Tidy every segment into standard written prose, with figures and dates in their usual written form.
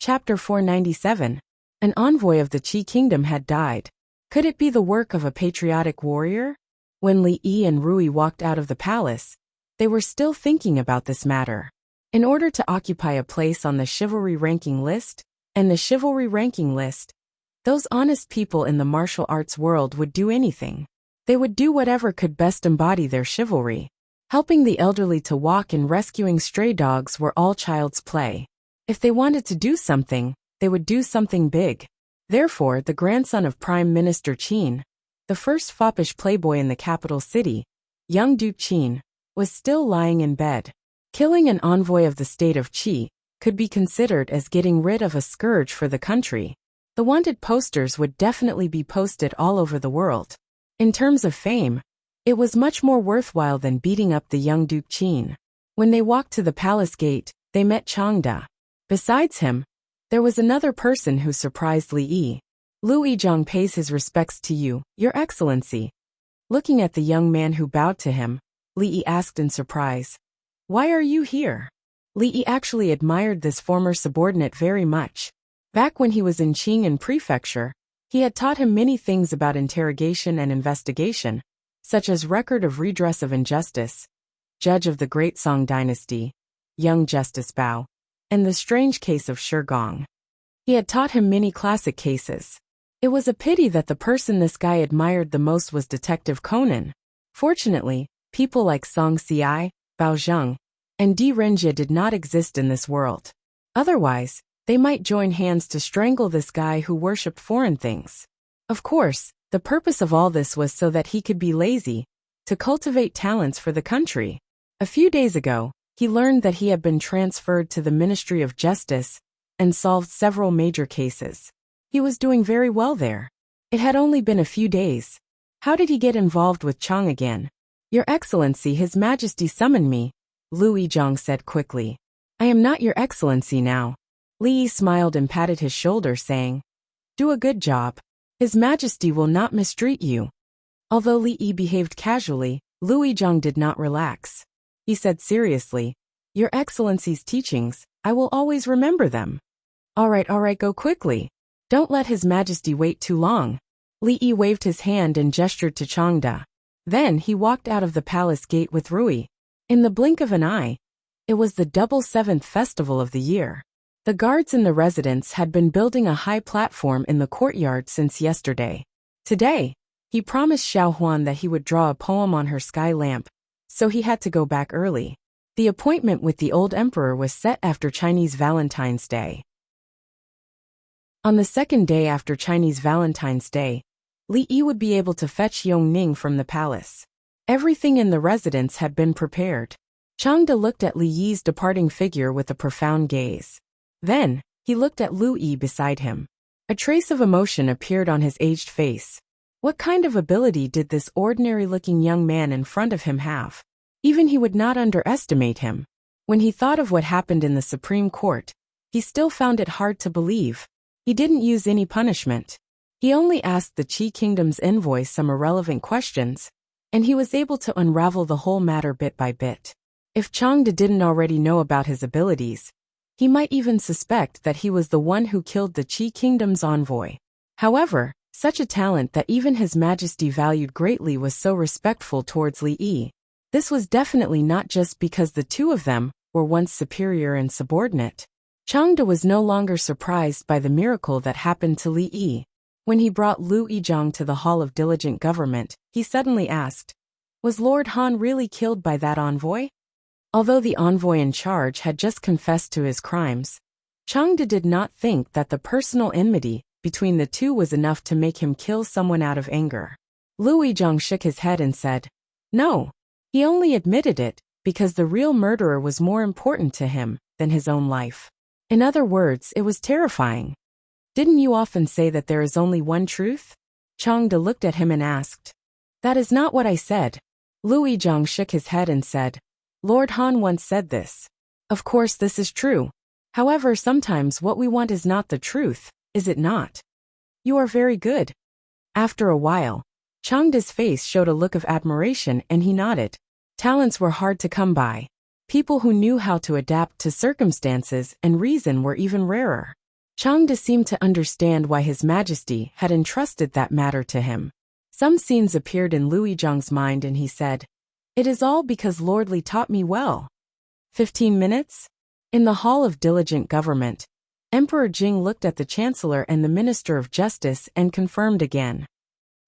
Chapter 497. An envoy of the Qi kingdom had died. Could it be the work of a patriotic warrior? When Li Yi and Rui walked out of the palace, they were still thinking about this matter. In order to occupy a place on the chivalry ranking list, those honest people in the martial arts world would do anything. They would do whatever could best embody their chivalry. Helping the elderly to walk and rescuing stray dogs were all child's play. If they wanted to do something, they would do something big. Therefore, the grandson of Prime Minister Qin, the first foppish playboy in the capital city, young Duke Qin, was still lying in bed. Killing an envoy of the state of Qi could be considered as getting rid of a scourge for the country. The wanted posters would definitely be posted all over the world. In terms of fame, it was much more worthwhile than beating up the young Duke Qin. When they walked to the palace gate, they met Changde. Besides him, there was another person who surprised Li Yi. Lu Yizhang pays his respects to you, Your Excellency. Looking at the young man who bowed to him, Li Yi asked in surprise, "Why are you here?" Li Yi actually admired this former subordinate very much. Back when he was in Qing'an Prefecture, he had taught him many things about interrogation and investigation, such as record of redress of injustice, judge of the Great Song Dynasty, young Justice Bao, and the strange case of Shigong. He had taught him many classic cases. It was a pity that the person this guy admired the most was Detective Conan. Fortunately, people like Song Xiai, Bao Zheng, and Di Renjie did not exist in this world. Otherwise, they might join hands to strangle this guy who worshipped foreign things. Of course, the purpose of all this was so that he could be lazy, to cultivate talents for the country. A few days ago, he learned that he had been transferred to the Ministry of Justice and solved several major cases. He was doing very well there. It had only been a few days. How did he get involved with Chang again? Your Excellency, His Majesty summoned me, Lu Yizhang said quickly. I am not Your Excellency now. Li Yi smiled and patted his shoulder, saying, Do a good job. His Majesty will not mistreat you. Although Li Yi behaved casually, Lu Yizhang did not relax. He said seriously, Your Excellency's teachings, I will always remember them. All right, go quickly. Don't let His Majesty wait too long. Li Yi waved his hand and gestured to Changde. Then he walked out of the palace gate with Rui. In the blink of an eye, it was the double 7th festival of the year. The guards in the residence had been building a high platform in the courtyard since yesterday. Today, he promised Xiao Huan that he would draw a poem on her sky lamp, so he had to go back early. The appointment with the old emperor was set after Chinese Valentine's Day. On the second day after Chinese Valentine's Day, Li Yi would be able to fetch Yongning from the palace. Everything in the residence had been prepared. Changde looked at Li Yi's departing figure with a profound gaze. Then, he looked at Lu Yi beside him. A trace of emotion appeared on his aged face. What kind of ability did this ordinary-looking young man in front of him have? Even he would not underestimate him. When he thought of what happened in the Supreme Court, he still found it hard to believe. He didn't use any punishment. He only asked the Qi Kingdom's envoy some irrelevant questions, and he was able to unravel the whole matter bit by bit. If Changde didn't already know about his abilities, he might even suspect that he was the one who killed the Qi Kingdom's envoy. However, such a talent that even His Majesty valued greatly was so respectful towards Li Yi. This was definitely not just because the two of them were once superior and subordinate. Changde was no longer surprised by the miracle that happened to Li Yi. When he brought Lu Yizhang to the Hall of Diligent Government, he suddenly asked, Was Lord Han really killed by that envoy? Although the envoy in charge had just confessed to his crimes, Changde did not think that the personal enmity between the two was enough to make him kill someone out of anger. Lu Yizhang shook his head and said, No, he only admitted it because the real murderer was more important to him than his own life. In other words, it was terrifying. Didn't you often say that there is only one truth? Changde looked at him and asked. That is not what I said. Lu Yizhang shook his head and said, Lord Han once said this. Of course this is true. However, sometimes what we want is not the truth, is it not? You are very good. After a while, Changde's face showed a look of admiration and he nodded. Talents were hard to come by. People who knew how to adapt to circumstances and reason were even rarer. Changde seemed to understand why His Majesty had entrusted that matter to him. Some scenes appeared in Luizhang's mind and he said, "It is all because Lord Li taught me well." 15 minutes? In the Hall of Diligent Government, Emperor Jing looked at the Chancellor and the Minister of Justice and confirmed again.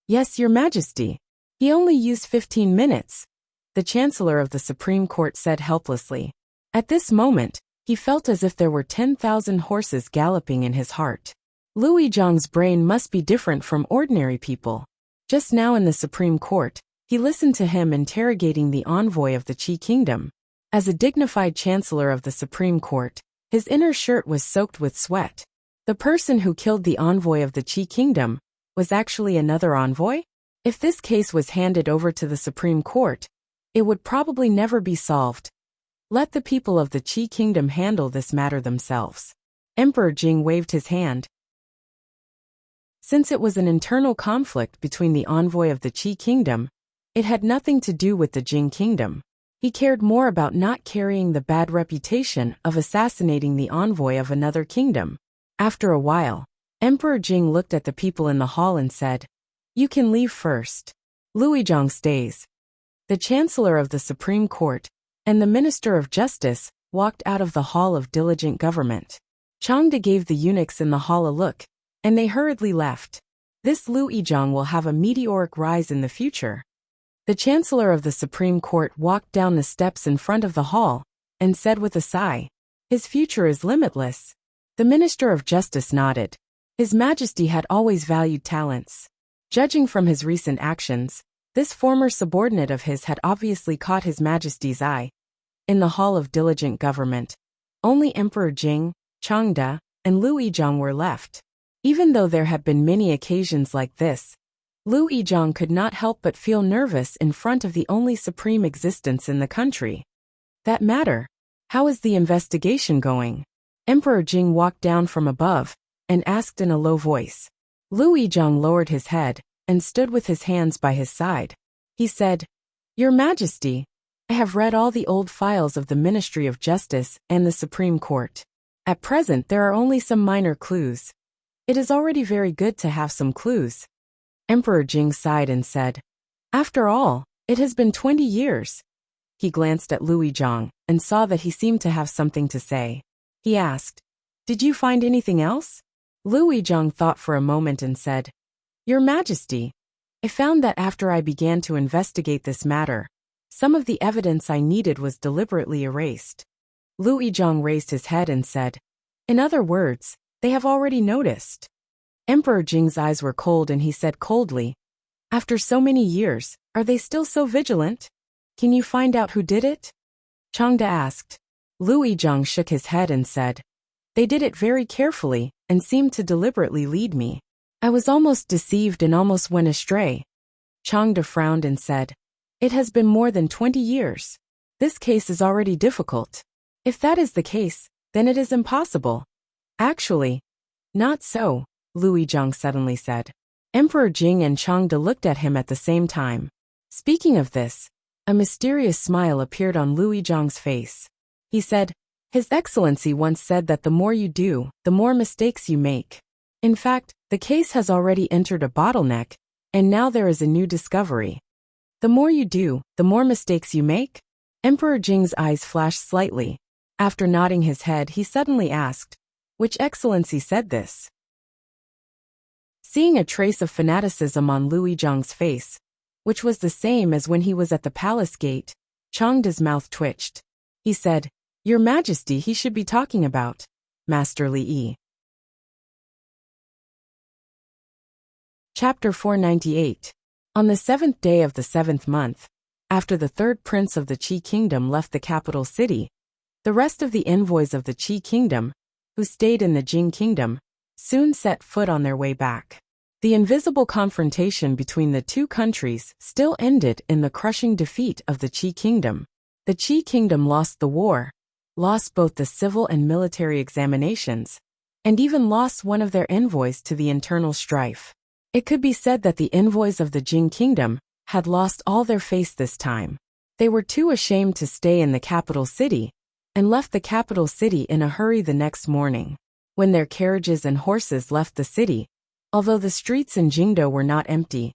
"Yes, Your Majesty. He only used 15 minutes. The Chancellor of the Supreme Court said helplessly. At this moment, he felt as if there were 10,000 horses galloping in his heart. Luizhang's brain must be different from ordinary people. Just now in the Supreme Court, he listened to him interrogating the envoy of the Qi Kingdom. As a dignified Chancellor of the Supreme Court, his inner shirt was soaked with sweat. The person who killed the envoy of the Qi Kingdom was actually another envoy? If this case was handed over to the Supreme Court, it would probably never be solved. Let the people of the Qi Kingdom handle this matter themselves. Emperor Jing waved his hand. Since it was an internal conflict between the envoy of the Qi Kingdom, it had nothing to do with the Jing Kingdom. He cared more about not carrying the bad reputation of assassinating the envoy of another kingdom. After a while, Emperor Jing looked at the people in the hall and said, "You can leave first. Luizhang stays." The Chancellor of the Supreme Court and the Minister of Justice walked out of the Hall of Diligent Government. Changde gave the eunuchs in the hall a look, and they hurriedly left. This Luizhang will have a meteoric rise in the future. The Chancellor of the Supreme Court walked down the steps in front of the hall and said with a sigh, "His future is limitless." The Minister of Justice nodded. His Majesty had always valued talents. Judging from his recent actions, this former subordinate of his had obviously caught His Majesty's eye. In the Hall of Diligent Government, only Emperor Jing, Changde, and Luizhang were left. Even though there had been many occasions like this, Luizhang could not help but feel nervous in front of the only supreme existence in the country. "That matter. How is the investigation going?" Emperor Jing walked down from above and asked in a low voice. Luizhang lowered his head and stood with his hands by his side. He said, "Your Majesty, I have read all the old files of the Ministry of Justice and the Supreme Court. At present there are only some minor clues. It is already very good to have some clues." Emperor Jing sighed and said, "After all, it has been 20 years. He glanced at Luizhang and saw that he seemed to have something to say. He asked, "Did you find anything else?" Luizhang thought for a moment and said, "Your Majesty, I found that after I began to investigate this matter, some of the evidence I needed was deliberately erased." Luizhang raised his head and said, "In other words, they have already noticed." Emperor Jing's eyes were cold and he said coldly, "After so many years, are they still so vigilant? Can you find out who did it?" Changde asked. Luizhang shook his head and said, "They did it very carefully and seemed to deliberately lead me. I was almost deceived and almost went astray." Changde frowned and said, "It has been more than 20 years. This case is already difficult. If that is the case, then it is impossible." "Actually, not so," Luizhang suddenly said. Emperor Jing and Changde looked at him at the same time. Speaking of this, a mysterious smile appeared on Luizhang's face. He said, "His Excellency once said that the more you do, the more mistakes you make. In fact, the case has already entered a bottleneck, and now there is a new discovery. The more you do, the more mistakes you make?" Emperor Jing's eyes flashed slightly. After nodding his head, he suddenly asked, "Which Excellency said this?" Seeing a trace of fanaticism on Luizhang's face, which was the same as when he was at the palace gate, Changde's mouth twitched. He said, "Your Majesty, he should be talking about Master Li." Chapter 498. On the 7th day of the 7th month, after the third prince of the Qi Kingdom left the capital city, the rest of the envoys of the Qi Kingdom, who stayed in the Jing Kingdom, soon set foot on their way back. The invisible confrontation between the two countries still ended in the crushing defeat of the Qi Kingdom. The Qi Kingdom lost the war, lost both the civil and military examinations, and even lost one of their envoys to the internal strife. It could be said that the envoys of the Jing Kingdom had lost all their face this time. They were too ashamed to stay in the capital city, and left the capital city in a hurry the next morning. when their carriages and horses left the city. Although the streets in Jingdo were not empty,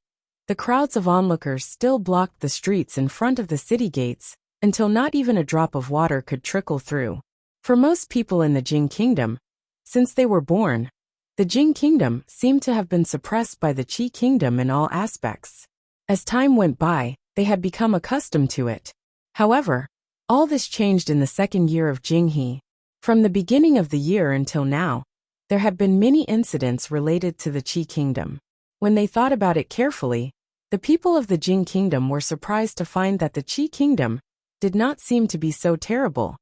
the crowds of onlookers still blocked the streets in front of the city gates, until not even a drop of water could trickle through. For most people in the Jing Kingdom, since they were born, the Jing Kingdom seemed to have been suppressed by the Qi Kingdom in all aspects. As time went by, they had become accustomed to it. However, all this changed in the second year of Jinghe. From the beginning of the year until now, there had been many incidents related to the Qi Kingdom. When they thought about it carefully, the people of the Jing Kingdom were surprised to find that the Qi Kingdom did not seem to be so terrible.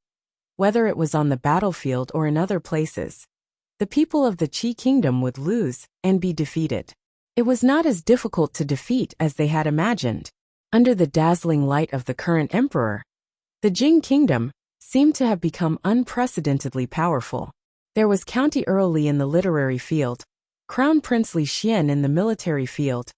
Whether it was on the battlefield or in other places, the people of the Qi Kingdom would lose and be defeated. It was not as difficult to defeat as they had imagined. Under the dazzling light of the current emperor, the Jing Kingdom seemed to have become unprecedentedly powerful. There was County Earl Li in the literary field, Crown Prince Li Xian in the military field,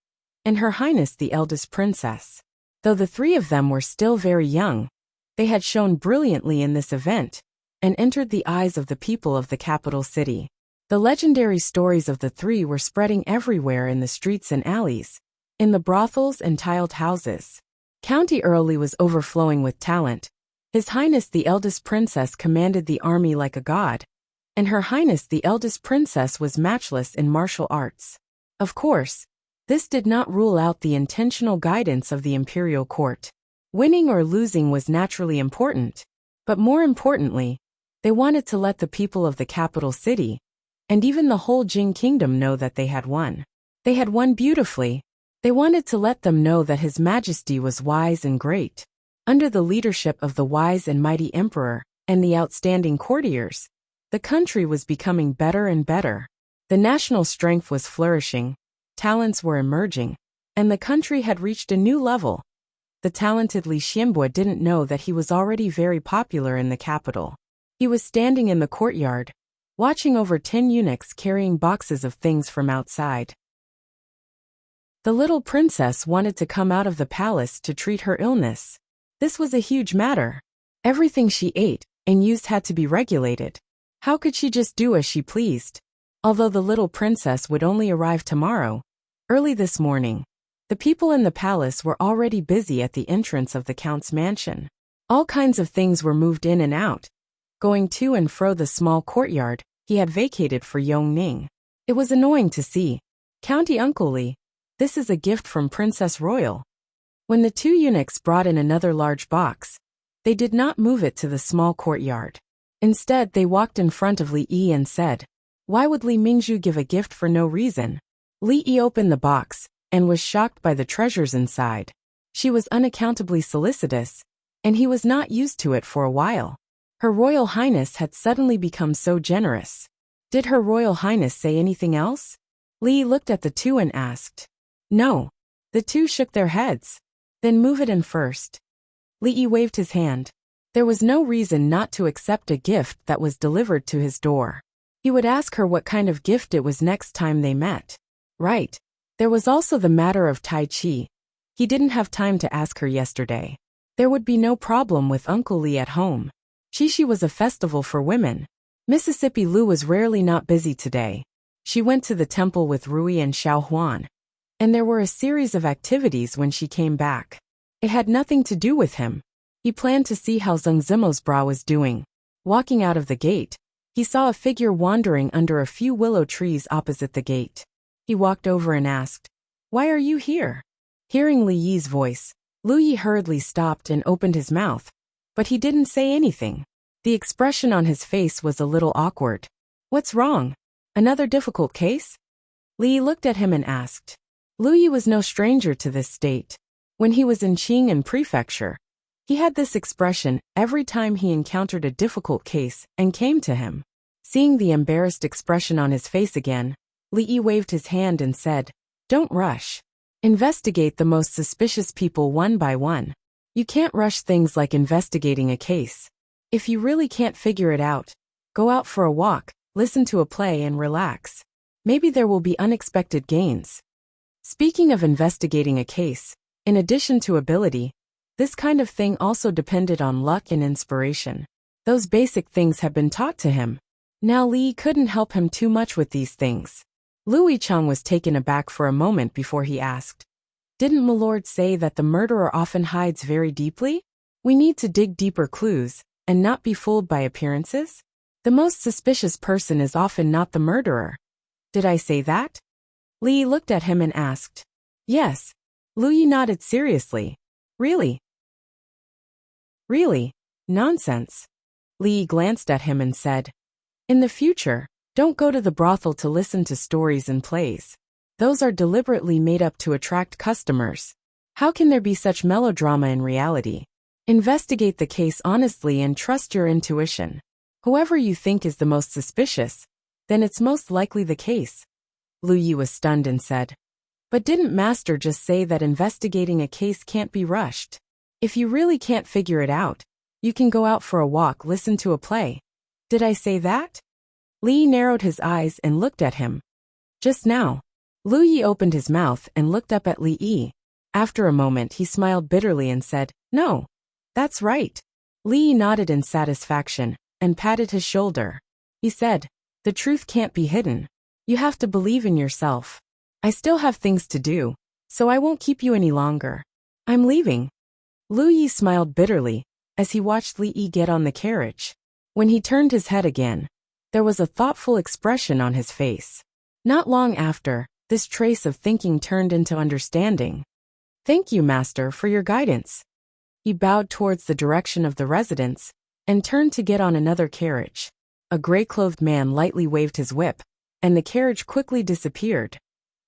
and Her Highness the eldest princess. Though the three of them were still very young, they had shone brilliantly in this event and entered the eyes of the people of the capital city. The legendary stories of the three were spreading everywhere in the streets and alleys, in the brothels and tiled houses. County Earl Li was overflowing with talent. His Highness the eldest princess commanded the army like a god, and Her Highness the eldest princess was matchless in martial arts. Of course, this did not rule out the intentional guidance of the imperial court. Winning or losing was naturally important, but more importantly, they wanted to let the people of the capital city, and even the whole Jing Kingdom, know that they had won. They had won beautifully. They wanted to let them know that His Majesty was wise and great. Under the leadership of the wise and mighty emperor and the outstanding courtiers, the country was becoming better and better. The national strength was flourishing, talents were emerging, and the country had reached a new level. The talented Li Xianbo didn't know that he was already very popular in the capital. He was standing in the courtyard, watching over 10 eunuchs carrying boxes of things from outside. The little princess wanted to come out of the palace to treat her illness. This was a huge matter. Everything she ate and used had to be regulated. How could she just do as she pleased? Although the little princess would only arrive tomorrow, early this morning, the people in the palace were already busy at the entrance of the count's mansion. All kinds of things were moved in and out, going to and fro the small courtyard he had vacated for Yongning. It was annoying to see. County Uncle Li, this is a gift from Princess Royal. When the two eunuchs brought in another large box, they did not move it to the small courtyard. Instead, they walked in front of Li Yi and said, "Why would Li Mingzhu give a gift for no reason?" Li Yi opened the box and was shocked by the treasures inside. She was unaccountably solicitous, and he was not used to it for a while. Her Royal Highness had suddenly become so generous. Did Her Royal Highness say anything else? Li Yi looked at the two and asked. No. The two shook their heads. Then move it in first. Li Yi waved his hand. There was no reason not to accept a gift that was delivered to his door. He would ask her what kind of gift it was next time they met. Right. There was also the matter of Tai Chi. He didn't have time to ask her yesterday. There would be no problem with Uncle Li at home. Qixi was a festival for women. Mississippi Lu was rarely not busy today. She went to the temple with Rui and Xiao Huan, and there were a series of activities when she came back. It had nothing to do with him. He planned to see how Zheng Zimo's bra was doing. Walking out of the gate, he saw a figure wandering under a few willow trees opposite the gate. He walked over and asked, "Why are you here?" Hearing Li Yi's voice, Lu Yi hurriedly stopped and opened his mouth, but he didn't say anything. The expression on his face was a little awkward. "What's wrong? Another difficult case?" Li Yi looked at him and asked. Lu Yi was no stranger to this state. When he was in Qing'an Prefecture, he had this expression every time he encountered a difficult case and came to him. Seeing the embarrassed expression on his face again, Li Yi waved his hand and said, "Don't rush. Investigate the most suspicious people one by one. You can't rush things like investigating a case. If you really can't figure it out, go out for a walk, listen to a play and relax. Maybe there will be unexpected gains." Speaking of investigating a case, in addition to ability, this kind of thing also depended on luck and inspiration. Those basic things had been taught to him. Now Li couldn't help him too much with these things. Louis Chang was taken aback for a moment before he asked, "Didn't Milord say that the murderer often hides very deeply? We need to dig deeper clues, and not be fooled by appearances? The most suspicious person is often not the murderer." "Did I say that?" Li looked at him and asked. "Yes." Louis nodded seriously. "Really?" "Really? Nonsense." Li glanced at him and said, "In the future, don't go to the brothel to listen to stories and plays. Those are deliberately made up to attract customers. How can there be such melodrama in reality? Investigate the case honestly and trust your intuition. Whoever you think is the most suspicious, then it's most likely the case." Lu Yi was stunned and said, "But didn't Master just say that investigating a case can't be rushed? If you really can't figure it out, you can go out for a walk, listen to a play." "Did I say that?" Li narrowed his eyes and looked at him. "Just now." Lu Yi opened his mouth and looked up at Li Yi. After a moment he smiled bitterly and said, "No. That's right." Li Yi nodded in satisfaction and patted his shoulder. He said, "The truth can't be hidden. You have to believe in yourself. I still have things to do, so I won't keep you any longer. I'm leaving." Lu Yi smiled bitterly as he watched Li Yi get on the carriage. When he turned his head again, there was a thoughtful expression on his face. Not long after, this trace of thinking turned into understanding. "Thank you, Master, for your guidance." He bowed towards the direction of the residence and turned to get on another carriage. A gray-clothed man lightly waved his whip, and the carriage quickly disappeared.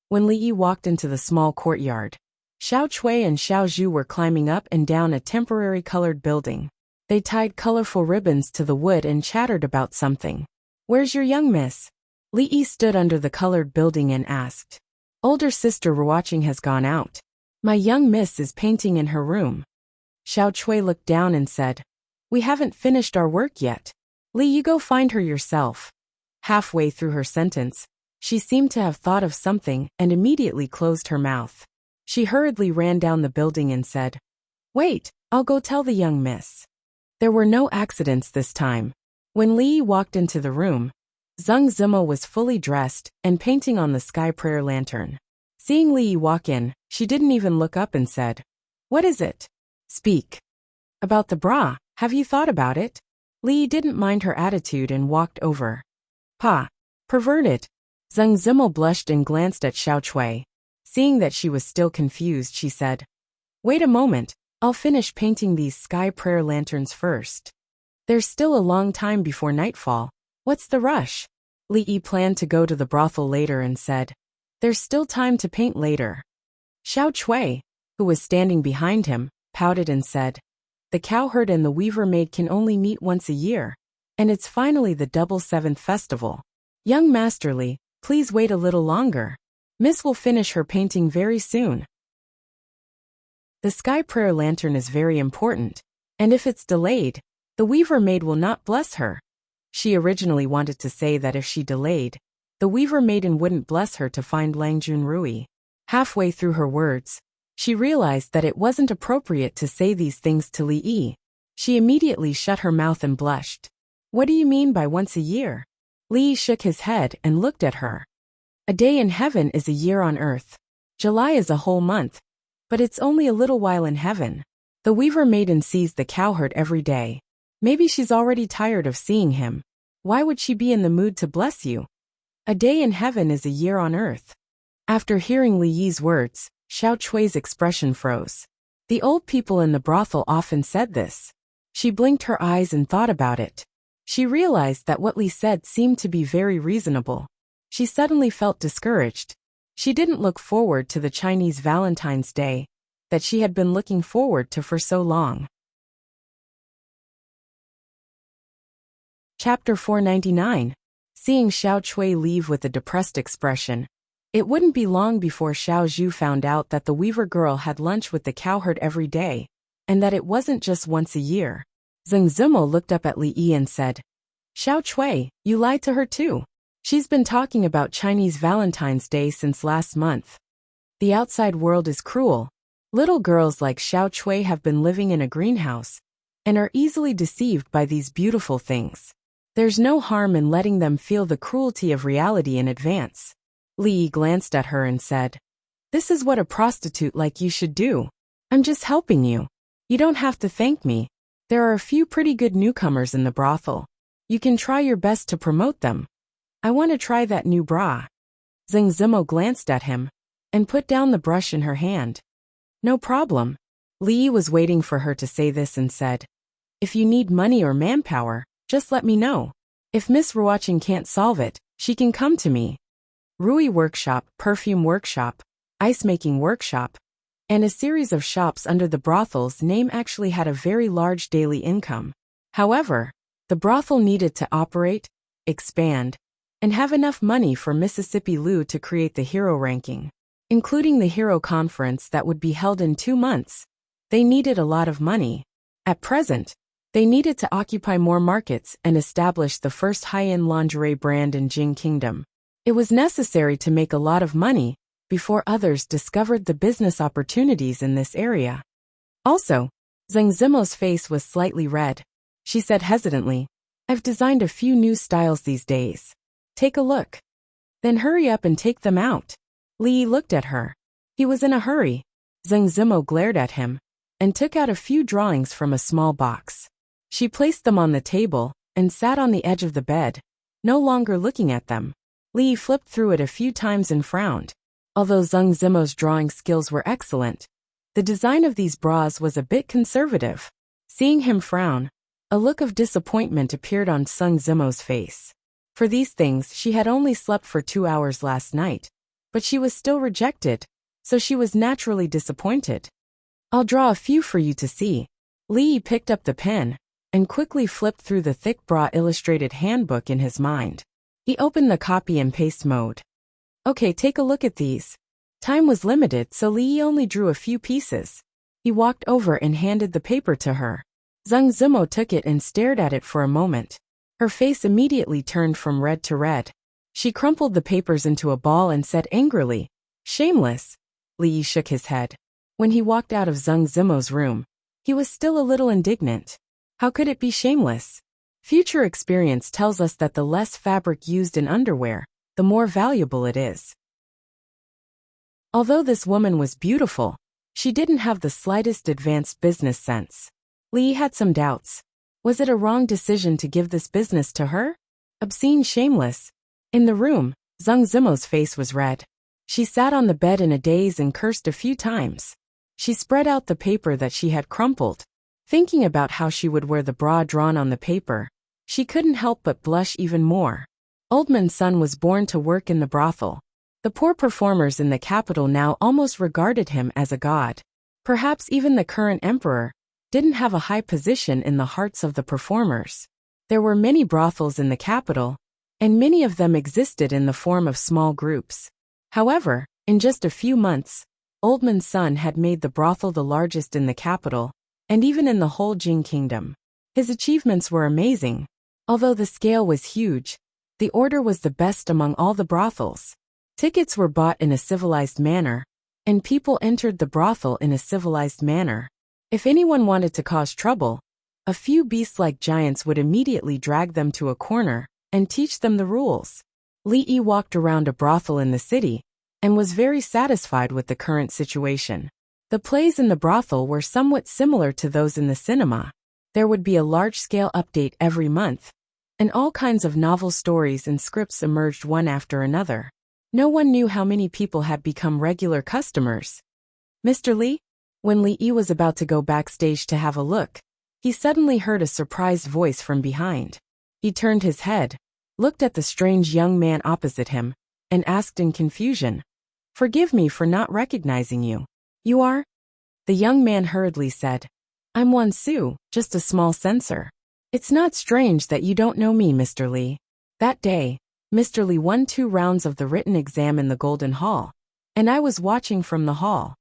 When Li Yi walked into the small courtyard, Xiao Chui and Xiao Zhu were climbing up and down a temporary colored building. They tied colorful ribbons to the wood and chattered about something. "Where's your young miss?" Li Yi stood under the colored building and asked. "Older sister watching has gone out. My young miss is painting in her room." Xiao Chui looked down and said, "We haven't finished our work yet. Li, you go find her yourself." Halfway through her sentence, she seemed to have thought of something and immediately closed her mouth. She hurriedly ran down the building and said, "Wait, I'll go tell the young miss." There were no accidents this time. When Li walked into the room, Zheng Zimo was fully dressed and painting on the sky prayer lantern. Seeing Li walk in, she didn't even look up and said, "What is it?" "Speak." "About the bra, have you thought about it?" Li didn't mind her attitude and walked over. "Pa. Perverted." Zheng Zimo blushed and glanced at Xiao Chui. Seeing that she was still confused, she said, "Wait a moment, I'll finish painting these sky prayer lanterns first. There's still a long time before nightfall. What's the rush?" Li Yi planned to go to the brothel later and said, "There's still time to paint later." Xiao Chui, who was standing behind him, pouted and said, "The cowherd and the weaver maid can only meet once a year, and it's finally the double seventh festival. Young Master Li, please wait a little longer. Miss will finish her painting very soon." The sky prayer lantern is very important, and if it's delayed, the weaver maid will not bless her. She originally wanted to say that if she delayed, the weaver maiden wouldn't bless her to find Lang Junrui. Halfway through her words, she realized that it wasn't appropriate to say these things to Li Yi. She immediately shut her mouth and blushed. "What do you mean by once a year?" Li Yi shook his head and looked at her. "A day in heaven is a year on earth. July is a whole month, but it's only a little while in heaven. The weaver maiden sees the cowherd every day. Maybe she's already tired of seeing him. Why would she be in the mood to bless you? A day in heaven is a year on earth." After hearing Li Yi's words, Xiao Chui's expression froze. The old people in the brothel often said this. She blinked her eyes and thought about it. She realized that what Li said seemed to be very reasonable. She suddenly felt discouraged. She didn't look forward to the Chinese Valentine's Day that she had been looking forward to for so long. Chapter 499. Seeing Xiao Chui leave with a depressed expression. It wouldn't be long before Xiao Zhu found out that the weaver girl had lunch with the cowherd every day, and that it wasn't just once a year. Zheng Zimo looked up at Li Yi and said, "Xiao Chui, you lied to her too. She's been talking about Chinese Valentine's Day since last month. The outside world is cruel. Little girls like Xiao Chui have been living in a greenhouse and are easily deceived by these beautiful things. There's no harm in letting them feel the cruelty of reality in advance. Li glanced at her and said, "This is what a prostitute like you should do. I'm just helping you. You don't have to thank me. There are a few pretty good newcomers in the brothel. You can try your best to promote them. I want to try that new bra." Zhang Zimo glanced at him and put down the brush in her hand. "No problem." Li was waiting for her to say this and said, "If you need money or manpower, just let me know. If Miss Ruochin can't solve it, she can come to me." Rui Workshop, Perfume Workshop, Ice Making Workshop, and a series of shops under the brothel's name actually had a very large daily income. However, the brothel needed to operate, expand, and have enough money for Mississippi Lu to create the hero ranking, including the hero conference that would be held in 2 months. They needed a lot of money. At present, they needed to occupy more markets and establish the first high-end lingerie brand in Jing Kingdom. It was necessary to make a lot of money before others discovered the business opportunities in this area. Also, Zhang Zimo's face was slightly red. She said hesitantly, "I've designed a few new styles these days. Take a look. Then hurry up and take them out." Li looked at her. He was in a hurry. Zhang Zimo glared at him and took out a few drawings from a small box. She placed them on the table and sat on the edge of the bed, no longer looking at them. Li flipped through it a few times and frowned. Although Zhang Zimo's drawing skills were excellent, the design of these bras was a bit conservative. Seeing him frown, a look of disappointment appeared on Zhang Zimo's face. For these things she had only slept for 2 hours last night, but she was still rejected, so she was naturally disappointed. "I'll draw a few for you to see." Li picked up the pen and quickly flipped through the thick bra illustrated handbook in his mind. He opened the copy and paste mode. "Okay, take a look at these." Time was limited, so Li only drew a few pieces. He walked over and handed the paper to her. Zhang Zimo took it and stared at it for a moment. Her face immediately turned from red to red. She crumpled the papers into a ball and said angrily, "Shameless." Li shook his head. When he walked out of Zhang Zimo's room, he was still a little indignant. How could it be shameless? Future experience tells us that the less fabric used in underwear, the more valuable it is. Although this woman was beautiful, she didn't have the slightest advanced business sense. Li had some doubts. Was it a wrong decision to give this business to her? Obscene, shameless. In the room, Zhang Zimo's face was red. She sat on the bed in a daze and cursed a few times. She spread out the paper that she had crumpled. Thinking about how she would wear the bra drawn on the paper, she couldn't help but blush even more. Oldman's son was born to work in the brothel. The poor performers in the capital now almost regarded him as a god. Perhaps even the current emperor didn't have a high position in the hearts of the performers. There were many brothels in the capital, and many of them existed in the form of small groups. However, in just a few months, Oldman's son had made the brothel the largest in the capital, and even in the whole Jing Kingdom. His achievements were amazing. Although the scale was huge, the order was the best among all the brothels. Tickets were bought in a civilized manner, and people entered the brothel in a civilized manner. If anyone wanted to cause trouble, a few beast-like giants would immediately drag them to a corner and teach them the rules. Li Yi walked around a brothel in the city and was very satisfied with the current situation. The plays in the brothel were somewhat similar to those in the cinema. There would be a large-scale update every month, and all kinds of novel stories and scripts emerged one after another. No one knew how many people had become regular customers. "Mr. Li?" When Li Yi was about to go backstage to have a look, he suddenly heard a surprised voice from behind. He turned his head, looked at the strange young man opposite him, and asked in confusion, "Forgive me for not recognizing you. You are?" The young man hurriedly said, "I'm Wan Su, just a small censor. It's not strange that you don't know me, Mr. Li." That day, Mr. Li won 2 rounds of the written exam in the Golden Hall, and I was watching from the hall.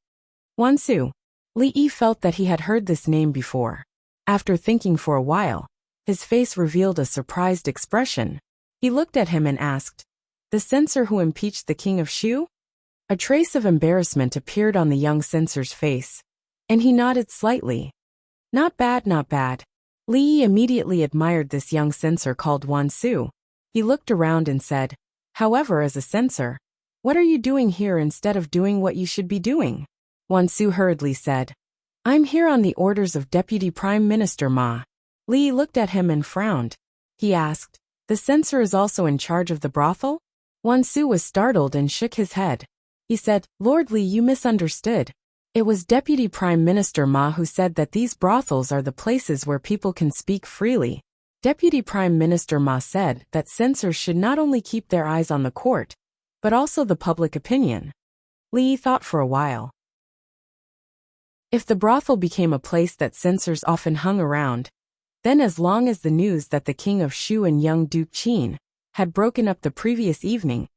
Wan Su. Li Yi felt that he had heard this name before. After thinking for a while, his face revealed a surprised expression. He looked at him and asked, "The censor who impeached the king of Shu?" A trace of embarrassment appeared on the young censor's face, and he nodded slightly. Not bad, not bad. Li Yi immediately admired this young censor called Wan Su. He looked around and said, "However, as a censor, what are you doing here instead of doing what you should be doing?" Wan Su hurriedly said, "I'm here on the orders of Deputy Prime Minister Ma." Li Yi looked at him and frowned. He asked, "The censor is also in charge of the brothel?" Wan Su was startled and shook his head. He said, "Lord Li, you misunderstood. It was Deputy Prime Minister Ma who said that these brothels are the places where people can speak freely. Deputy Prime Minister Ma said that censors should not only keep their eyes on the court, but also the public opinion." Li Yi thought for a while. If the brothel became a place that censors often hung around, then as long as the news that the king of Shu and young Duke Qin had broken up the previous evening,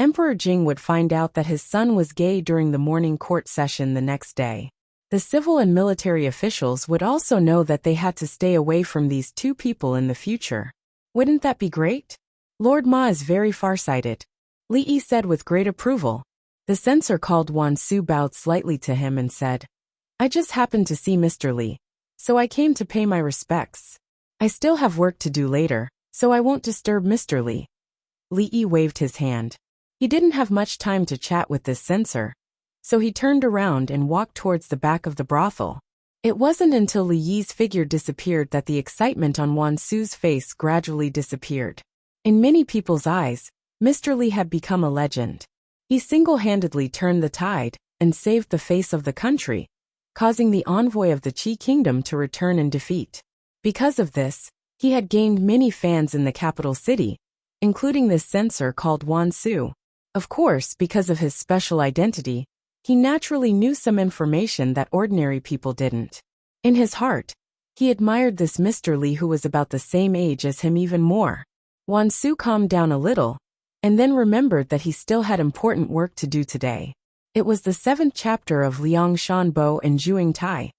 Emperor Jing would find out that his son was gay during the morning court session the next day. The civil and military officials would also know that they had to stay away from these two people in the future. Wouldn't that be great? Lord Ma is very farsighted, Li Yi said with great approval. The censor called Wan Su bowed slightly to him and said, "I just happened to see Mr. Li, so I came to pay my respects. I still have work to do later, so I won't disturb Mr. Li." Li Yi waved his hand. He didn't have much time to chat with this censor, so he turned around and walked towards the back of the brothel. It wasn't until Li Yi's figure disappeared that the excitement on Wan Su's face gradually disappeared. In many people's eyes, Mr. Li had become a legend. He single-handedly turned the tide and saved the face of the country, causing the envoy of the Qi kingdom to return in defeat. Because of this, he had gained many fans in the capital city, including this censor called Wan Su. Of course, because of his special identity, he naturally knew some information that ordinary people didn't. In his heart, he admired this Mr. Li who was about the same age as him even more. Wan Su calmed down a little, and then remembered that he still had important work to do today. It was the 7th chapter of Liang Shanbo and Zhuang Tai.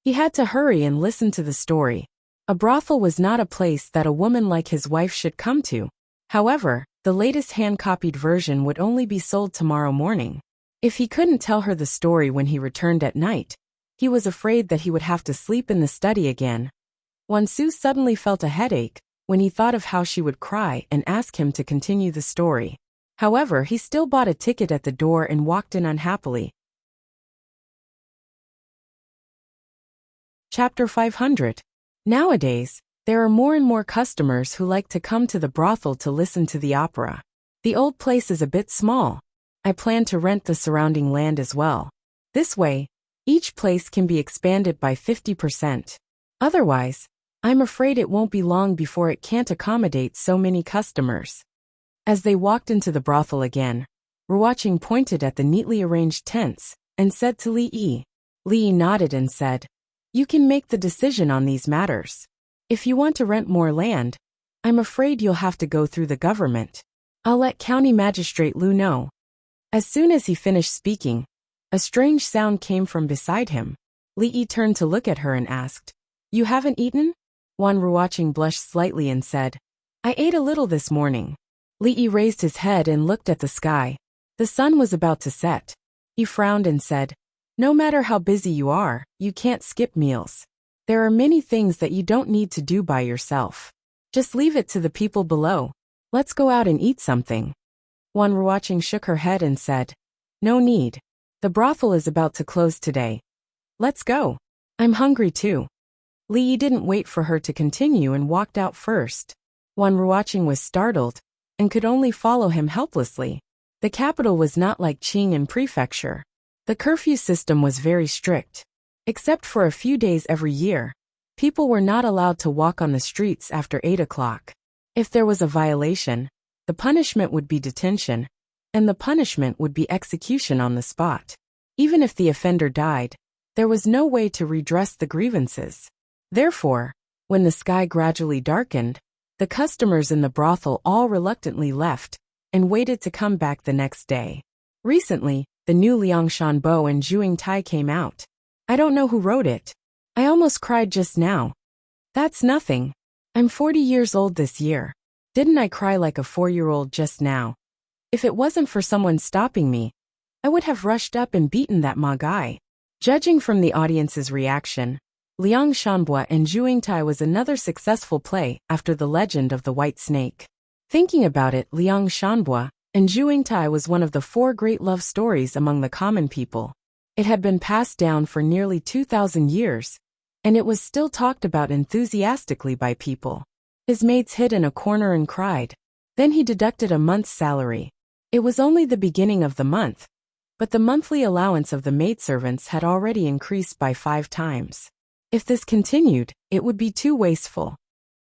He had to hurry and listen to the story. A brothel was not a place that a woman like his wife should come to. However, the latest hand-copied version would only be sold tomorrow morning. If he couldn't tell her the story when he returned at night, he was afraid that he would have to sleep in the study again. Wan Su suddenly felt a headache when he thought of how she would cry and ask him to continue the story. However, he still bought a ticket at the door and walked in unhappily. Chapter 500. Nowadays, there are more and more customers who like to come to the brothel to listen to the opera. The old place is a bit small. I plan to rent the surrounding land as well. This way, each place can be expanded by 50%. Otherwise, I'm afraid it won't be long before it can't accommodate so many customers. As they walked into the brothel again, Ruoqing pointed at the neatly arranged tents and said to Li Yi. Li Yi nodded and said, "You can make the decision on these matters. If you want to rent more land, I'm afraid you'll have to go through the government. I'll let County Magistrate Lu know." As soon as he finished speaking, a strange sound came from beside him. Li Yi turned to look at her and asked, "You haven't eaten?" Wan Ruoqing blushed slightly and said, "I ate a little this morning." Li Yi raised his head and looked at the sky. The sun was about to set. He frowned and said, "No matter how busy you are, you can't skip meals. There are many things that you don't need to do by yourself. Just leave it to the people below. Let's go out and eat something." Wan Ruoqing shook her head and said, "No need. The brothel is about to close today. Let's go. I'm hungry too." Li Yi didn't wait for her to continue and walked out first. Wan Ruoqing was startled and could only follow him helplessly. The capital was not like Qing and prefecture. The curfew system was very strict. Except for a few days every year, people were not allowed to walk on the streets after 8 o'clock. If there was a violation, the punishment would be detention, and the punishment would be execution on the spot. Even if the offender died, there was no way to redress the grievances. Therefore, when the sky gradually darkened, the customers in the brothel all reluctantly left and waited to come back the next day. Recently, the new Liang Shanbo and Zhuang Tai came out. I don't know who wrote it. I almost cried just now. That's nothing. I'm 40 years old this year. Didn't I cry like a 4-year-old just now? If it wasn't for someone stopping me, I would have rushed up and beaten that Ma guy. Judging from the audience's reaction, Liang Shanbua and Zhuangtai was another successful play after the legend of the white snake. Thinking about it, Liang Shanbua and Zhuangtai was one of the 4 great love stories among the common people. It had been passed down for nearly 2,000 years, and it was still talked about enthusiastically by people. His mates hid in a corner and cried. Then he deducted a month's salary. It was only the beginning of the month, but the monthly allowance of the maidservants had already increased by 5 times. If this continued, it would be too wasteful.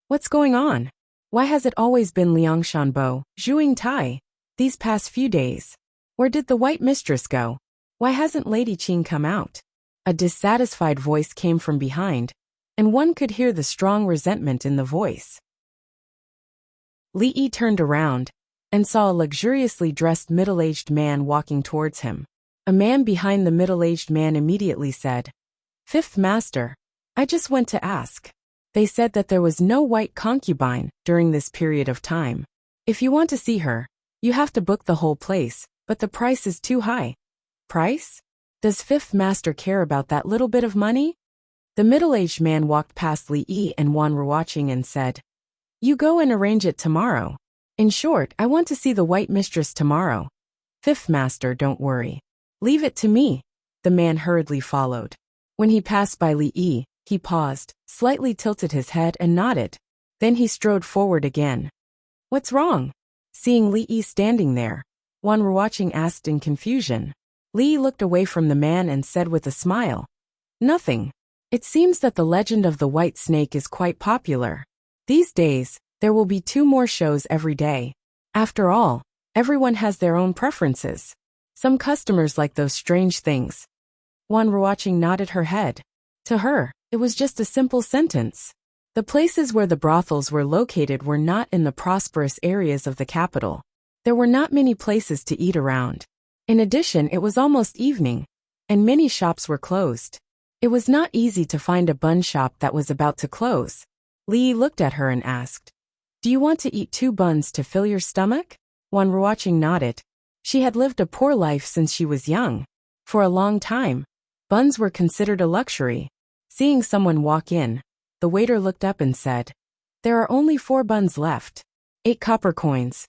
What's going on? Why has it always been Liang Shanbo, Zhuangtai, these past few days? Where did the white mistress go? Why hasn't Lady Qing come out? A dissatisfied voice came from behind, and one could hear the strong resentment in the voice. Li Yi turned around and saw a luxuriously dressed middle-aged man walking towards him. A man behind the middle-aged man immediately said, "Fifth Master, I just went to ask. They said that there was no white concubine during this period of time. If you want to see her, you have to book the whole place, but the price is too high." Price? Does Fifth Master care about that little bit of money? The middle-aged man walked past Li Yi and Wan were watching and said, "You go and arrange it tomorrow. In short, I want to see the white mistress tomorrow." "Fifth Master, don't worry. Leave it to me." The man hurriedly followed. When he passed by Li Yi, he paused, slightly tilted his head and nodded. Then he strode forward again. "What's wrong?" Seeing Li Yi standing there, Wan were watching asked in confusion. Li Yi looked away from the man and said with a smile, "Nothing. It seems that the legend of the white snake is quite popular. These days, there will be 2 more shows every day. After all, everyone has their own preferences. Some customers like those strange things." Wan were watching nodded her head. To her, it was just a simple sentence. The places where the brothels were located were not in the prosperous areas of the capital. There were not many places to eat around. In addition, it was almost evening, and many shops were closed. It was not easy to find a bun shop that was about to close. Li Yi looked at her and asked, "Do you want to eat 2 buns to fill your stomach?" Wan were watching nodded. She had lived a poor life since she was young. For a long time, buns were considered a luxury. Seeing someone walk in, the waiter looked up and said, "There are only 4 buns left. 8 copper coins."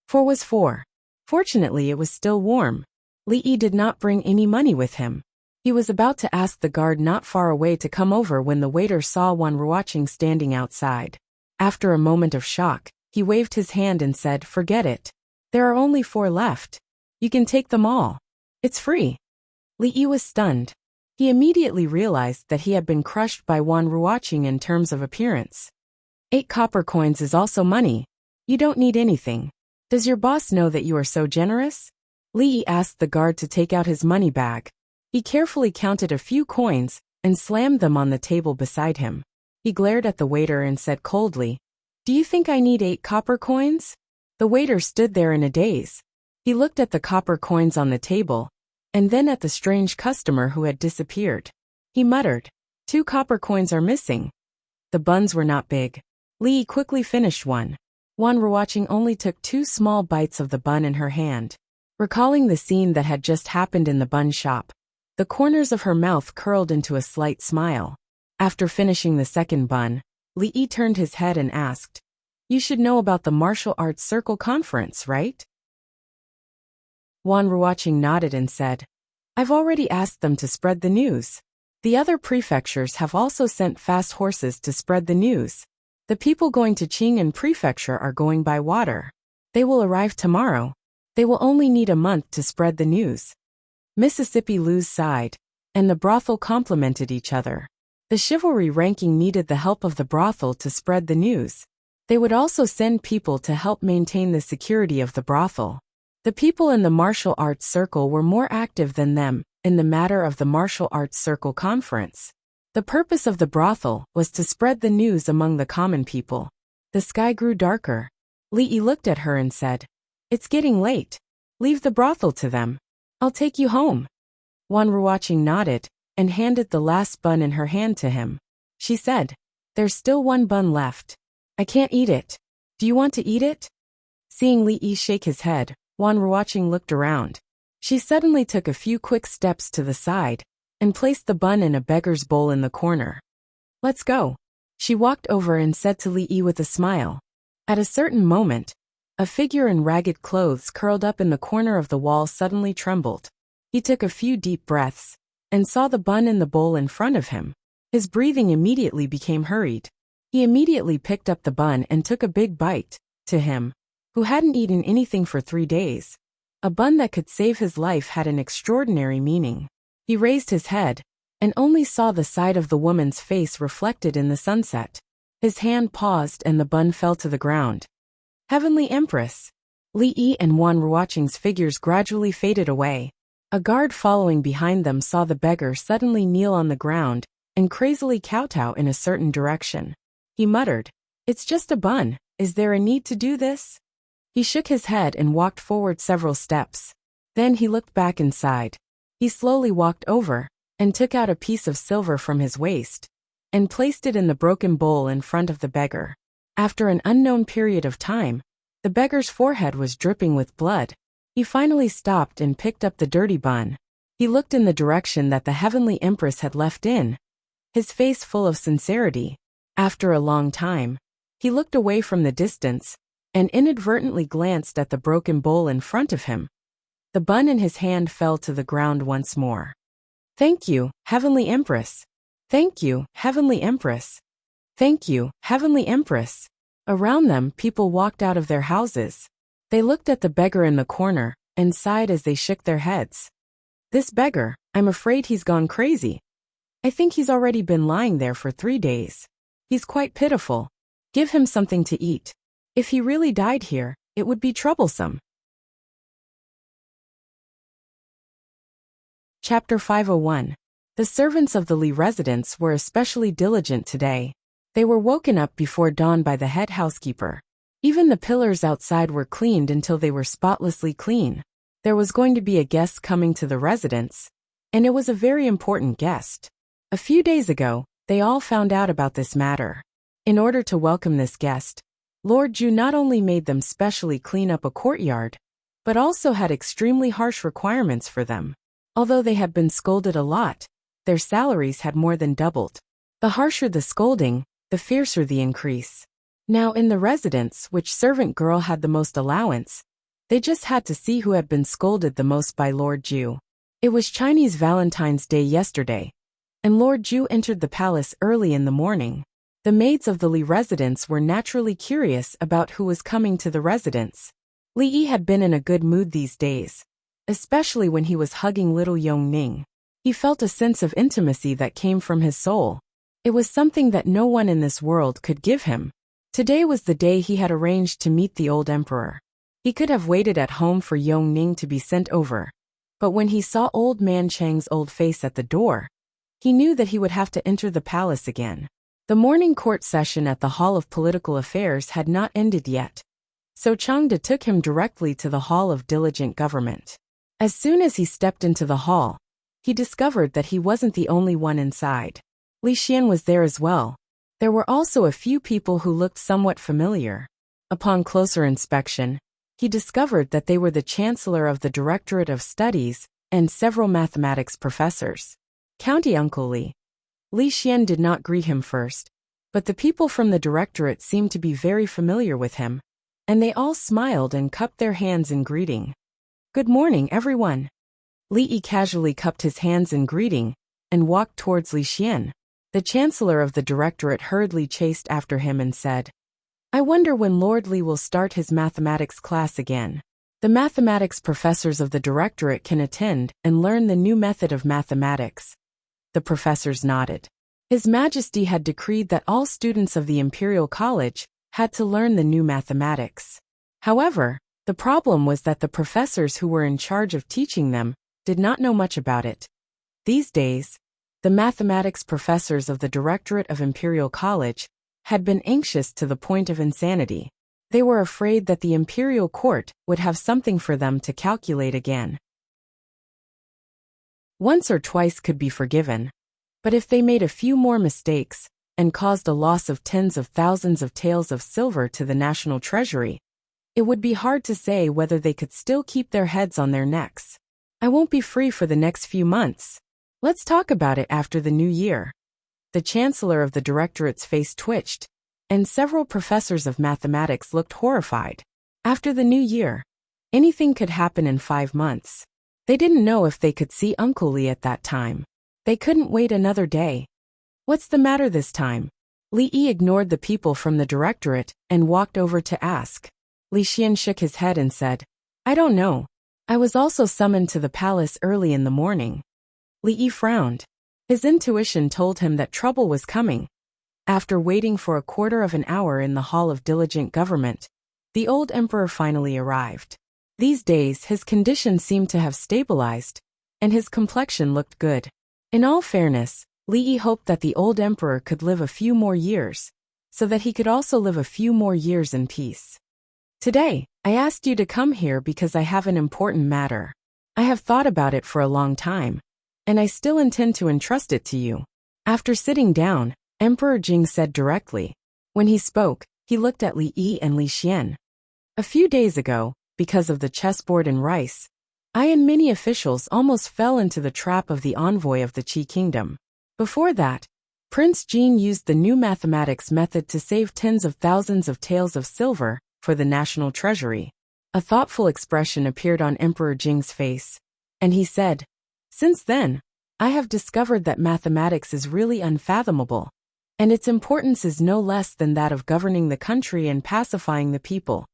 4 was 4. Fortunately, it was still warm. Li Yi did not bring any money with him. He was about to ask the guard not far away to come over when the waiter saw Wan were watching standing outside. After a moment of shock, he waved his hand and said, "Forget it. There are only 4 left. You can take them all. It's free." Li Yi was stunned. He immediately realized that he had been crushed by Wan Ruoqing in terms of appearance. 8 copper coins is also money. You don't need anything. Does your boss know that you are so generous? Li Yi asked the guard to take out his money bag. He carefully counted a few coins and slammed them on the table beside him. He glared at the waiter and said coldly, "Do you think I need 8 copper coins?" The waiter stood there in a daze. He looked at the copper coins on the table, and then at the strange customer who had disappeared. He muttered, "2 copper coins are missing." The buns were not big. Li Yi quickly finished one. Wan Ruoqing only took 2 small bites of the bun in her hand. Recalling the scene that had just happened in the bun shop, the corners of her mouth curled into a slight smile. After finishing the second bun, Li Yi turned his head and asked, "You should know about the martial arts circle conference, right?" Wan Ruoqing nodded and said, "I've already asked them to spread the news. The other prefectures have also sent fast horses to spread the news. The people going to Qing'an Prefecture are going by water. They will arrive tomorrow. They will only need a month to spread the news." Mississippi Lou's sighed, and the brothel complimented each other. The chivalry ranking needed the help of the brothel to spread the news. They would also send people to help maintain the security of the brothel. The people in the martial arts circle were more active than them in the matter of the martial arts circle conference. The purpose of the brothel was to spread the news among the common people. The sky grew darker. Li Yi looked at her and said, "It's getting late. Leave the brothel to them. I'll take you home." Wan Ruoqing nodded and handed the last bun in her hand to him. She said, "There's still 1 bun left. I can't eat it. Do you want to eat it?" Seeing Li Yi shake his head, Wan Ruoqing looked around. She suddenly took a few quick steps to the side and placed the bun in a beggar's bowl in the corner. Let's go. She walked over and said to Li Yi with a smile. At a certain moment, a figure in ragged clothes curled up in the corner of the wall suddenly trembled. He took a few deep breaths and saw the bun in the bowl in front of him. His breathing immediately became hurried. He immediately picked up the bun and took a big bite. To him, who hadn't eaten anything for 3 days, a bun that could save his life had an extraordinary meaning. He raised his head and only saw the side of the woman's face reflected in the sunset. His hand paused and the bun fell to the ground. Heavenly Empress. Li Yi and Wan Ruoqing's figures gradually faded away. A guard following behind them saw the beggar suddenly kneel on the ground and crazily kowtow in a certain direction. He muttered, "It's just a bun. Is there a need to do this?" He shook his head and walked forward several steps. Then he looked back inside. He slowly walked over and took out a piece of silver from his waist and placed it in the broken bowl in front of the beggar. After an unknown period of time, the beggar's forehead was dripping with blood. He finally stopped and picked up the dirty bun. He looked in the direction that the Heavenly Empress had left in, his face full of sincerity. After a long time, he looked away from the distance and inadvertently glanced at the broken bowl in front of him. The bun in his hand fell to the ground once more. "Thank you, Heavenly Empress. Thank you, Heavenly Empress. Thank you, Heavenly Empress." Around them, people walked out of their houses. They looked at the beggar in the corner and sighed as they shook their heads. "This beggar, I'm afraid he's gone crazy. I think he's already been lying there for 3 days. He's quite pitiful. Give him something to eat. If he really died here, it would be troublesome." Chapter 501. The servants of the Li residence were especially diligent today. They were woken up before dawn by the head housekeeper. Even the pillars outside were cleaned until they were spotlessly clean. There was going to be a guest coming to the residence, and it was a very important guest. A few days ago, they all found out about this matter. In order to welcome this guest, Lord Ju not only made them specially clean up a courtyard, but also had extremely harsh requirements for them. Although they had been scolded a lot, their salaries had more than doubled. The harsher the scolding, the fiercer the increase. Now in the residence, which servant girl had the most allowance, they just had to see who had been scolded the most by Lord Ju. It was Chinese Valentine's Day yesterday, and Lord Ju entered the palace early in the morning. The maids of the Li residence were naturally curious about who was coming to the residence. Li Yi had been in a good mood these days, especially when he was hugging little Yongning. He felt a sense of intimacy that came from his soul. It was something that no one in this world could give him. Today was the day he had arranged to meet the old emperor. He could have waited at home for Yongning to be sent over, but when he saw old man Chang's old face at the door, he knew that he would have to enter the palace again. The morning court session at the Hall of Political Affairs had not ended yet, so Changde took him directly to the Hall of Diligent Government. As soon as he stepped into the hall, he discovered that he wasn't the only one inside. Li Xian was there as well. There were also a few people who looked somewhat familiar. Upon closer inspection, he discovered that they were the Chancellor of the Directorate of Studies and several mathematics professors. County Uncle Li. Li Xian did not greet him first, but the people from the directorate seemed to be very familiar with him, and they all smiled and cupped their hands in greeting. "Good morning, everyone." Li Yi casually cupped his hands in greeting and walked towards Li Xian. The Chancellor of the Directorate hurriedly chased after him and said, "I wonder when Lord Li will start his mathematics class again. The mathematics professors of the Directorate can attend and learn the new method of mathematics." The professors nodded. His Majesty had decreed that all students of the Imperial College had to learn the new mathematics. However, the problem was that the professors who were in charge of teaching them did not know much about it. These days, the mathematics professors of the Directorate of Imperial College had been anxious to the point of insanity. They were afraid that the Imperial Court would have something for them to calculate again. Once or twice could be forgiven, but if they made a few more mistakes and caused a loss of tens of thousands of taels of silver to the national treasury, it would be hard to say whether they could still keep their heads on their necks. "I won't be free for the next few months. Let's talk about it after the new year." The chancellor of the directorate's face twitched, and several professors of mathematics looked horrified. After the new year, anything could happen in 5 months. They didn't know if they could see Uncle Li at that time. They couldn't wait another day. What's the matter this time? Li Yi ignored the people from the directorate and walked over to ask. Li Xian shook his head and said, I don't know. I was also summoned to the palace early in the morning. Li Yi frowned. His intuition told him that trouble was coming. After waiting for a quarter of an hour in the Hall of Diligent Government, the old emperor finally arrived. These days his condition seemed to have stabilized, and his complexion looked good. In all fairness, Li Yi hoped that the old emperor could live a few more years, so that he could also live a few more years in peace. Today, I asked you to come here because I have an important matter. I have thought about it for a long time, and I still intend to entrust it to you. After sitting down, Emperor Jing said directly. When he spoke, he looked at Li Yi and Li Xian. A few days ago, because of the chessboard and rice, I and many officials almost fell into the trap of the envoy of the Qi Kingdom. Before that, Prince Jin used the new mathematics method to save tens of thousands of taels of silver for the national treasury. A thoughtful expression appeared on Emperor Jing's face, and he said, Since then, I have discovered that mathematics is really unfathomable, and its importance is no less than that of governing the country and pacifying the people.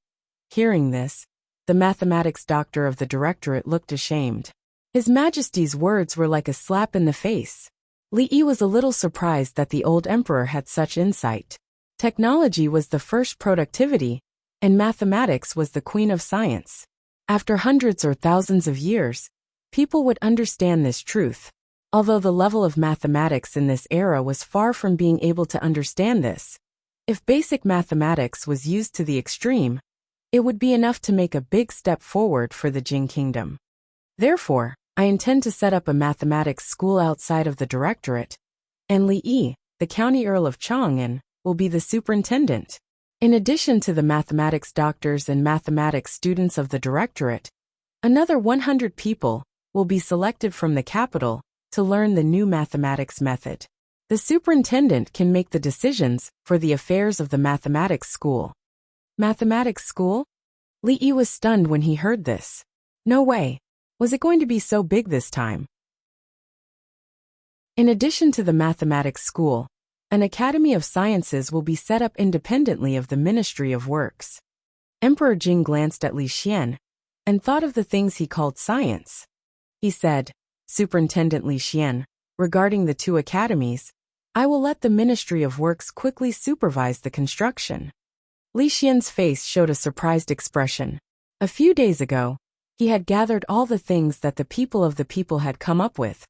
Hearing this, the mathematics doctor of the directorate looked ashamed. His Majesty's words were like a slap in the face. Li Yi was a little surprised that the old emperor had such insight. Technology was the first productivity, and mathematics was the queen of science. After hundreds or thousands of years, people would understand this truth. Although the level of mathematics in this era was far from being able to understand this, if basic mathematics was used to the extreme, it would be enough to make a big step forward for the Jing Kingdom. Therefore, I intend to set up a mathematics school outside of the directorate, and Li Yi, the county earl of Chang'an, will be the superintendent. In addition to the mathematics doctors and mathematics students of the directorate, another 100 people will be selected from the capital to learn the new mathematics method. The superintendent can make the decisions for the affairs of the mathematics school. Mathematics school? Li Yi was stunned when he heard this. No way. Was it going to be so big this time? In addition to the mathematics school, an Academy of Sciences will be set up independently of the Ministry of Works. Emperor Jing glanced at Li Xian and thought of the things he called science. He said, Superintendent Li Xian, regarding the 2 academies, I will let the Ministry of Works quickly supervise the construction. Li Xian's face showed a surprised expression. A few days ago, he had gathered all the things that the people had come up with,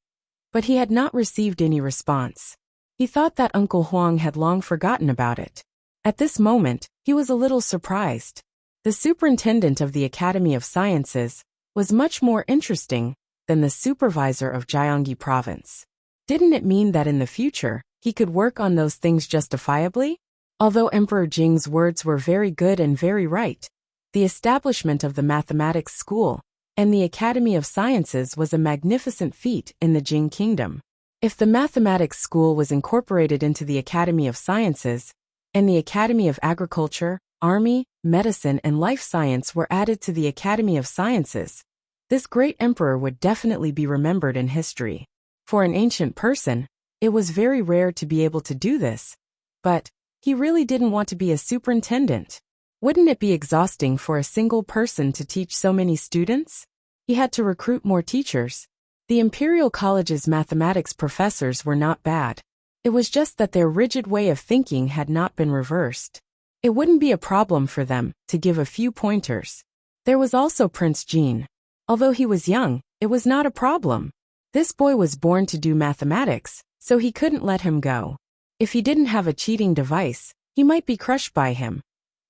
but he had not received any response. He thought that Uncle Huang had long forgotten about it. At this moment, he was a little surprised. The superintendent of the Academy of Sciences was much more interesting than the supervisor of Jiangyi province. Didn't it mean that in the future, he could work on those things justifiably? Although Emperor Jing's words were very good and very right, the establishment of the mathematics school and the Academy of Sciences was a magnificent feat in the Jing Kingdom. If the mathematics school was incorporated into the Academy of Sciences, and the Academy of Agriculture, Army, Medicine and Life Science were added to the Academy of Sciences, this great emperor would definitely be remembered in history. For an ancient person, it was very rare to be able to do this, but he really didn't want to be a superintendent. Wouldn't it be exhausting for a single person to teach so many students? He had to recruit more teachers. The Imperial College's mathematics professors were not bad. It was just that their rigid way of thinking had not been reversed. It wouldn't be a problem for them to give a few pointers. There was also Prince Jin. Although he was young, it was not a problem. This boy was born to do mathematics, so he couldn't let him go. If he didn't have a cheating device, he might be crushed by him.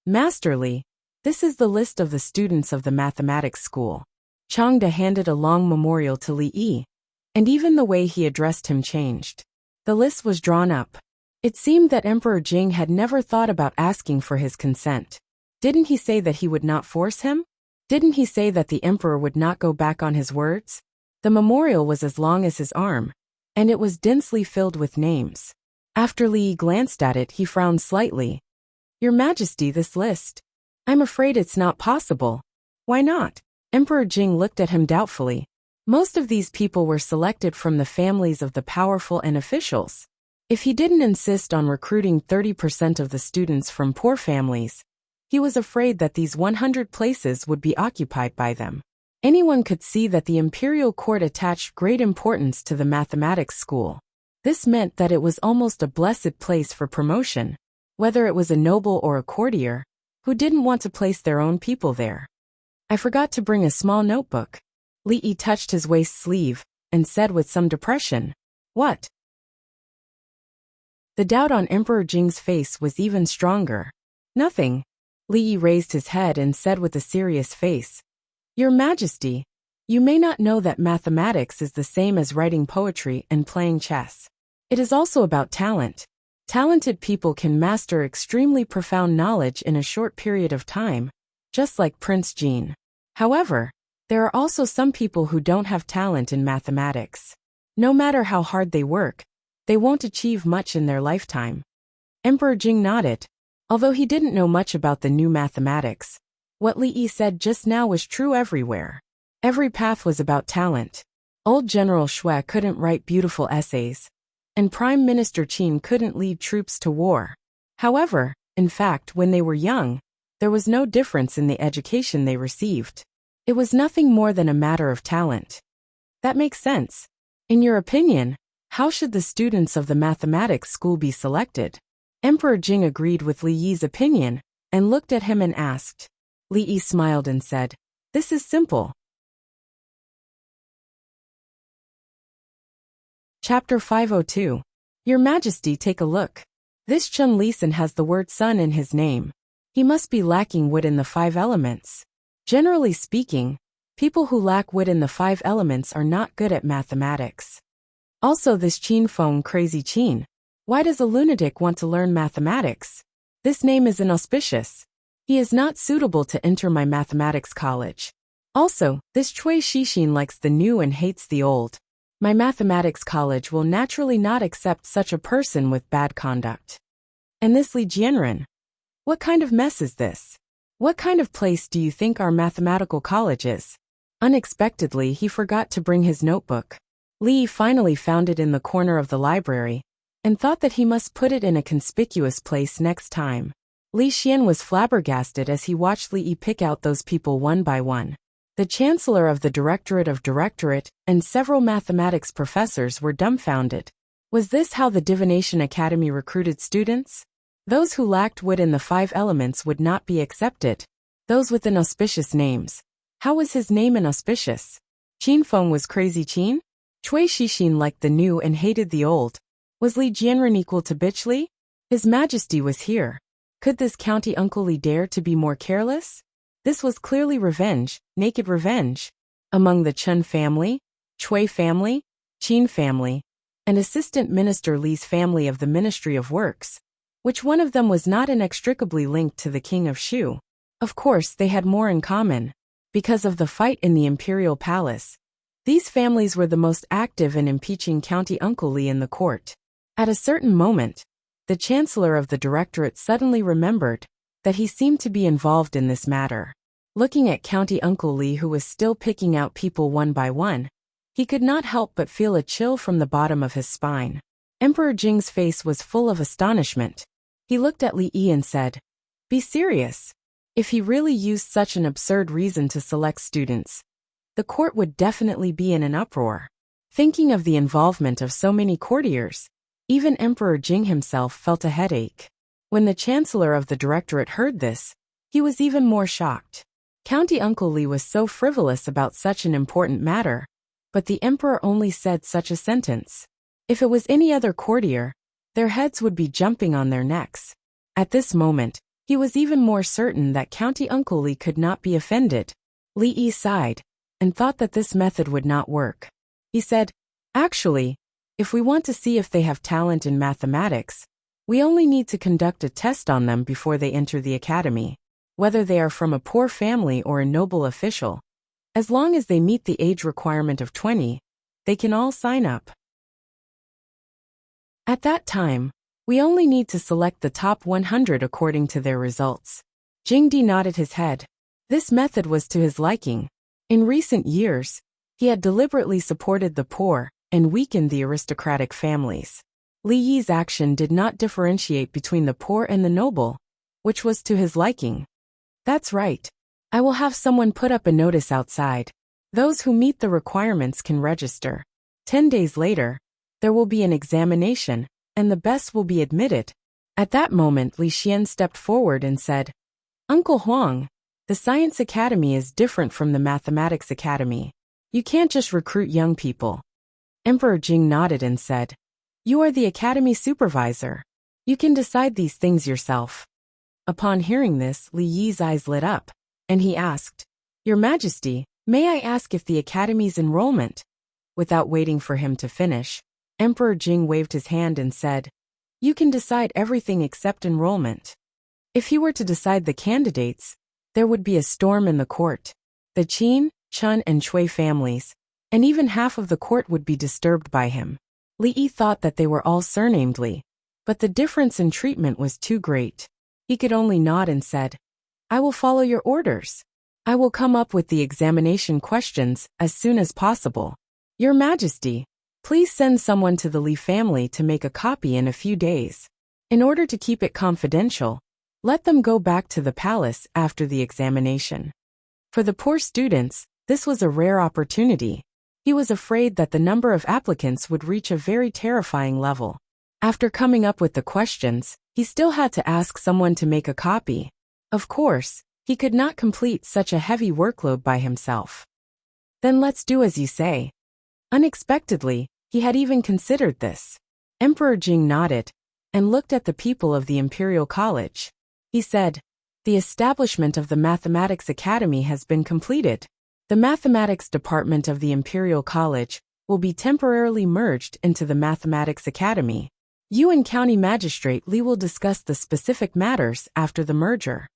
Master Li, this is the list of the students of the mathematics school. Changde handed a long memorial to Li Yi, and even the way he addressed him changed. The list was drawn up. It seemed that Emperor Jing had never thought about asking for his consent. Didn't he say that he would not force him? Didn't he say that the emperor would not go back on his words? The memorial was as long as his arm, and it was densely filled with names. After Li glanced at it, he frowned slightly. Your Majesty, this list. I'm afraid it's not possible. Why not? Emperor Jing looked at him doubtfully. Most of these people were selected from the families of the powerful and officials. If he didn't insist on recruiting 30% of the students from poor families, he was afraid that these 100 places would be occupied by them. Anyone could see that the imperial court attached great importance to the mathematics school. This meant that it was almost a blessed place for promotion, whether it was a noble or a courtier, who didn't want to place their own people there. I forgot to bring a small notebook. Li Yi touched his waist sleeve and said with some depression, What? The doubt on Emperor Jing's face was even stronger. Nothing. Li Yi raised his head and said with a serious face, Your Majesty, you may not know that mathematics is the same as writing poetry and playing chess. It is also about talent. Talented people can master extremely profound knowledge in a short period of time, just like Prince Jean. However, there are also some people who don't have talent in mathematics. No matter how hard they work, they won't achieve much in their lifetime. Emperor Jing nodded. Although he didn't know much about the new mathematics, what Li Yi said just now was true everywhere. Every path was about talent. Old General Xue couldn't write beautiful essays, and Prime Minister Qin couldn't lead troops to war. However, in fact, when they were young, there was no difference in the education they received. It was nothing more than a matter of talent. That makes sense. In your opinion, how should the students of the mathematics school be selected? Emperor Jing agreed with Li Yi's opinion and looked at him and asked. Li Yi smiled and said, This is simple. Chapter 502. Your Majesty, take a look. This Chun Lisan has the word sun in his name. He must be lacking wood in the 5 elements. Generally speaking, people who lack wood in the 5 elements are not good at mathematics. Also, this Qin Feng Crazy Qin. Why does a lunatic want to learn mathematics? This name is inauspicious. He is not suitable to enter my mathematics college. Also, this Chui Shixin likes the new and hates the old. My mathematics college will naturally not accept such a person with bad conduct. And this Li Jianren? What kind of mess is this? What kind of place do you think our mathematical college is? Unexpectedly, he forgot to bring his notebook. Li finally found it in the corner of the library, and thought that he must put it in a conspicuous place next time. Li Xian was flabbergasted as he watched Li Yi pick out those people one by one. The Chancellor of the Directorate and several mathematics professors were dumbfounded. Was this how the Divination Academy recruited students? Those who lacked wood in the 5 elements would not be accepted. Those with inauspicious names. How was his name inauspicious? Qin Feng was Crazy Qin? Chui Shixin liked the new and hated the old. Was Li Jianren equal to Bitch Li? His Majesty was here. Could this county Uncle Li dare to be more careless? This was clearly revenge, naked revenge. Among the Chun family, Chui family, Qin family, and Assistant Minister Li's family of the Ministry of Works, which one of them was not inextricably linked to the King of Shu? Of course, they had more in common. Because of the fight in the imperial palace, these families were the most active in impeaching County Uncle Li in the court. At a certain moment, the Chancellor of the Directorate suddenly remembered that he seemed to be involved in this matter. Looking at County Uncle Li, who was still picking out people one by one, he could not help but feel a chill from the bottom of his spine. Emperor Jing's face was full of astonishment. He looked at Li Yi and said, Be serious. If he really used such an absurd reason to select students, the court would definitely be in an uproar. Thinking of the involvement of so many courtiers, even Emperor Jing himself felt a headache. When the Chancellor of the Directorate heard this, he was even more shocked. County Uncle Li was so frivolous about such an important matter, but the Emperor only said such a sentence. If it was any other courtier, their heads would be jumping on their necks. At this moment, he was even more certain that County Uncle Li could not be offended. Li Yi sighed, and thought that this method would not work. He said, Actually, if we want to see if they have talent in mathematics, we only need to conduct a test on them before they enter the academy. Whether they are from a poor family or a noble official, as long as they meet the age requirement of 20, they can all sign up. At that time, We only need to select the top 100 according to their results. Jingdi nodded his head. This method was to his liking. In recent years, he had deliberately supported the poor and weakened the aristocratic families. Li Yi's action did not differentiate between the poor and the noble, which was to his liking. That's right. I will have someone put up a notice outside. Those who meet the requirements can register. 10 days later, there will be an examination, and the best will be admitted. At that moment, Li Xian stepped forward and said, Uncle Huang, the Science Academy is different from the Mathematics Academy. You can't just recruit young people. Emperor Jing nodded and said, You are the Academy supervisor. You can decide these things yourself. Upon hearing this, Li Yi's eyes lit up, and he asked, Your Majesty, may I ask if the Academy's enrollment? Without waiting for him to finish, Emperor Jing waved his hand and said, You can decide everything except enrollment. If he were to decide the candidates, there would be a storm in the court. The Qin, Chun and Cui families, and even half of the court would be disturbed by him. Li Yi thought that they were all surnamed Li, but the difference in treatment was too great. He could only nod and said, I will follow your orders. I will come up with the examination questions as soon as possible. Your Majesty, please send someone to the Li family to make a copy in a few days. In order to keep it confidential, let them go back to the palace after the examination. For the poor students, this was a rare opportunity. He was afraid that the number of applicants would reach a very terrifying level. After coming up with the questions, he still had to ask someone to make a copy. Of course, he could not complete such a heavy workload by himself. Then let's do as you say. Unexpectedly, he had even considered this. Emperor Jing nodded and looked at the people of the Imperial College. He said, The establishment of the Mathematics Academy has been completed. The Mathematics Department of the Imperial College will be temporarily merged into the Mathematics Academy. You and County Magistrate Li will discuss the specific matters after the merger.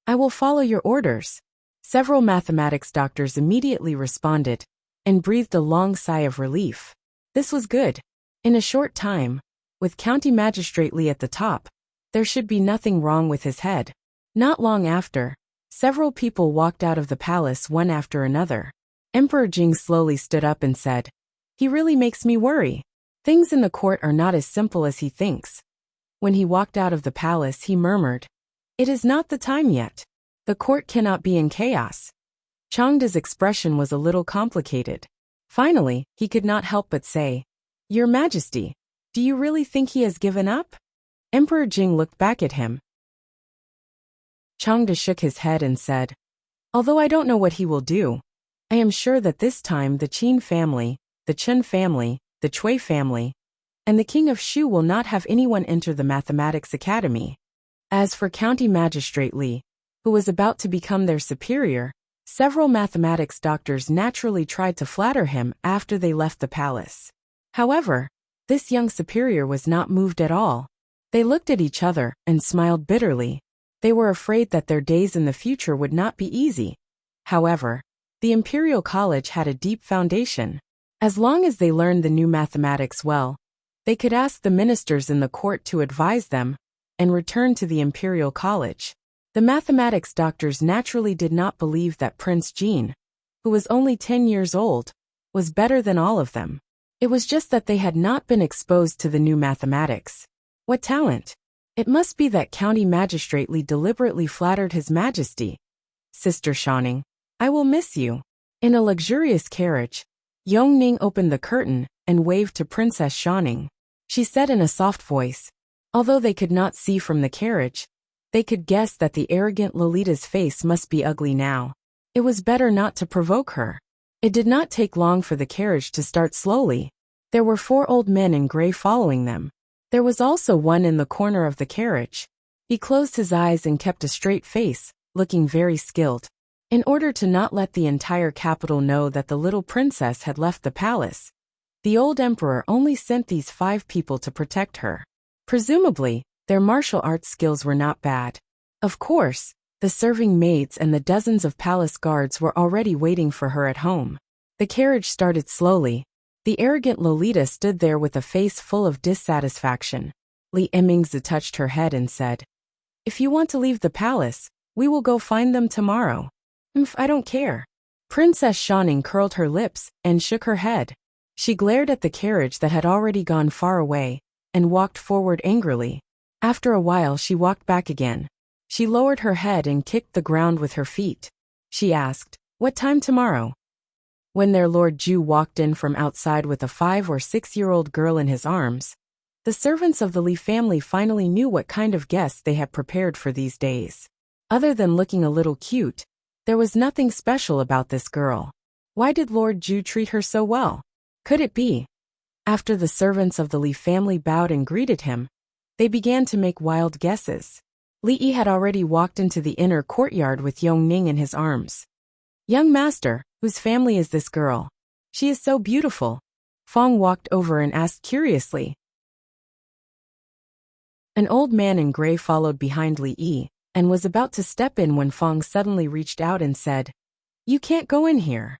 I will follow your orders. Several mathematics doctors immediately responded and breathed a long sigh of relief. This was good. In a short time, with County Magistrate Li at the top, there should be nothing wrong with his head. Not long after, several people walked out of the palace one after another. Emperor Jing slowly stood up and said, He really makes me worry. Things in the court are not as simple as he thinks. When he walked out of the palace, he murmured, It is not the time yet. The court cannot be in chaos. Changda's expression was a little complicated. Finally, he could not help but say, Your Majesty, do you really think he has given up? Emperor Jing looked back at him. Changda shook his head and said, Although I don't know what he will do, I am sure that this time the Qin family, the Chen family, the Cui family, and the King of Shu will not have anyone enter the Mathematics Academy. As for County Magistrate Li, who was about to become their superior, several mathematics doctors naturally tried to flatter him after they left the palace. However, this young superior was not moved at all. They looked at each other and smiled bitterly. They were afraid that their days in the future would not be easy. However, the Imperial College had a deep foundation. As long as they learned the new mathematics well, they could ask the ministers in the court to advise them and return to the Imperial College. The mathematics doctors naturally did not believe that Prince Jean, who was only 10 years old, was better than all of them. It was just that they had not been exposed to the new mathematics. What talent! It must be that County Magistrate Li deliberately flattered His Majesty. Sister Shanning, I will miss you. In a luxurious carriage, Yongning opened the curtain and waved to Princess Shanning. She said in a soft voice, although they could not see from the carriage, they could guess that the arrogant Lolita's face must be ugly now. It was better not to provoke her. It did not take long for the carriage to start slowly. There were 4 old men in gray following them. There was also one in the corner of the carriage. He closed his eyes and kept a straight face, looking very skilled. In order to not let the entire capital know that the little princess had left the palace, the old emperor only sent these 5 people to protect her. Presumably, their martial arts skills were not bad. Of course, the serving maids and the dozens of palace guards were already waiting for her at home. The carriage started slowly. The arrogant Lolita stood there with a face full of dissatisfaction. Li Emingzi touched her head and said, "If you want to leave the palace, we will go find them tomorrow." I don't care." Princess Shaning curled her lips and shook her head. She glared at the carriage that had already gone far away and walked forward angrily. After a while she walked back again. She lowered her head and kicked the ground with her feet. She asked, "What time tomorrow?" When their Lord Ju walked in from outside with a 5 or 6-year-old girl in his arms, the servants of the Li family finally knew what kind of guests they had prepared for these days. Other than looking a little cute, there was nothing special about this girl. Why did Lord Ju treat her so well? Could it be? After the servants of the Li family bowed and greeted him, they began to make wild guesses. Li Yi had already walked into the inner courtyard with Yongning in his arms. "Young master, whose family is this girl? She is so beautiful." Fong walked over and asked curiously. An old man in gray followed behind Li Yi and was about to step in when Fong suddenly reached out and said, "You can't go in here."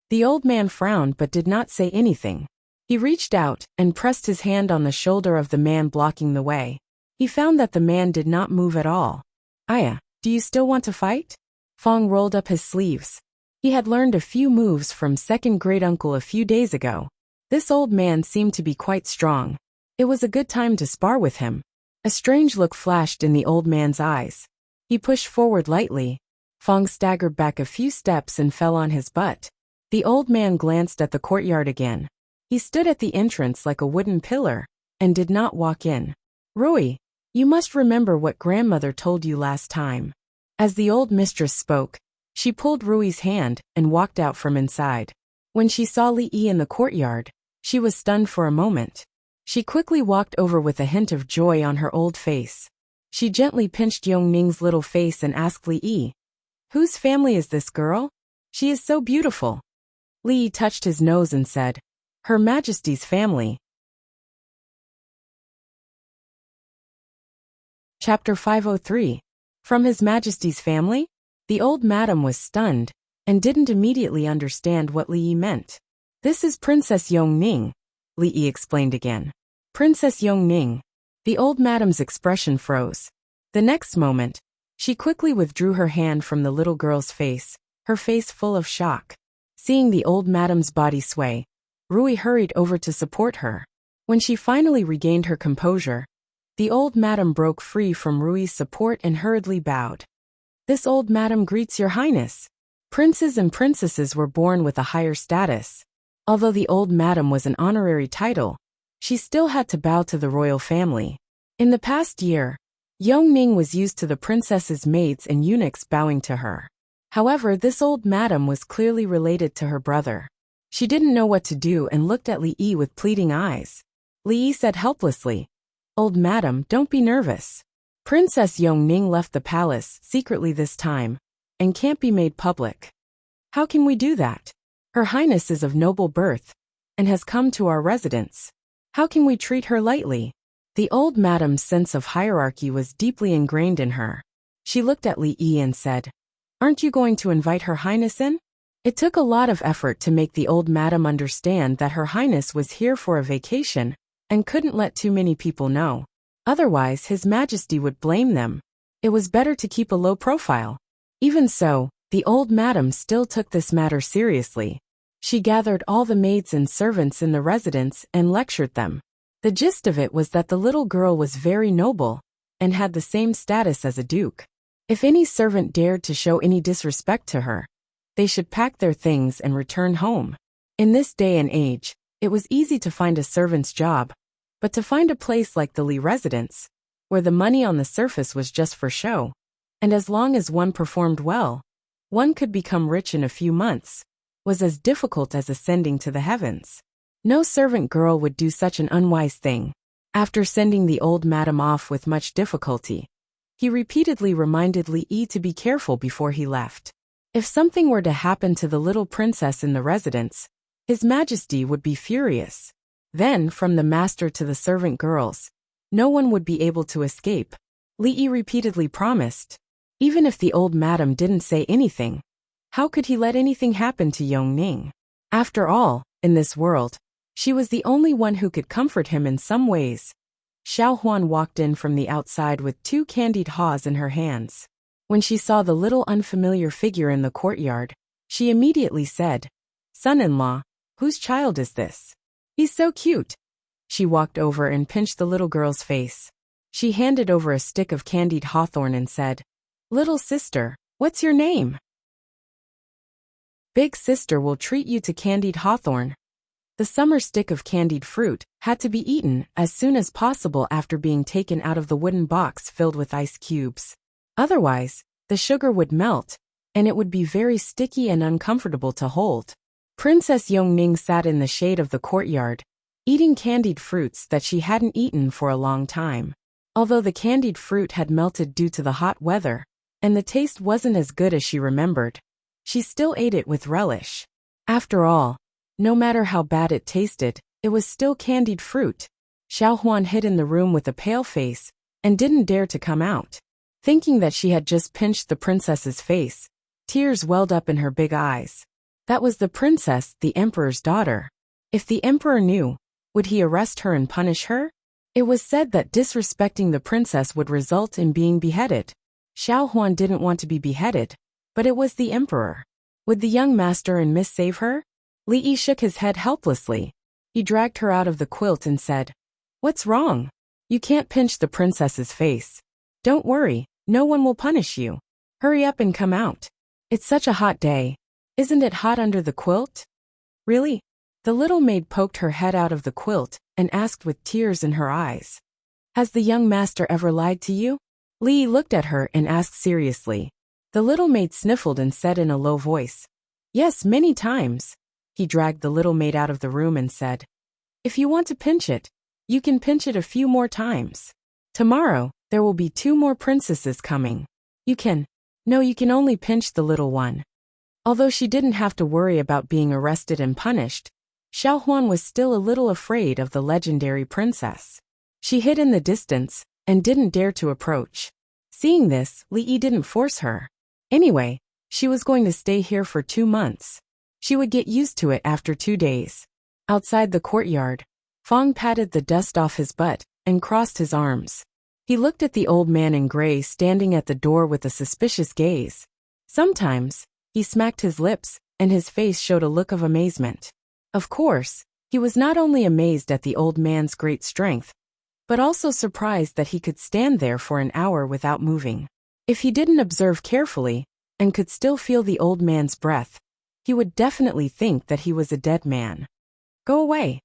The old man frowned but did not say anything. He reached out and pressed his hand on the shoulder of the man blocking the way. He found that the man did not move at all. "Aya, do you still want to fight?" Fong rolled up his sleeves. He had learned a few moves from second great uncle a few days ago. This old man seemed to be quite strong. It was a good time to spar with him. A strange look flashed in the old man's eyes. He pushed forward lightly. Fong staggered back a few steps and fell on his butt. The old man glanced at the courtyard again. He stood at the entrance like a wooden pillar and did not walk in. "Rui, you must remember what grandmother told you last time." As the old mistress spoke, she pulled Rui's hand and walked out from inside. When she saw Li Yi in the courtyard, she was stunned for a moment. She quickly walked over with a hint of joy on her old face. She gently pinched Yongning's little face and asked Li Yi, "Whose family is this girl? She is so beautiful." Li Yi touched his nose and said, "Her Majesty's family." Chapter 503. From His Majesty's family? The old madam was stunned and didn't immediately understand what Li Yi meant. "This is Princess Yongning," Li Yi explained again. "Princess Yongning." The old madam's expression froze. The next moment, she quickly withdrew her hand from the little girl's face, her face full of shock. Seeing the old madam's body sway, Rui hurried over to support her. When she finally regained her composure, the old madam broke free from Rui's support and hurriedly bowed. "This old madam greets your highness." Princes and princesses were born with a higher status. Although the old madam was an honorary title, she still had to bow to the royal family. In the past year, Yongning was used to the princess's maids and eunuchs bowing to her. However, this old madam was clearly related to her brother. She didn't know what to do and looked at Li Yi with pleading eyes. Li Yi said helplessly, "Old madam, don't be nervous. Princess Yongning left the palace secretly this time and can't be made public." "How can we do that? Her highness is of noble birth and has come to our residence. How can we treat her lightly?" The old madam's sense of hierarchy was deeply ingrained in her. She looked at Li Yi and said, "Aren't you going to invite her highness in?" It took a lot of effort to make the old madam understand that her highness was here for a vacation and couldn't let too many people know. Otherwise, His Majesty would blame them. It was better to keep a low profile. Even so, the old madam still took this matter seriously. She gathered all the maids and servants in the residence and lectured them. The gist of it was that the little girl was very noble and had the same status as a duke. If any servant dared to show any disrespect to her, they should pack their things and return home. In this day and age, it was easy to find a servant's job, but to find a place like the Li residence, where the money on the surface was just for show, and as long as one performed well, one could become rich in a few months, was as difficult as ascending to the heavens. No servant girl would do such an unwise thing. After sending the old madam off with much difficulty, he repeatedly reminded Li Yi to be careful before he left. If something were to happen to the little princess in the residence, His Majesty would be furious. Then, from the master to the servant girls, no one would be able to escape. Li Yi repeatedly promised. Even if the old madam didn't say anything, how could he let anything happen to Yongning? After all, in this world, she was the only one who could comfort him in some ways. Xiao Huan walked in from the outside with 2 candied haws in her hands. When she saw the little unfamiliar figure in the courtyard, she immediately said, "Son-in-law, whose child is this? He's so cute." She walked over and pinched the little girl's face. She handed over a stick of candied hawthorn and said, "Little sister, what's your name?" "Big sister will treat you to candied hawthorn." The summer stick of candied fruit had to be eaten as soon as possible after being taken out of the wooden box filled with ice cubes. Otherwise, the sugar would melt, and it would be very sticky and uncomfortable to hold. Princess Yongning sat in the shade of the courtyard, eating candied fruits that she hadn't eaten for a long time. Although the candied fruit had melted due to the hot weather, and the taste wasn't as good as she remembered, she still ate it with relish. After all, no matter how bad it tasted, it was still candied fruit. Xiao Huan hid in the room with a pale face and didn't dare to come out. Thinking that she had just pinched the princess's face, tears welled up in her big eyes. That was the princess, the emperor's daughter. If the emperor knew, would he arrest her and punish her? It was said that disrespecting the princess would result in being beheaded. Xiao Huan didn't want to be beheaded, but it was the emperor. Would the young master and miss save her? Li Yi shook his head helplessly. He dragged her out of the quilt and said, "What's wrong? You can't pinch the princess's face. Don't worry, no one will punish you. Hurry up and come out. It's such a hot day. Isn't it hot under the quilt?" "Really?" The little maid poked her head out of the quilt and asked with tears in her eyes. "Has the young master ever lied to you?" Li Yi looked at her and asked seriously. The little maid sniffled and said in a low voice, "Yes, many times." He dragged the little maid out of the room and said, "If you want to pinch it, you can pinch it a few more times. Tomorrow, there will be 2 more princesses coming. You can only pinch the little one." Although she didn't have to worry about being arrested and punished, Xiao Huan was still a little afraid of the legendary princess. She hid in the distance and didn't dare to approach. Seeing this, Li Yi didn't force her. Anyway, she was going to stay here for 2 months. She would get used to it after 2 days. Outside the courtyard, Fong patted the dust off his butt and crossed his arms. He looked at the old man in gray standing at the door with a suspicious gaze. Sometimes, he smacked his lips, and his face showed a look of amazement. Of course, he was not only amazed at the old man's great strength, but also surprised that he could stand there for an hour without moving. If he didn't observe carefully, and could still feel the old man's breath, he would definitely think that he was a dead man. "Go away."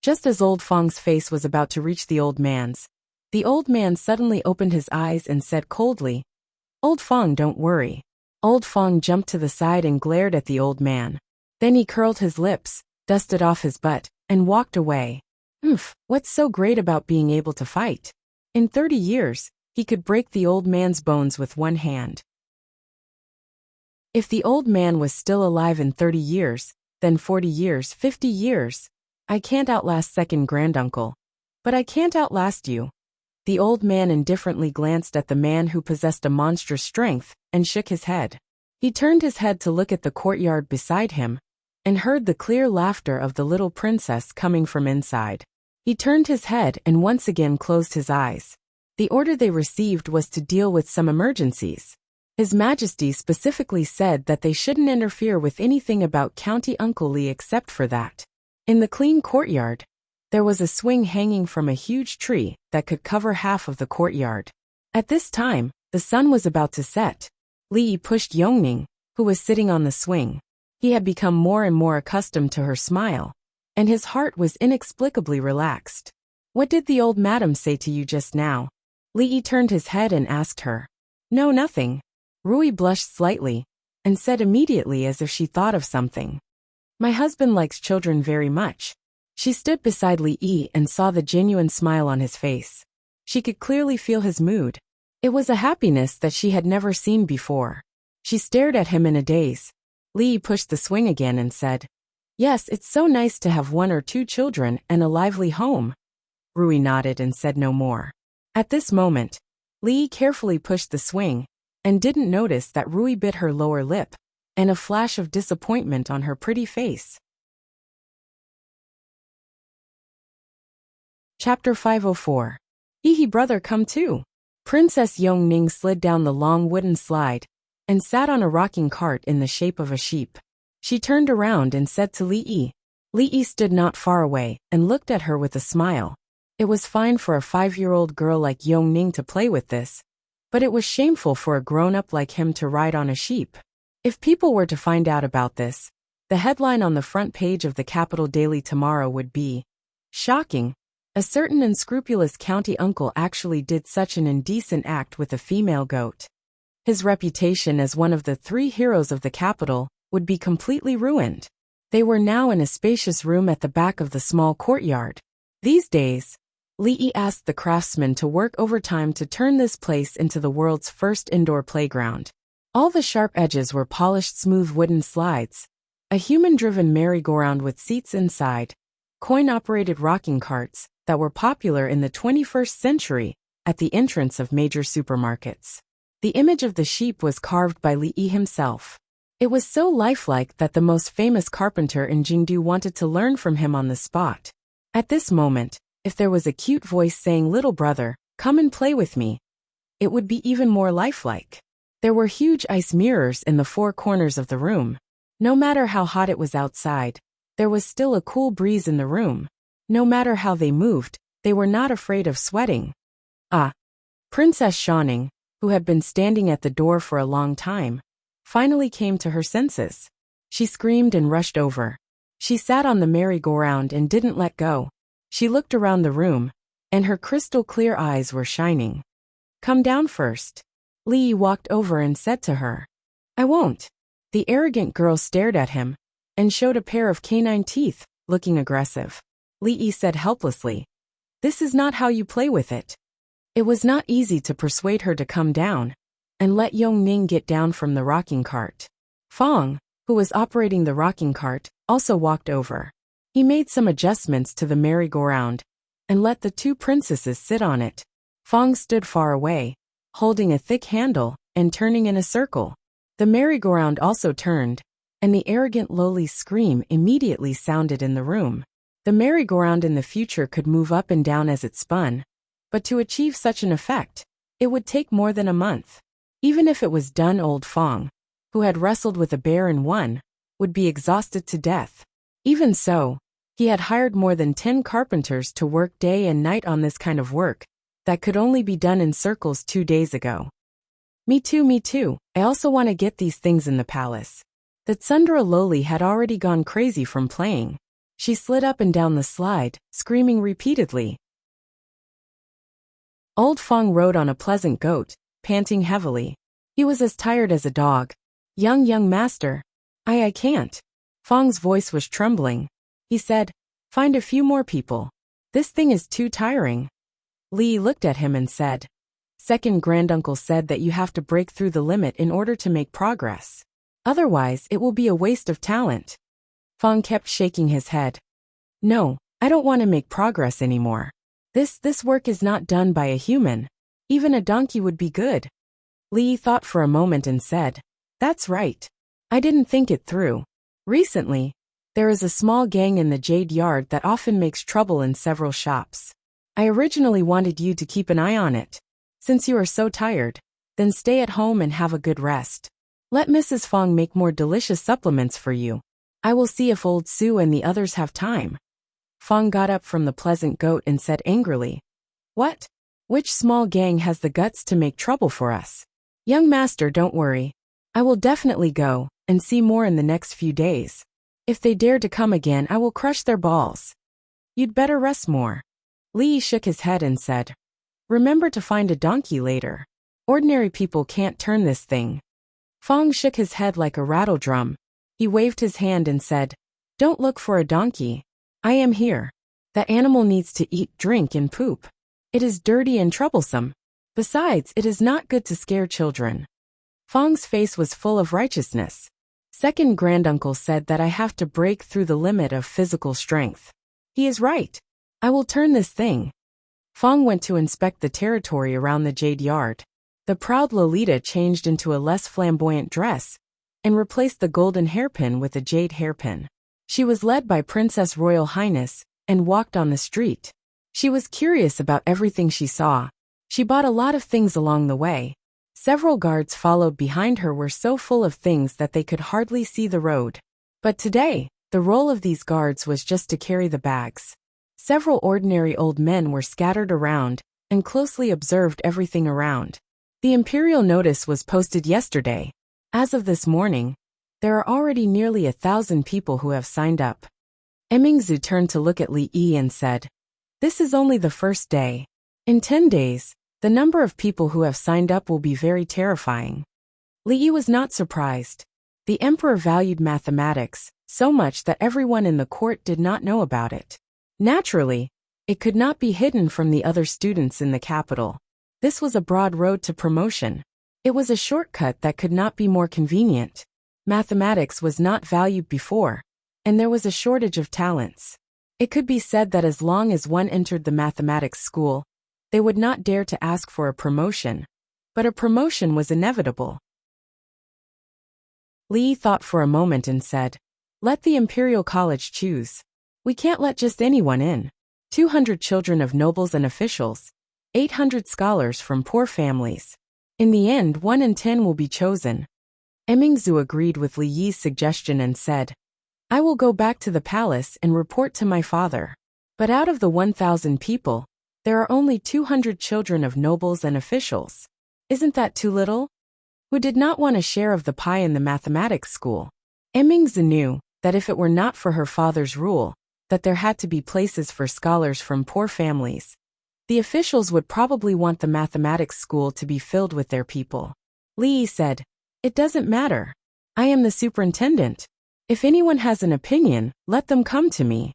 Just as old Fong's face was about to reach the old man suddenly opened his eyes and said coldly, "Old Fong, don't worry." Old Fong jumped to the side and glared at the old man. Then he curled his lips, dusted off his butt, and walked away. What's so great about being able to fight? In 30 years, he could break the old man's bones with one hand. If the old man was still alive in 30 years, then 40 years, 50 years. I can't outlast second granduncle. But I can't outlast you. The old man indifferently glanced at the man who possessed a monstrous strength and shook his head. He turned his head to look at the courtyard beside him and heard the clear laughter of the little princess coming from inside. He turned his head and once again closed his eyes. The order they received was to deal with some emergencies. His Majesty specifically said that they shouldn't interfere with anything about County Uncle Lee except for that. In the clean courtyard, there was a swing hanging from a huge tree that could cover half of the courtyard. At this time, the sun was about to set. Li Yi pushed Yongning, who was sitting on the swing. He had become more and more accustomed to her smile, and his heart was inexplicably relaxed. "What did the old madam say to you just now?" Li Yi turned his head and asked her. "No, nothing." Rui blushed slightly and said immediately as if she thought of something. "My husband likes children very much." She stood beside Li Yi and saw the genuine smile on his face. She could clearly feel his mood. It was a happiness that she had never seen before. She stared at him in a daze. Li Yi pushed the swing again and said, "Yes, it's so nice to have 1 or 2 children and a lively home." Rui nodded and said no more. At this moment, Li Yi carefully pushed the swing and didn't notice that Rui bit her lower lip and a flash of disappointment on her pretty face. Chapter 504. Ihi brother, come too. Princess Yongning slid down the long wooden slide and sat on a rocking cart in the shape of a sheep. She turned around and said to Li. Li stood not far away and looked at her with a smile. It was fine for a 5-year-old girl like Yongning to play with this, but it was shameful for a grown-up like him to ride on a sheep. If people were to find out about this, the headline on the front page of the Capital Daily tomorrow would be, "Shocking! A certain unscrupulous county uncle actually did such an indecent act with a female goat." His reputation as one of the 3 heroes of the capital would be completely ruined. They were now in a spacious room at the back of the small courtyard. These days, Li asked the craftsman to work overtime to turn this place into the world's first indoor playground. All the sharp edges were polished smooth wooden slides, a human-driven merry-go-round with seats inside, coin-operated rocking carts that were popular in the 21st century at the entrance of major supermarkets. The image of the sheep was carved by Li himself. It was so lifelike that the most famous carpenter in Jingdu wanted to learn from him on the spot. At this moment, if there was a cute voice saying, "Little brother, come and play with me," it would be even more lifelike. There were huge ice mirrors in the 4 corners of the room. No matter how hot it was outside, there was still a cool breeze in the room. No matter how they moved, they were not afraid of sweating. Ah! Princess Shawning, who had been standing at the door for a long time, finally came to her senses. She screamed and rushed over. She sat on the merry-go-round and didn't let go. She looked around the room, and her crystal-clear eyes were shining. "Come down first." Li walked over and said to her. "I won't." The arrogant girl stared at him and showed a pair of canine teeth, looking aggressive. Li said helplessly, "This is not how you play with it." It was not easy to persuade her to come down and let Yongning get down from the rocking cart. Fong, who was operating the rocking cart, also walked over. He made some adjustments to the merry-go-round and let the 2 princesses sit on it. Fong stood far away, holding a thick handle and turning in a circle. The merry-go-round also turned, and the arrogant Loli's scream immediately sounded in the room. The merry-go-round in the future could move up and down as it spun, but to achieve such an effect, it would take more than a month. Even if it was done, old Fong, who had wrestled with a bear and won, would be exhausted to death. Even so, he had hired more than 10 carpenters to work day and night on this kind of work that could only be done in circles 2 days ago. Me too. I also want to get these things in the palace." The Tsundere Loli had already gone crazy from playing. She slid up and down the slide, screaming repeatedly. Old Fong rode on a pleasant goat, panting heavily. He was as tired as a dog. Young master. I can't." Fong's voice was trembling. He said, "Find a few more people. This thing is too tiring." Li looked at him and said, "Second granduncle said that you have to break through the limit in order to make progress. Otherwise, it will be a waste of talent." Fong kept shaking his head. "No, I don't want to make progress anymore. This work is not done by a human. Even a donkey would be good." Li thought for a moment and said, "That's right. I didn't think it through. Recently, there is a small gang in the Jade Yard that often makes trouble in several shops. I originally wanted you to keep an eye on it. Since you are so tired, then stay at home and have a good rest. Let Mrs. Fong make more delicious supplements for you. I will see if old Sue and the others have time." Fong got up from the pleasant goat and said angrily, "What? Which small gang has the guts to make trouble for us? Young master, don't worry. I will definitely go and see more in the next few days. If they dare to come again, I will crush their balls. You'd better rest more." Li shook his head and said, "Remember to find a donkey later. Ordinary people can't turn this thing." Fong shook his head like a rattle drum. He waved his hand and said, "Don't look for a donkey. I am here. That animal needs to eat, drink, and poop. It is dirty and troublesome. Besides, it is not good to scare children." Fong's face was full of righteousness. Second granduncle said that I have to break through the limit of physical strength. He is right. I will turn this thing. Fong went to inspect the territory around the Jade Yard. The proud Lolita changed into a less flamboyant dress and replaced the golden hairpin with a jade hairpin. She was led by Princess Royal Highness and walked on the street. She was curious about everything she saw. She bought a lot of things along the way. Several guards followed behind her were so full of things that they could hardly see the road. But today, the role of these guards was just to carry the bags. Several ordinary old men were scattered around and closely observed everything around. The imperial notice was posted yesterday. As of this morning, there are already nearly 1,000 people who have signed up. Emingzu turned to look at Li Yi and said, "This is only the first day. In 10 days, the number of people who have signed up will be very terrifying." Li Yi was not surprised. The emperor valued mathematics so much that everyone in the court did not know about it. Naturally, it could not be hidden from the other students in the capital. This was a broad road to promotion. It was a shortcut that could not be more convenient. Mathematics was not valued before, and there was a shortage of talents. It could be said that as long as one entered the mathematics school, they would not dare to ask for a promotion. But a promotion was inevitable. Li thought for a moment and said, "Let the Imperial College choose. We can't let just anyone in. 200 children of nobles and officials, 800 scholars from poor families. In the end, 1 in 10 will be chosen." Emingzu agreed with Li Yi's suggestion and said, "I will go back to the palace and report to my father. But out of the 1,000 people, there are only 200 children of nobles and officials. Isn't that too little?" Who did not want a share of the pie in the mathematics school? Emingzu knew that if it were not for her father's rule, that there had to be places for scholars from poor families, the officials would probably want the mathematics school to be filled with their people. Li Yi said, "It doesn't matter. I am the superintendent. If anyone has an opinion, let them come to me."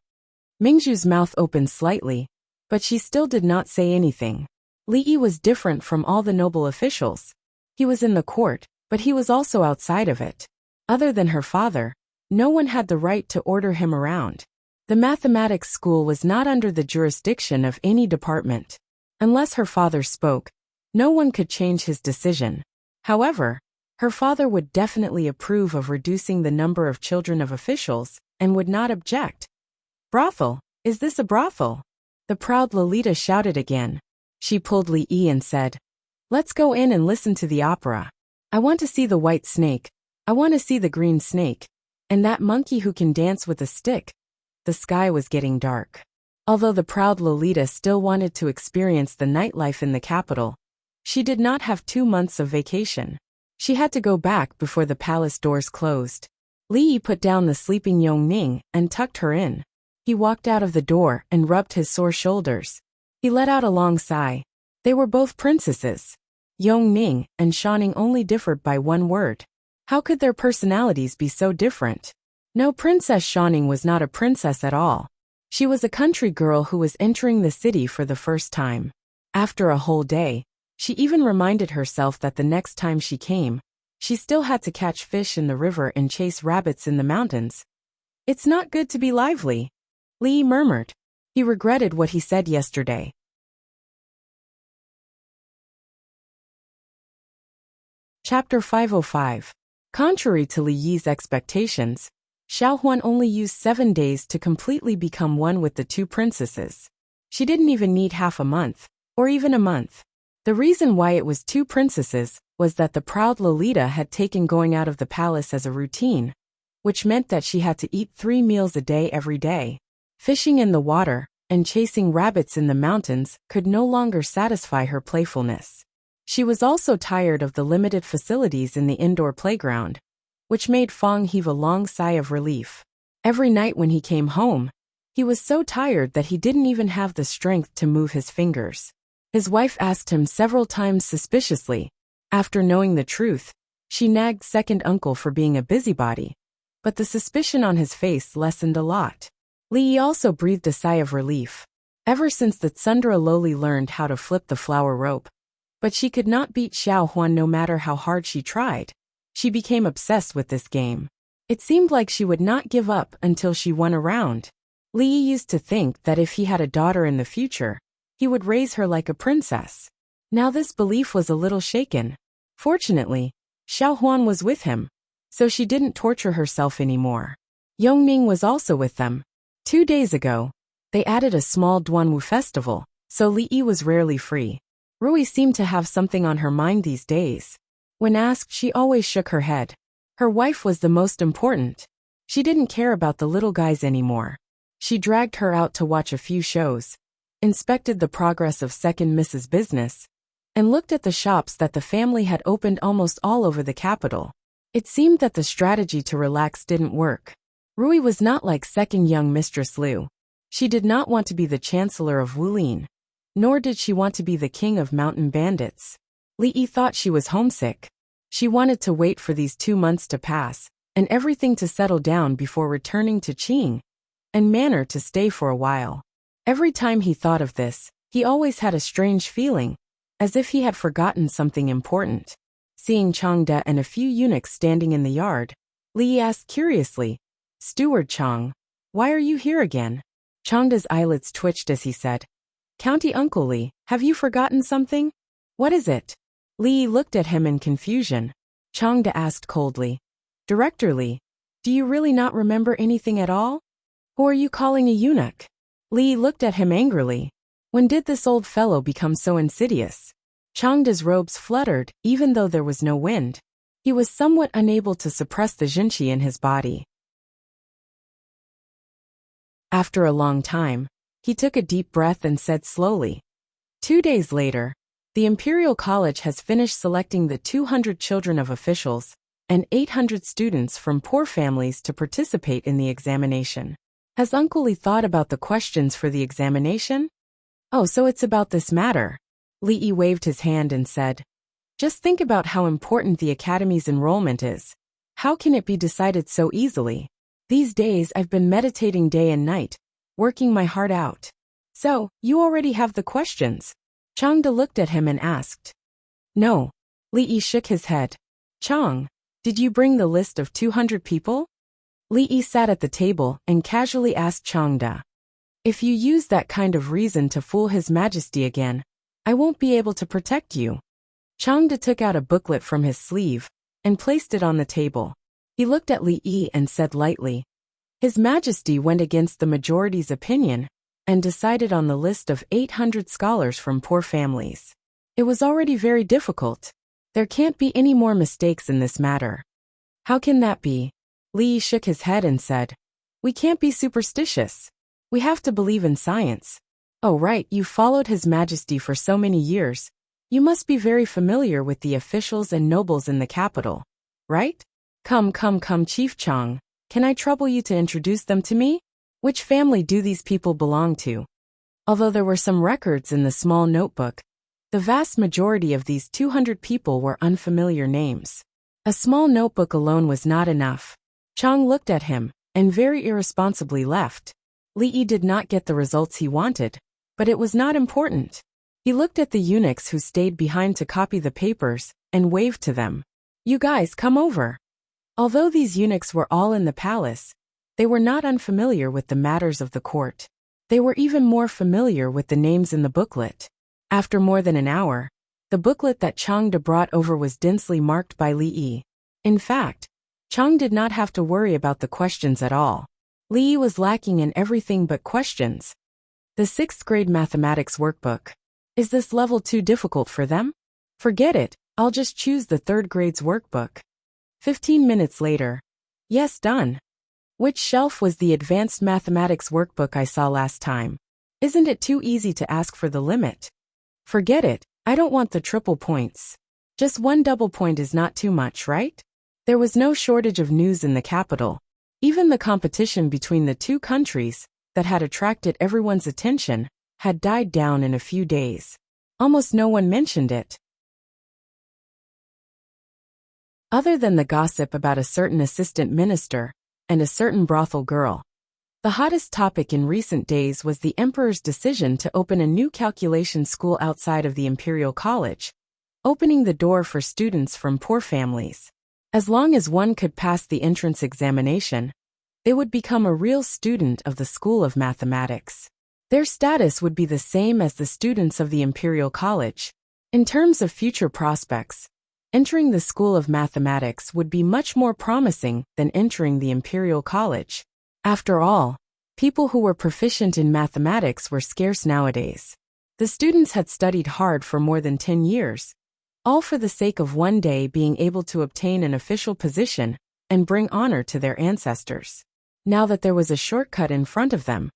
Mingzhu's mouth opened slightly, but she still did not say anything. Li Yi was different from all the noble officials. He was in the court, but he was also outside of it. Other than her father, no one had the right to order him around. The mathematics school was not under the jurisdiction of any department. Unless her father spoke, no one could change his decision. However, her father would definitely approve of reducing the number of children of officials and would not object. "Brothel? Is this a brothel?" The proud Lolita shouted again. She pulled Li Yi and said, "Let's go in and listen to the opera. I want to see the white snake. I want to see the green snake. And that monkey who can dance with a stick." The sky was getting dark. Although the proud Lolita still wanted to experience the nightlife in the capital, she did not have 2 months of vacation. She had to go back before the palace doors closed. Li Yi put down the sleeping Yongning and tucked her in. He walked out of the door and rubbed his sore shoulders. He let out a long sigh. They were both princesses. Yongning and Shaning only differed by one word. How could their personalities be so different? No, Princess Shaning was not a princess at all. She was a country girl who was entering the city for the first time. After a whole day, she even reminded herself that the next time she came, she still had to catch fish in the river and chase rabbits in the mountains. "It's not good to be lively," Li murmured. He regretted what he said yesterday. Chapter 505. Contrary to Li Yi's expectations, Xiaohuan only used 7 days to completely become one with the 2 princesses. She didn't even need half a month, or even a month. The reason why it was 2 princesses was that the proud Lolita had taken going out of the palace as a routine, which meant that she had to eat 3 meals a day every day. Fishing in the water and chasing rabbits in the mountains could no longer satisfy her playfulness. She was also tired of the limited facilities in the indoor playground, which made Fong heave a long sigh of relief. Every night when he came home, he was so tired that he didn't even have the strength to move his fingers. His wife asked him several times suspiciously. After knowing the truth, she nagged second uncle for being a busybody, but the suspicion on his face lessened a lot. Li Yi also breathed a sigh of relief. Ever since the Tsundere Loli learned how to flip the flower rope, but she could not beat Xiaohuan no matter how hard she tried. She became obsessed with this game. It seemed like she would not give up until she won a round. Li Yi used to think that if he had a daughter in the future, he would raise her like a princess. Now this belief was a little shaken. Fortunately, Xiaohuan was with him, so she didn't torture herself anymore. Yongning was also with them. 2 days ago, They added a small Duanwu festival, so Li was rarely free. Rui seemed to have something on her mind these days. When asked, she always shook her head. Her wife was the most important. She didn't care about the little guys anymore. She dragged her out to watch a few shows, inspected the progress of second Mrs. Business, and looked at the shops that the family had opened almost all over the capital. It seemed that the strategy to relax didn't work. Rui was not like second young Mistress Liu. She did not want to be the Chancellor of Wulin, nor did she want to be the King of Mountain Bandits. Li thought she was homesick. She wanted to wait for these 2 months to pass, and everything to settle down before returning to Qing, and Manor to stay for a while. Every time he thought of this, he always had a strange feeling, as if he had forgotten something important. Seeing Changde and a few eunuchs standing in the yard, Li asked curiously, "Steward Chang, why are you here again?" Changde's eyelids twitched as he said, "County Uncle Li, have you forgotten something? What is it?" Li looked at him in confusion. Changde asked coldly, "Director Li, do you really not remember anything at all? Who are you calling a eunuch?" Li looked at him angrily. When did this old fellow become so insidious? Changde's robes fluttered, even though there was no wind. He was somewhat unable to suppress the jinqi in his body. After a long time, he took a deep breath and said slowly, 2 days later, the Imperial College has finished selecting the 200 children of officials and 800 students from poor families to participate in the examination. Has Uncle Li thought about the questions for the examination? Oh, so it's about this matter. Li waved his hand and said, "Just think about how important the Academy's enrollment is. How can it be decided so easily? These days I've been meditating day and night, working my heart out." "So, you already have the questions?" Changde looked at him and asked. "No." Li shook his head. "Chang, did you bring the list of 200 people?" Li sat at the table and casually asked Changde. "If you use that kind of reason to fool His Majesty again, I won't be able to protect you." Changde took out a booklet from his sleeve and placed it on the table. He looked at Li and said lightly, "His Majesty went against the majority's opinion and decided on the list of 800 scholars from poor families. It was already very difficult. There can't be any more mistakes in this matter." "How can that be?" Li shook his head and said, "We can't be superstitious. We have to believe in science." "Oh right, you followed His Majesty for so many years. You must be very familiar with the officials and nobles in the capital, right? Come, Chief Chang, can I trouble you to introduce them to me? Which family do these people belong to?" Although there were some records in the small notebook, the vast majority of these 200 people were unfamiliar names. A small notebook alone was not enough. Chang looked at him, and very irresponsibly left. Li did not get the results he wanted, but it was not important. He looked at the eunuchs who stayed behind to copy the papers, and waved to them. "You guys, come over." Although these eunuchs were all in the palace, they were not unfamiliar with the matters of the court. They were even more familiar with the names in the booklet. After more than an hour, the booklet that Changde brought over was densely marked by Li. In fact, Chang did not have to worry about the questions at all. Li was lacking in everything but questions. The 6th grade mathematics workbook. Is this level too difficult for them? Forget it, I'll just choose the 3rd grade's workbook. 15 minutes later. Yes, done. Which shelf was the advanced mathematics workbook I saw last time? Isn't it too easy to ask for the limit? Forget it, I don't want the triple points. Just 1 double point is not too much, right? There was no shortage of news in the capital. Even the competition between the 2 countries, that had attracted everyone's attention, had died down in a few days. Almost no one mentioned it. Other than the gossip about a certain assistant minister and a certain brothel girl, the hottest topic in recent days was the emperor's decision to open a new calculation school outside of the Imperial College, opening the door for students from poor families. As long as one could pass the entrance examination, they would become a real student of the School of Mathematics. Their status would be the same as the students of the Imperial College. In terms of future prospects, entering the School of Mathematics would be much more promising than entering the Imperial College. After all, People who were proficient in mathematics were scarce nowadays. The students had studied hard for more than 10 years, all for the sake of one day being able to obtain an official position and bring honor to their ancestors. Now that there was a shortcut in front of them,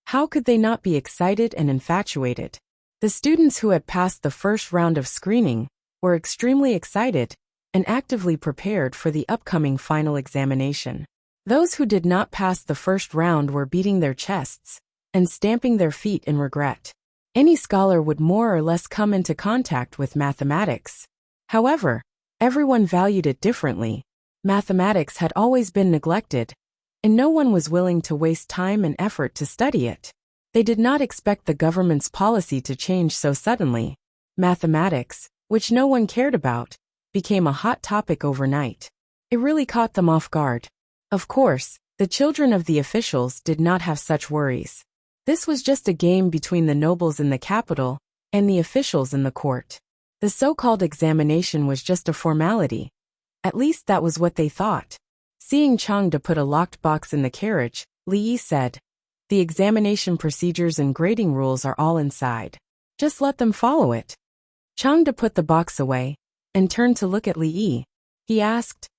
how could they not be excited and infatuated? The students who had passed the first round of screening were extremely excited and actively prepared for the upcoming final examination. Those who did not pass the first round were beating their chests and stamping their feet in regret. Any scholar would more or less come into contact with mathematics. However, everyone valued it differently. Mathematics had always been neglected, and no one was willing to waste time and effort to study it. They did not expect the government's policy to change so suddenly. Mathematics, which no one cared about, became a hot topic overnight. It really caught them off guard. Of course, the children of the officials did not have such worries. This was just a game between the nobles in the capital and the officials in the court. The so-called examination was just a formality. At least that was what they thought. Seeing Changde put a locked box in the carriage, Li Yi said, "The examination procedures and grading rules are all inside. Just let them follow it." Changde put the box away and turned to look at Li Yi. He asked,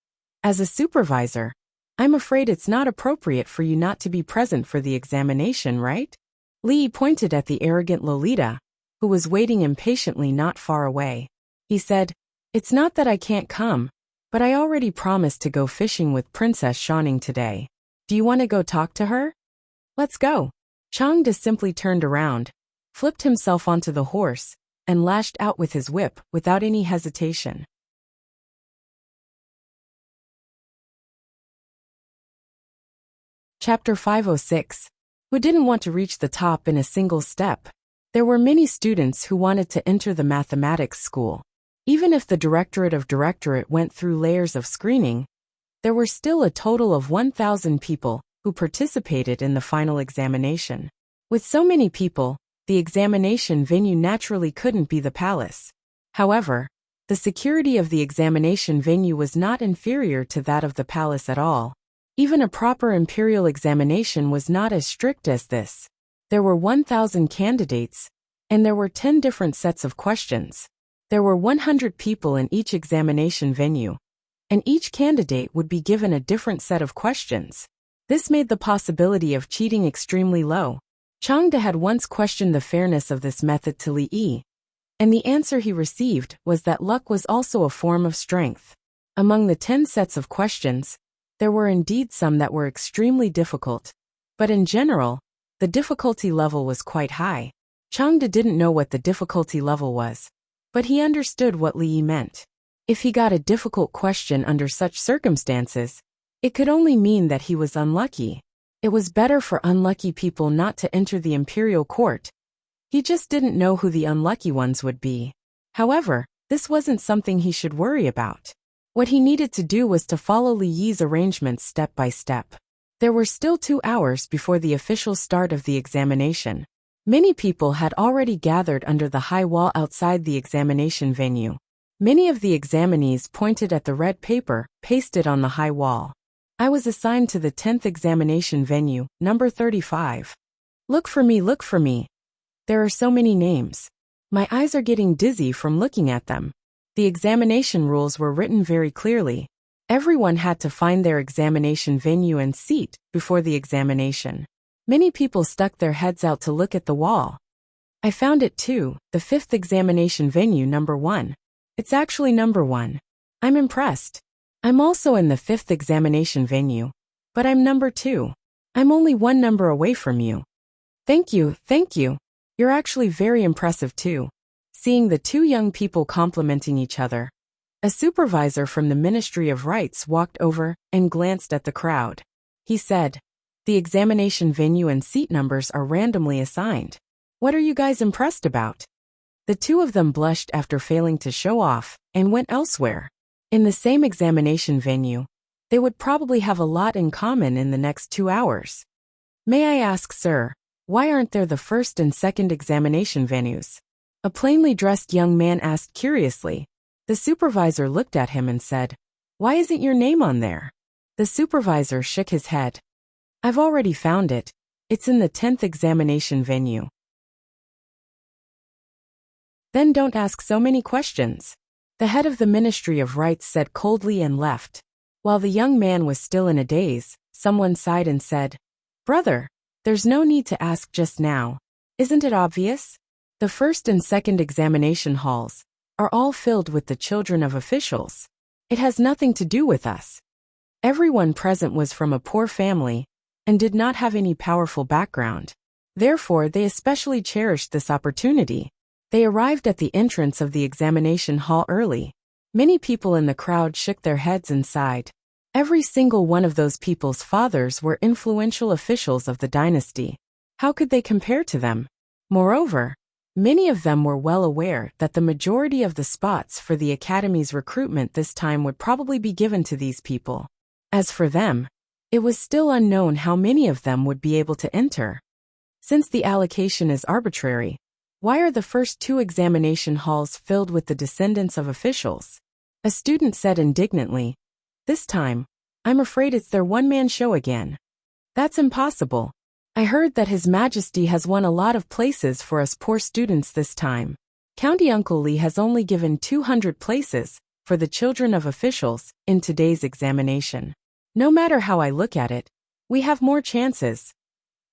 "As a supervisor, I'm afraid it's not appropriate for you not to be present for the examination, right?" Li Yi pointed at the arrogant Lolita, who was waiting impatiently not far away. He said, "It's not that I can't come, but I already promised to go fishing with Princess Shining today. Do you want to go talk to her?" "Let's go." Changde simply turned around, flipped himself onto the horse, and lashed out with his whip without any hesitation. Chapter 506. Who didn't want to reach the top in a single step? There were many students who wanted to enter the mathematics school. Even if the directorate went through layers of screening, there were still a total of 1,000 people who participated in the final examination. With so many people, the examination venue naturally couldn't be the palace. However, the security of the examination venue was not inferior to that of the palace at all. Even a proper imperial examination was not as strict as this. There were 1,000 candidates, and there were 10 different sets of questions. There were 100 people in each examination venue, and each candidate would be given a different set of questions. This made the possibility of cheating extremely low. Changde had once questioned the fairness of this method to Li Yi, and the answer he received was that luck was also a form of strength. Among the 10 sets of questions, there were indeed some that were extremely difficult, but in general, the difficulty level was quite high. Changde didn't know what the difficulty level was, but he understood what Li Yi meant. If he got a difficult question under such circumstances, it could only mean that he was unlucky. It was better for unlucky people not to enter the imperial court. He just didn't know who the unlucky ones would be. However, this wasn't something he should worry about. What he needed to do was to follow Li Yi's arrangements step by step. There were still 2 hours before the official start of the examination. Many people had already gathered under the high wall outside the examination venue. Many of the examinees pointed at the red paper pasted on the high wall. "I was assigned to the 10th examination venue, number 35. Look for me, look for me. There are so many names. My eyes are getting dizzy from looking at them." The examination rules were written very clearly. Everyone had to find their examination venue and seat before the examination. Many people stuck their heads out to look at the wall. "I found it too, the 5th examination venue, number 1. It's actually number 1. I'm impressed. I'm also in the 5th examination venue, but I'm number 2. I'm only 1 number away from you." Thank you. You're actually very impressive too." Seeing the 2 young people complimenting each other, a supervisor from the Ministry of Rights walked over and glanced at the crowd. He said, "The examination venue and seat numbers are randomly assigned. What are you guys impressed about?" The 2 of them blushed after failing to show off and went elsewhere. In the same examination venue, they would probably have a lot in common in the next 2 hours. "May I ask, sir, why aren't there the 1st and 2nd examination venues?" A plainly dressed young man asked curiously. The supervisor looked at him and said, "Why isn't your name on there?" The supervisor shook his head. "I've already found it. It's in the 10th examination venue. Then don't ask so many questions. The head of the Ministry of Rights said coldly and left. While the young man was still in a daze, someone sighed and said, "Brother, there's no need to ask just now. Isn't it obvious? The first and second examination halls are all filled with the children of officials. It has nothing to do with us." Everyone present was from a poor family and did not have any powerful background. Therefore, they especially cherished this opportunity. They arrived at the entrance of the examination hall early. Many people in the crowd shook their heads and sighed. Every single one of those people's fathers were influential officials of the dynasty. How could they compare to them? Moreover, many of them were well aware that the majority of the spots for the academy's recruitment this time would probably be given to these people. As for them, it was still unknown how many of them would be able to enter. Since the allocation is arbitrary, why are the first two examination halls filled with the descendants of officials? A student said indignantly, "This time, I'm afraid it's their one-man show again." "That's impossible. I heard that His Majesty has won a lot of places for us poor students this time. County Uncle Lee has only given 200 places for the children of officials in today's examination. No matter how I look at it, we have more chances."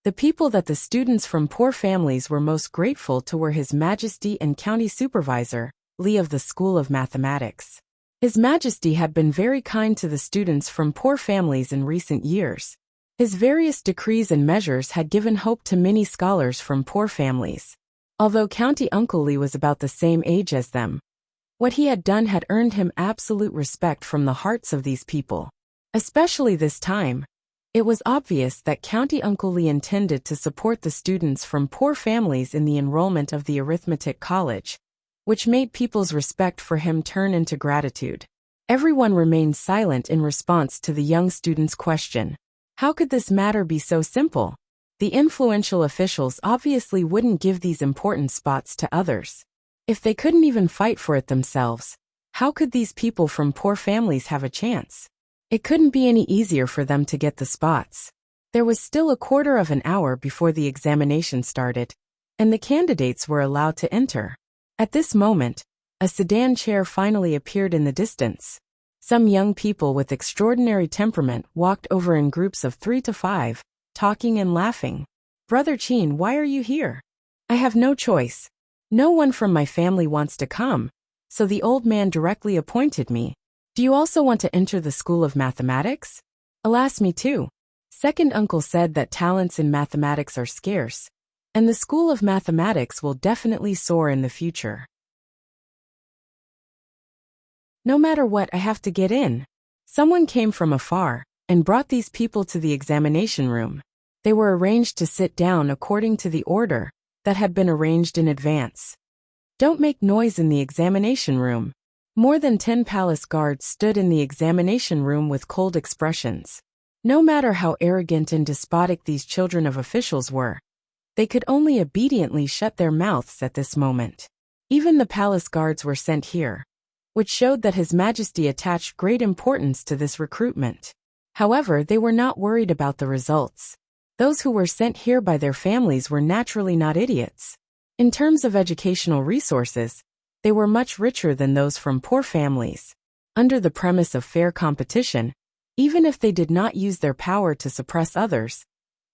The people that the students from poor families were most grateful to were His Majesty and County Supervisor Lee of the School of Mathematics. His Majesty had been very kind to the students from poor families in recent years. His various decrees and measures had given hope to many scholars from poor families. Although County Uncle Lee was about the same age as them, what he had done had earned him absolute respect from the hearts of these people. Especially this time, it was obvious that County Uncle Lee intended to support the students from poor families in the enrollment of the arithmetic college, which made people's respect for him turn into gratitude. Everyone remained silent in response to the young student's question. How could this matter be so simple? The influential officials obviously wouldn't give these important spots to others. If they couldn't even fight for it themselves, how could these people from poor families have a chance? It couldn't be any easier for them to get the spots. There was still a quarter of an hour before the examination started, and the candidates were allowed to enter. At this moment, a sedan chair finally appeared in the distance. Some young people with extraordinary temperament walked over in groups of 3 to 5, talking and laughing. "Brother Chin, why are you here?" "I have no choice. No one from my family wants to come, so the old man directly appointed me." "Do you also want to enter the School of Mathematics?" "Alas, me too." Second uncle said that talents in mathematics are scarce, and the School of Mathematics will definitely soar in the future. "No matter what, I have to get in." Someone came from afar and brought these people to the examination room. They were arranged to sit down according to the order that had been arranged in advance. "Don't make noise in the examination room." More than 10 palace guards stood in the examination room with cold expressions. No matter how arrogant and despotic these children of officials were, they could only obediently shut their mouths at this moment. Even the palace guards were sent here, which showed that His Majesty attached great importance to this recruitment. However, they were not worried about the results. Those who were sent here by their families were naturally not idiots. In terms of educational resources, they were much richer than those from poor families. Under the premise of fair competition, even if they did not use their power to suppress others,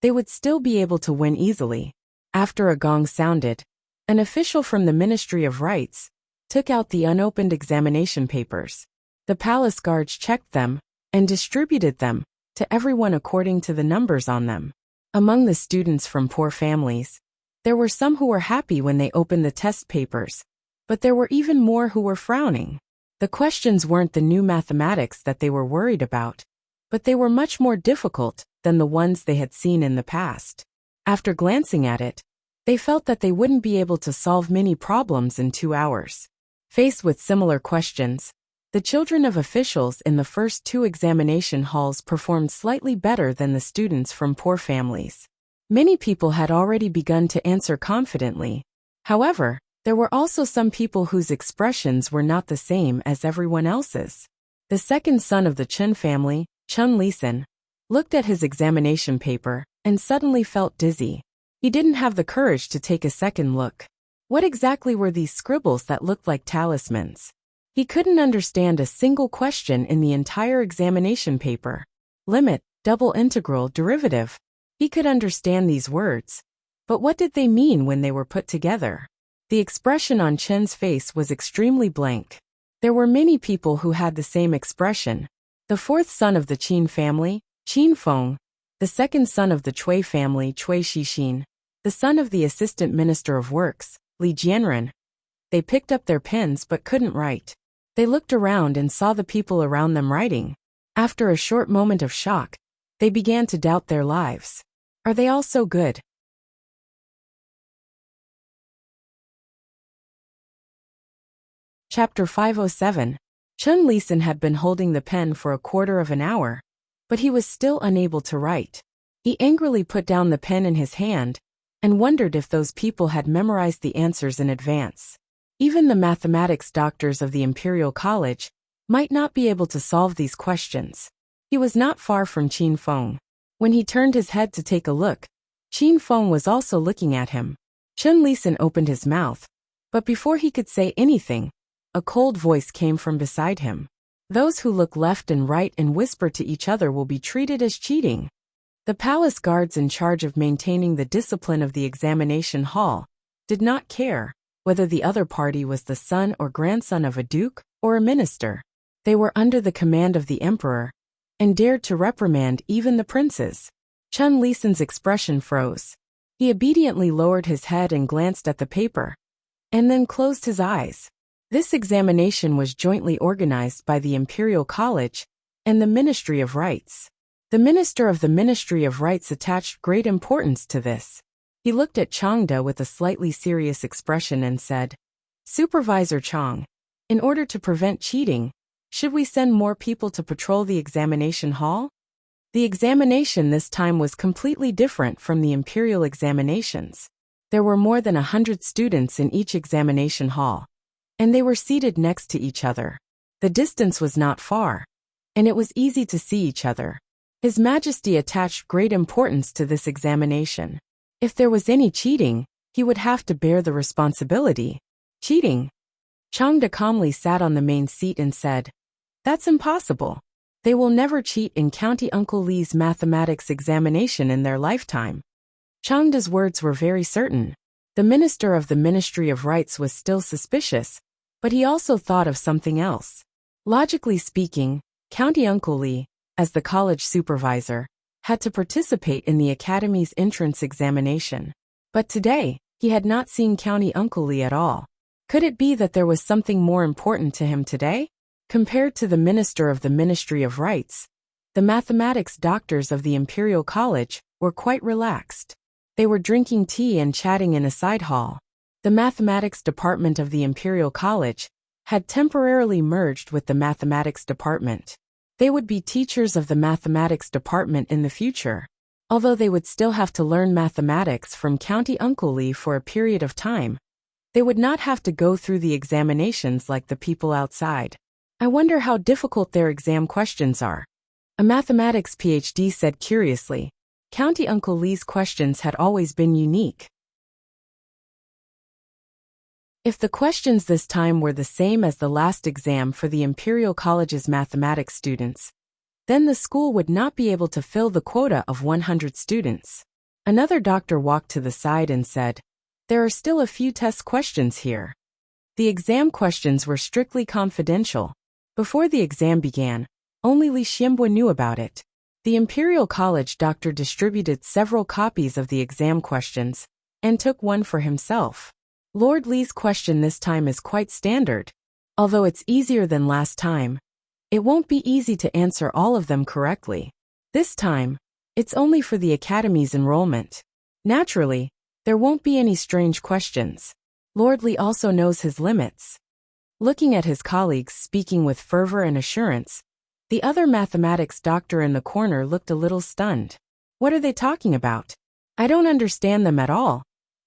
they would still be able to win easily. After a gong sounded, an official from the Ministry of Rights took out the unopened examination papers. The palace guards checked them and distributed them to everyone according to the numbers on them. Among the students from poor families, there were some who were happy when they opened the test papers, but there were even more who were frowning. The questions weren't the new mathematics that they were worried about, but they were much more difficult than the ones they had seen in the past. After glancing at it, they felt that they wouldn't be able to solve many problems in 2 hours. Faced with similar questions, the children of officials in the first 2 examination halls performed slightly better than the students from poor families. Many people had already begun to answer confidently. However, there were also some people whose expressions were not the same as everyone else's. The second son of the Chun family, Chun Lisan, looked at his examination paper and suddenly felt dizzy. He didn't have the courage to take a second look. What exactly were these scribbles that looked like talismans? He couldn't understand a single question in the entire examination paper. Limit, double integral, derivative. He could understand these words. But what did they mean when they were put together? The expression on Chen's face was extremely blank. There were many people who had the same expression. The fourth son of the Qin family, Qin Feng. The second son of the Cui family, Cui Shixin. The son of the assistant minister of works, Li Jianren. They picked up their pens but couldn't write. They looked around and saw the people around them writing. After a short moment of shock, they began to doubt their lives. Are they all so good? Chapter 507. Chen Lisan had been holding the pen for a quarter of an hour, but he was still unable to write. He angrily put down the pen in his hand and wondered if those people had memorized the answers in advance. Even the mathematics doctors of the Imperial College might not be able to solve these questions. He was not far from Qin Feng. When he turned his head to take a look, Qin Feng was also looking at him. Chen Lisan opened his mouth, but before he could say anything, a cold voice came from beside him. Those who look left and right and whisper to each other will be treated as cheating. The palace guards in charge of maintaining the discipline of the examination hall did not care whether the other party was the son or grandson of a duke or a minister. They were under the command of the emperor and dared to reprimand even the princes. Chen Lisan's expression froze. He obediently lowered his head and glanced at the paper, and then closed his eyes. This examination was jointly organized by the Imperial College and the Ministry of Rights. The minister of the Ministry of Rights attached great importance to this. He looked at Changde with a slightly serious expression and said, "Supervisor Chang, in order to prevent cheating, should we send more people to patrol the examination hall?" The examination this time was completely different from the imperial examinations. There were more than 100 students in each examination hall, and they were seated next to each other. The distance was not far, and it was easy to see each other. His Majesty attached great importance to this examination. If there was any cheating, he would have to bear the responsibility. Cheating? Changde calmly sat on the main seat and said, "That's impossible. They will never cheat in County Uncle Li's mathematics examination in their lifetime." Changde's words were very certain. The minister of the Ministry of Rights was still suspicious, but he also thought of something else. Logically speaking, County Uncle Li, as the college supervisor, had to participate in the academy's entrance examination. But today, he had not seen County Uncle Li at all. Could it be that there was something more important to him today? Compared to the minister of the Ministry of Rights, the mathematics doctors of the Imperial College were quite relaxed. They were drinking tea and chatting in a side hall. The mathematics department of the Imperial College had temporarily merged with the mathematics department. They would be teachers of the mathematics department in the future, although they would still have to learn mathematics from County Uncle Li for a period of time. They would not have to go through the examinations like the people outside. I wonder how difficult their exam questions are. A mathematics PhD said curiously. County Uncle Li's questions had always been unique. If the questions this time were the same as the last exam for the Imperial College's mathematics students, then the school would not be able to fill the quota of 100 students. Another doctor walked to the side and said, "There are still a few test questions here." The exam questions were strictly confidential. Before the exam began, only Li Xianbo knew about it. The Imperial College doctor distributed several copies of the exam questions and took one for himself. Lord Li's question this time is quite standard. Although it's easier than last time, it won't be easy to answer all of them correctly. This time, it's only for the academy's enrollment. Naturally, there won't be any strange questions. Lord Li also knows his limits. Looking at his colleagues speaking with fervor and assurance, the other mathematics doctor in the corner looked a little stunned. What are they talking about? I don't understand them at all.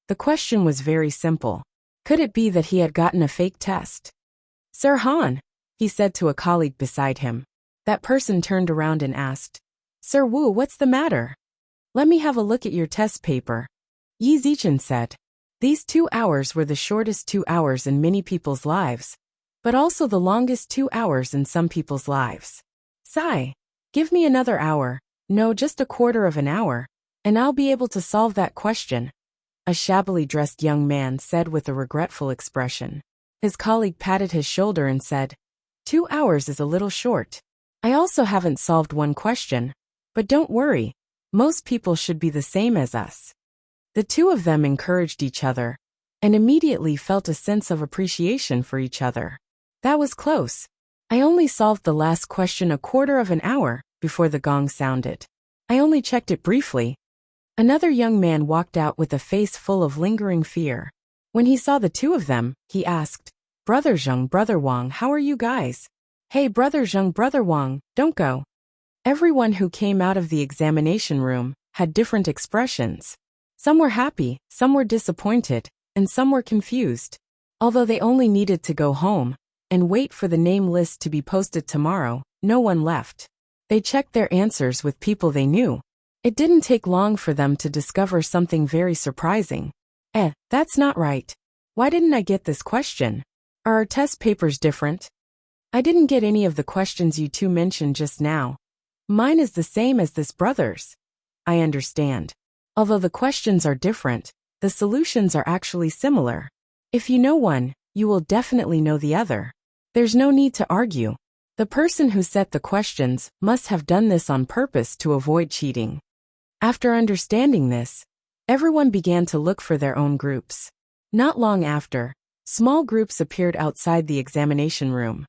The question was very simple. Could it be that he had gotten a fake test? "Sir Han," he said to a colleague beside him. That person turned around and asked, "Sir Wu, what's the matter?" Let me have a look at your test paper. Yi Zichen said. These 2 hours were the shortest 2 hours in many people's lives, but also the longest 2 hours in some people's lives. Sigh. Give me another hour, no, just a quarter of an hour, and I'll be able to solve that question, a shabbily dressed young man said with a regretful expression. His colleague patted his shoulder and said, 2 hours is a little short. I also haven't solved one question, but don't worry, most people should be the same as us. The two of them encouraged each other, and immediately felt a sense of appreciation for each other. That was close. I only solved the last question a quarter of an hour before the gong sounded. I only checked it briefly. Another young man walked out with a face full of lingering fear. When he saw the two of them, he asked, Brother Zheng, Brother Wang, how are you guys? Hey, Brother Zheng, Brother Wang, don't go. Everyone who came out of the examination room had different expressions. Some were happy, some were disappointed, and some were confused. Although they only needed to go home and wait for the name list to be posted tomorrow, no one left. They checked their answers with people they knew. It didn't take long for them to discover something very surprising. That's not right. Why didn't I get this question? Are our test papers different? I didn't get any of the questions you two mentioned just now. Mine is the same as this brother's. I understand. Although the questions are different, the solutions are actually similar. If you know one, you will definitely know the other. There's no need to argue. The person who set the questions must have done this on purpose to avoid cheating. After understanding this, everyone began to look for their own groups. Not long after, small groups appeared outside the examination room.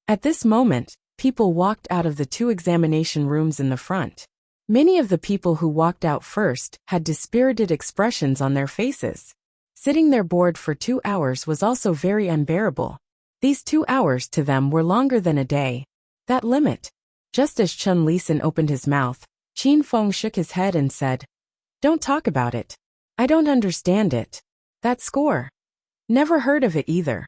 At this moment, people walked out of the two examination rooms in the front. Many of the people who walked out first had dispirited expressions on their faces. Sitting there bored for 2 hours was also very unbearable. These 2 hours to them were longer than a day. That limit. Just as Chen Lisan opened his mouth, Qin Feng shook his head and said, Don't talk about it. I don't understand it. That score. Never heard of it either.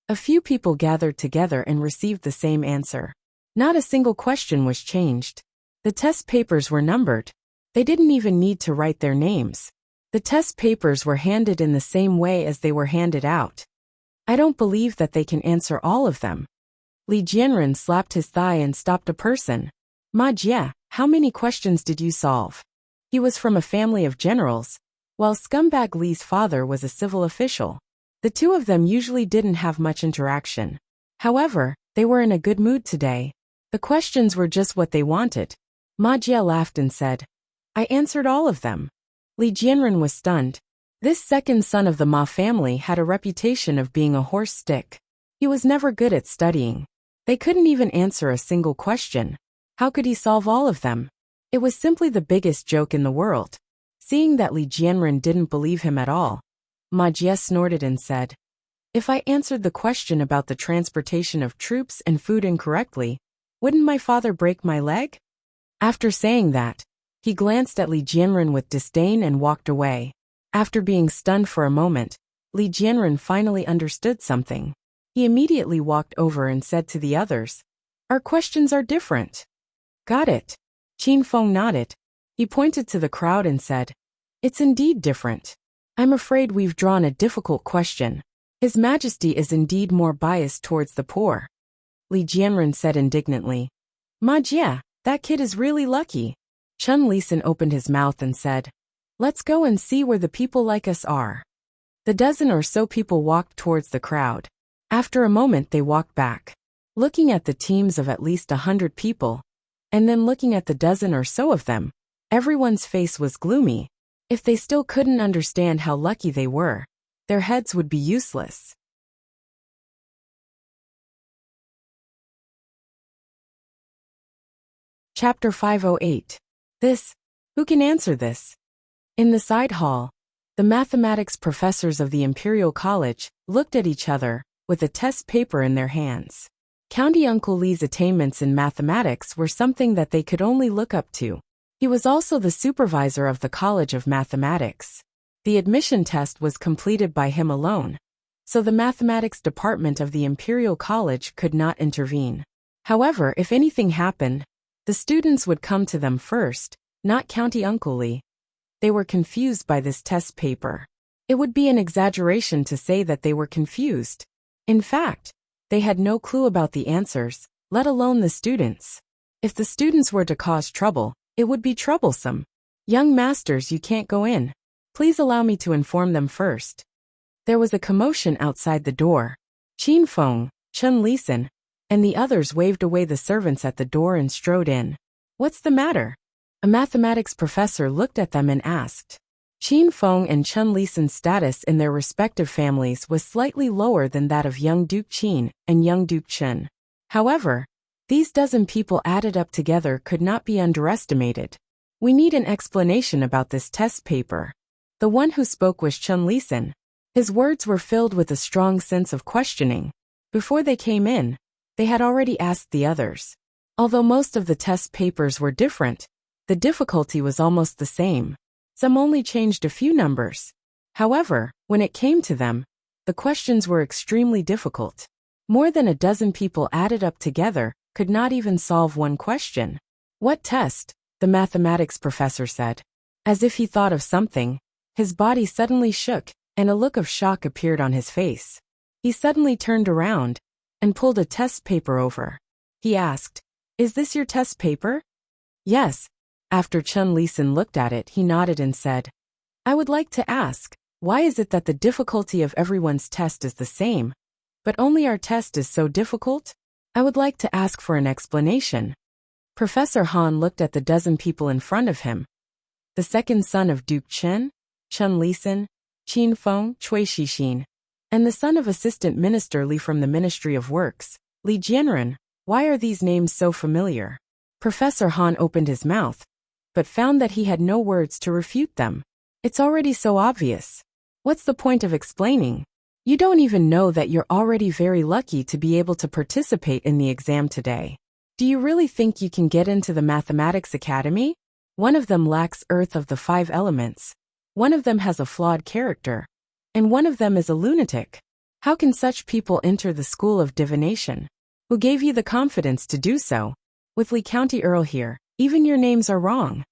A few people gathered together and received the same answer. Not a single question was changed. The test papers were numbered. They didn't even need to write their names. The test papers were handed in the same way as they were handed out. I don't believe that they can answer all of them. Li Jianren slapped his thigh and stopped a person. Ma Jie, how many questions did you solve? He was from a family of generals, while scumbag Li's father was a civil official. The two of them usually didn't have much interaction. However, they were in a good mood today. The questions were just what they wanted. Ma Jie laughed and said, I answered all of them. Li Jianren was stunned. This second son of the Ma family had a reputation of being a horse stick. He was never good at studying. They couldn't even answer a single question. How could he solve all of them? It was simply the biggest joke in the world. Seeing that Li Jianren didn't believe him at all, Ma Jie snorted and said, If I answered the question about the transportation of troops and food incorrectly, wouldn't my father break my leg? After saying that, he glanced at Li Jianren with disdain and walked away. After being stunned for a moment, Li Jianren finally understood something. He immediately walked over and said to the others, Our questions are different. Got it. Qin Feng nodded. He pointed to the crowd and said, It's indeed different. I'm afraid we've drawn a difficult question. His Majesty is indeed more biased towards the poor. Li Jianren said indignantly, Ma Jie, that kid is really lucky. Chen Lisan opened his mouth and said, Let's go and see where the people like us are. The dozen or so people walked towards the crowd. After a moment they walked back, looking at the teams of at least 100 people, and then looking at the dozen or so of them. Everyone's face was gloomy. If they still couldn't understand how lucky they were, their heads would be useless. Chapter 508. Who can answer this? In the side hall, the mathematics professors of the Imperial College looked at each other with a test paper in their hands. County Uncle Li's attainments in mathematics were something that they could only look up to. He was also the supervisor of the College of Mathematics. The admission test was completed by him alone, so the mathematics department of the Imperial College could not intervene. However, if anything happened, The students would come to them first, not County Uncle Lee. They were confused by this test paper. It would be an exaggeration to say that they were confused. In fact, they had no clue about the answers, let alone the students. If the students were to cause trouble, it would be troublesome. Young masters, you can't go in. Please allow me to inform them first. There was a commotion outside the door. Qin Feng, Chun Lisan, and the others waved away the servants at the door and strode in. What's the matter? A mathematics professor looked at them and asked. Qin Feng and Chun Lisan's status in their respective families was slightly lower than that of young Duke Qin and young Duke Chen. However, these dozen people added up together could not be underestimated. We need an explanation about this test paper. The one who spoke was Chun Lisan. His words were filled with a strong sense of questioning. Before they came in, they had already asked the others. Although most of the test papers were different, the difficulty was almost the same. Some only changed a few numbers. However, when it came to them, the questions were extremely difficult. More than a dozen people added up together could not even solve one question. What test? The mathematics professor said. As if he thought of something, his body suddenly shook, and a look of shock appeared on his face. He suddenly turned around and pulled a test paper over. He asked, "Is this your test paper?" "Yes." After Chun Lisan looked at it, he nodded and said, "I would like to ask, why is it that the difficulty of everyone's test is the same, but only our test is so difficult? I would like to ask for an explanation." Professor Han looked at the dozen people in front of him. The second son of Duke Chen, Chun Lisan, Qin Feng, Cui Shixin, and the son of Assistant Minister Li from the Ministry of Works, Li Jianren. Why are these names so familiar? Professor Han opened his mouth, but found that he had no words to refute them. It's already so obvious. What's the point of explaining? You don't even know that you're already very lucky to be able to participate in the exam today. Do you really think you can get into the Mathematics Academy? One of them lacks Earth of the 5 elements. One of them has a flawed character. And one of them is a lunatic. How can such people enter the School of Divination? Who gave you the confidence to do so? With Lee County Earl here, even your names are wrong.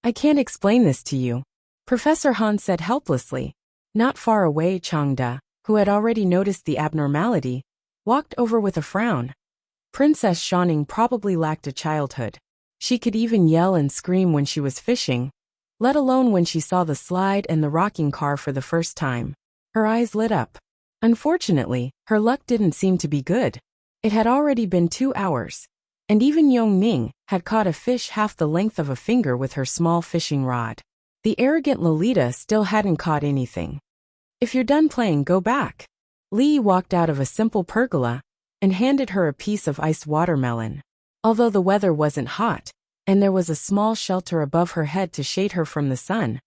I can't explain this to you, Professor Han said helplessly. Not far away, Changda, who had already noticed the abnormality, walked over with a frown. Princess Shaning probably lacked a childhood. She could even yell and scream when she was fishing, let alone when she saw the slide and the rocking car for the first time. Her eyes lit up. Unfortunately, her luck didn't seem to be good. It had already been 2 hours, and even Yong Ning had caught a fish half the length of a finger with her small fishing rod. The arrogant Lolita still hadn't caught anything. If you're done playing, go back. Li walked out of a simple pergola and handed her a piece of iced watermelon. Although the weather wasn't hot, and there was a small shelter above her head to shade her from the sun,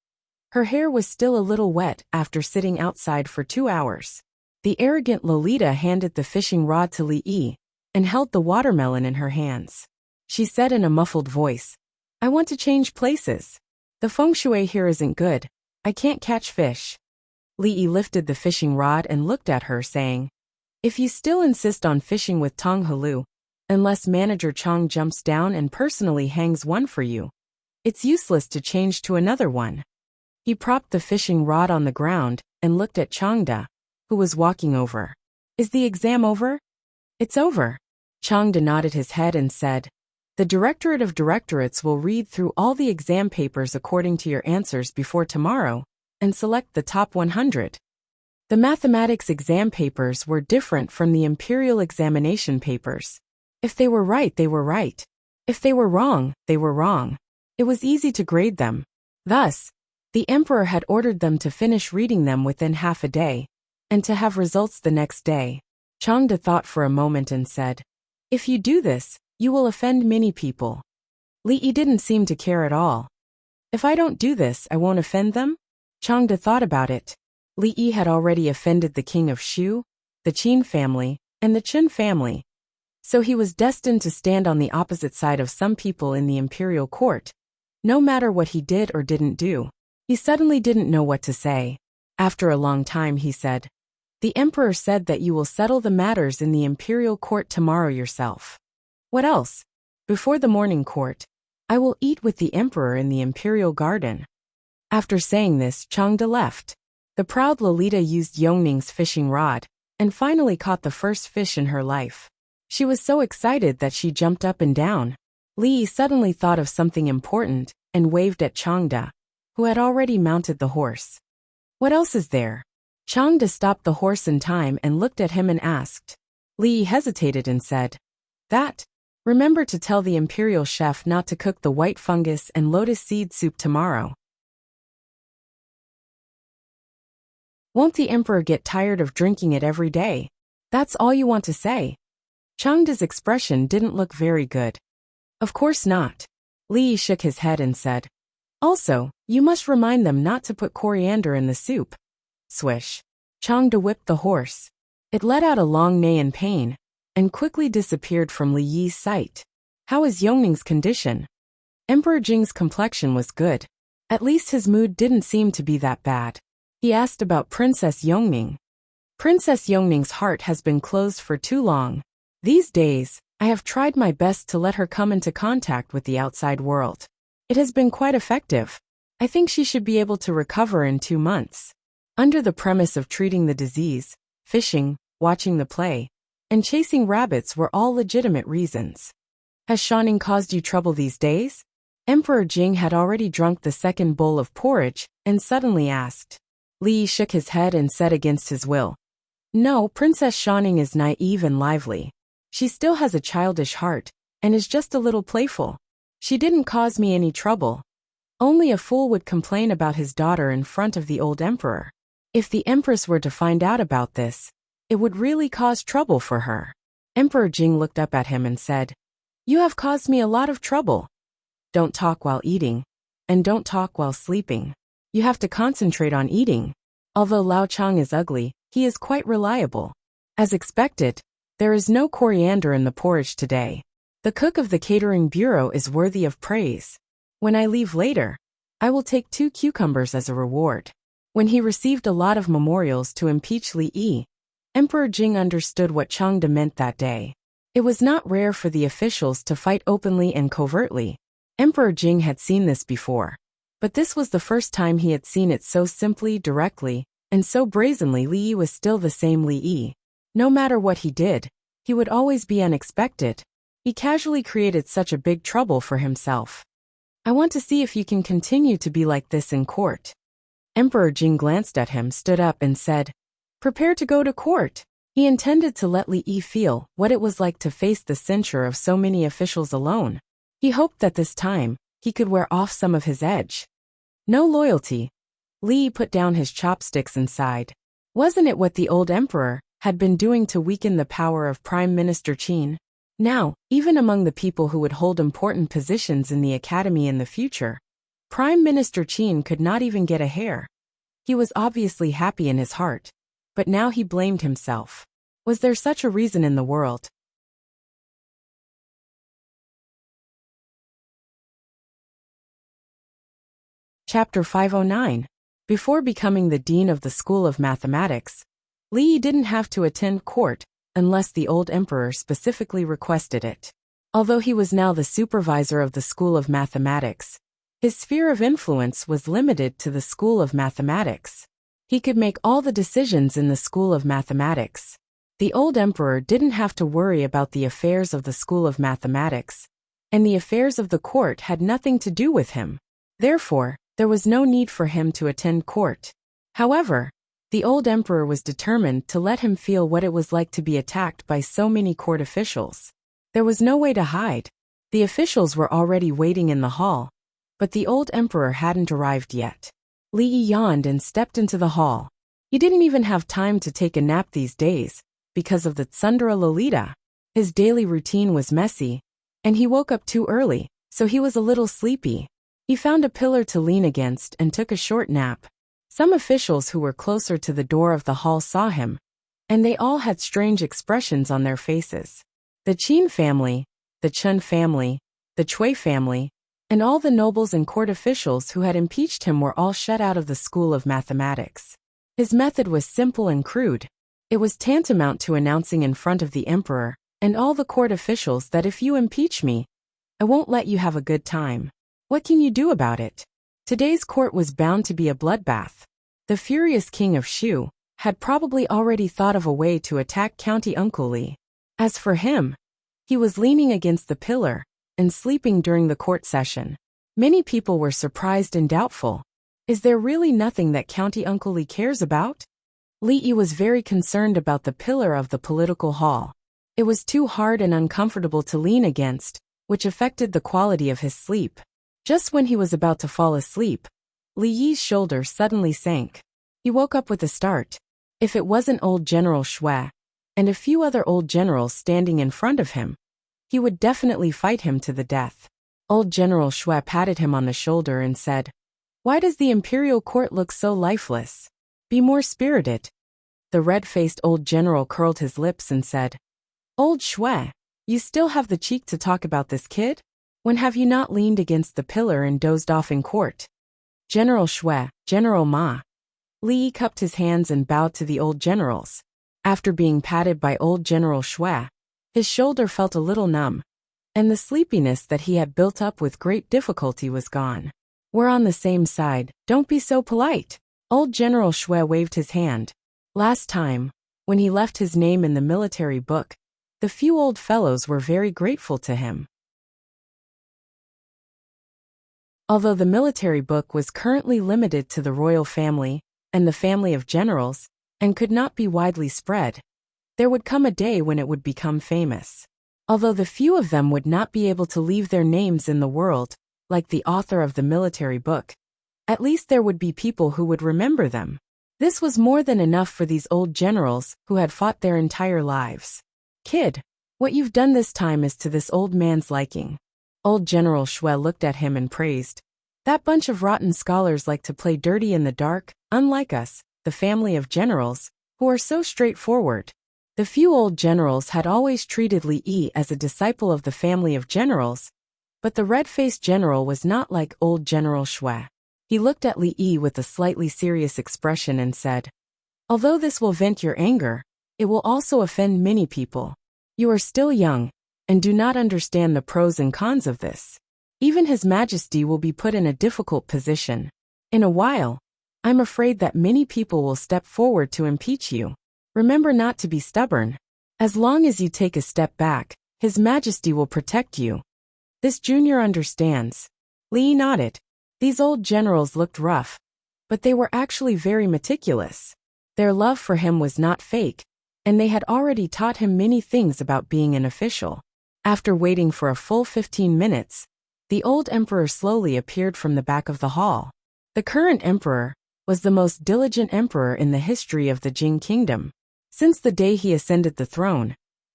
her hair was still a little wet after sitting outside for 2 hours. The arrogant Lolita handed the fishing rod to Li Yi and held the watermelon in her hands. She said in a muffled voice, "I want to change places. The feng shui here isn't good. I can't catch fish." Li Yi lifted the fishing rod and looked at her, saying, "If you still insist on fishing with Tong Halu, unless Manager Chong jumps down and personally hangs one for you, it's useless to change to another one." He propped the fishing rod on the ground and looked at Changda, who was walking over. "Is the exam over?" "It's over." Changda nodded his head and said, "The Directorate of Directorates will read through all the exam papers according to your answers before tomorrow and select the top 100. The mathematics exam papers were different from the imperial examination papers. If they were right, they were right. If they were wrong, they were wrong. It was easy to grade them. Thus, the emperor had ordered them to finish reading them within half a day, and to have results the next day. Changda thought for a moment and said, "If you do this, you will offend many people." Li Yi didn't seem to care at all. "If I don't do this, I won't offend them?" Changda thought about it. Li Yi had already offended the king of Shu, the Qin family, and the Chen family. So he was destined to stand on the opposite side of some people in the imperial court, no matter what he did or didn't do. He suddenly didn't know what to say. After a long time he said, The emperor said that you will settle the matters in the imperial court tomorrow yourself. What else? Before the morning court, I will eat with the emperor in the imperial garden. After saying this, Changde left. The proud Lolita used Yongning's fishing rod and finally caught the first fish in her life. She was so excited that she jumped up and down. Li suddenly thought of something important and waved at Changde, who had already mounted the horse. What else is there? Changde stopped the horse in time and looked at him and asked. Li hesitated and said, That. Remember to tell the imperial chef not to cook the white fungus and lotus seed soup tomorrow. Won't the emperor get tired of drinking it every day? That's all you want to say. Changde's expression didn't look very good. Of course not. Li shook his head and said, Also, you must remind them not to put coriander in the soup. Swish. Changde whipped the horse. It let out a long neigh in pain and quickly disappeared from Li Yi's sight. How is Yongning's condition? Emperor Jing's complexion was good. At least his mood didn't seem to be that bad. He asked about Princess Yongning. Princess Yongning's heart has been closed for too long. These days, I have tried my best to let her come into contact with the outside world. It has been quite effective. I think she should be able to recover in 2 months. Under the premise of treating the disease, fishing, watching the play, and chasing rabbits were all legitimate reasons. Has Shaning caused you trouble these days? Emperor Jing had already drunk the second bowl of porridge and suddenly asked. Li shook his head and said against his will. No, Princess Shaning is naive and lively. She still has a childish heart and is just a little playful. She didn't cause me any trouble. Only a fool would complain about his daughter in front of the old emperor. If the empress were to find out about this, it would really cause trouble for her. Emperor Jing looked up at him and said, You have caused me a lot of trouble. Don't talk while eating, and don't talk while sleeping. You have to concentrate on eating. Although Lao Chang is ugly, he is quite reliable. As expected, there is no coriander in the porridge today. The cook of the catering bureau is worthy of praise. When I leave later, I will take 2 cucumbers as a reward. When he received a lot of memorials to impeach Li Yi, Emperor Jing understood what Changde meant that day. It was not rare for the officials to fight openly and covertly. Emperor Jing had seen this before. But this was the first time he had seen it so simply, directly, and so brazenly. Li Yi was still the same Li Yi. No matter what he did, he would always be unexpected. He casually created such a big trouble for himself. I want to see if you can continue to be like this in court. Emperor Jing glanced at him, stood up and said, Prepare to go to court. He intended to let Li Yi feel what it was like to face the censure of so many officials alone. He hoped that this time, he could wear off some of his edge. No loyalty. Li put down his chopsticks and sighed. Wasn't it what the old emperor had been doing to weaken the power of Prime Minister Qin? Now, even among the people who would hold important positions in the academy in the future, Prime Minister Qin could not even get a hair. He was obviously happy in his heart, but now he blamed himself. Was there such a reason in the world? Chapter 509. Before becoming the dean of the School of Mathematics, Li didn't have to attend court unless the old emperor specifically requested it. Although he was now the supervisor of the School of Mathematics, his sphere of influence was limited to the School of Mathematics. He could make all the decisions in the School of Mathematics. The old emperor didn't have to worry about the affairs of the School of Mathematics, and the affairs of the court had nothing to do with him. Therefore, there was no need for him to attend court. However, the old emperor was determined to let him feel what it was like to be attacked by so many court officials. There was no way to hide. The officials were already waiting in the hall, but the old emperor hadn't arrived yet. Li yawned and stepped into the hall. He didn't even have time to take a nap these days, because of the Tsundere Lolita. His daily routine was messy, and he woke up too early, so he was a little sleepy. He found a pillar to lean against and took a short nap. Some officials who were closer to the door of the hall saw him, and they all had strange expressions on their faces. The Qin family, the Chun family, the Cui family, and all the nobles and court officials who had impeached him were all shut out of the School of Mathematics. His method was simple and crude. It was tantamount to announcing in front of the emperor and all the court officials that if you impeach me, I won't let you have a good time. What can you do about it? Today's court was bound to be a bloodbath. The furious king of Shu had probably already thought of a way to attack County Uncle Li. As for him, he was leaning against the pillar and sleeping during the court session. Many people were surprised and doubtful. Is there really nothing that County Uncle Li cares about? Li Yi was very concerned about the pillar of the political hall. It was too hard and uncomfortable to lean against, which affected the quality of his sleep. Just when he was about to fall asleep, Li Yi's shoulder suddenly sank. He woke up with a start. If it wasn't old General Shui and a few other old generals standing in front of him, he would definitely fight him to the death. Old General Shui patted him on the shoulder and said, "Why does the imperial court look so lifeless? Be more spirited." The red-faced old general curled his lips and said, "Old Shui, you still have the cheek to talk about this kid? When have you not leaned against the pillar and dozed off in court?" "General Shui, General Ma." Li Yi cupped his hands and bowed to the old generals. After being patted by old General Shui, his shoulder felt a little numb, and the sleepiness that he had built up with great difficulty was gone. "We're on the same side, don't be so polite." Old General Shui waved his hand. Last time, when he left his name in the military book, the few old fellows were very grateful to him. Although the military book was currently limited to the royal family and the family of generals, and could not be widely spread, there would come a day when it would become famous. Although the few of them would not be able to leave their names in the world, like the author of the military book, at least there would be people who would remember them. This was more than enough for these old generals who had fought their entire lives. "Kid, what you've done this time is to this old man's liking." Old General Shui looked at him and praised. "That bunch of rotten scholars like to play dirty in the dark, unlike us, the family of generals, who are so straightforward." The few old generals had always treated Li Yi as a disciple of the family of generals, but the red-faced general was not like old General Shui. He looked at Li Yi with a slightly serious expression and said, "Although this will vent your anger, it will also offend many people. You are still young, and do not understand the pros and cons of this. Even His Majesty will be put in a difficult position. In a while, I'm afraid that many people will step forward to impeach you. Remember not to be stubborn. As long as you take a step back, His Majesty will protect you. This junior understands." Li Yi nodded. These old generals looked rough, but they were actually very meticulous. Their love for him was not fake, and they had already taught him many things about being an official. After waiting for a full 15 minutes, the old emperor slowly appeared from the back of the hall. The current emperor was the most diligent emperor in the history of the Jing kingdom. Since the day he ascended the throne,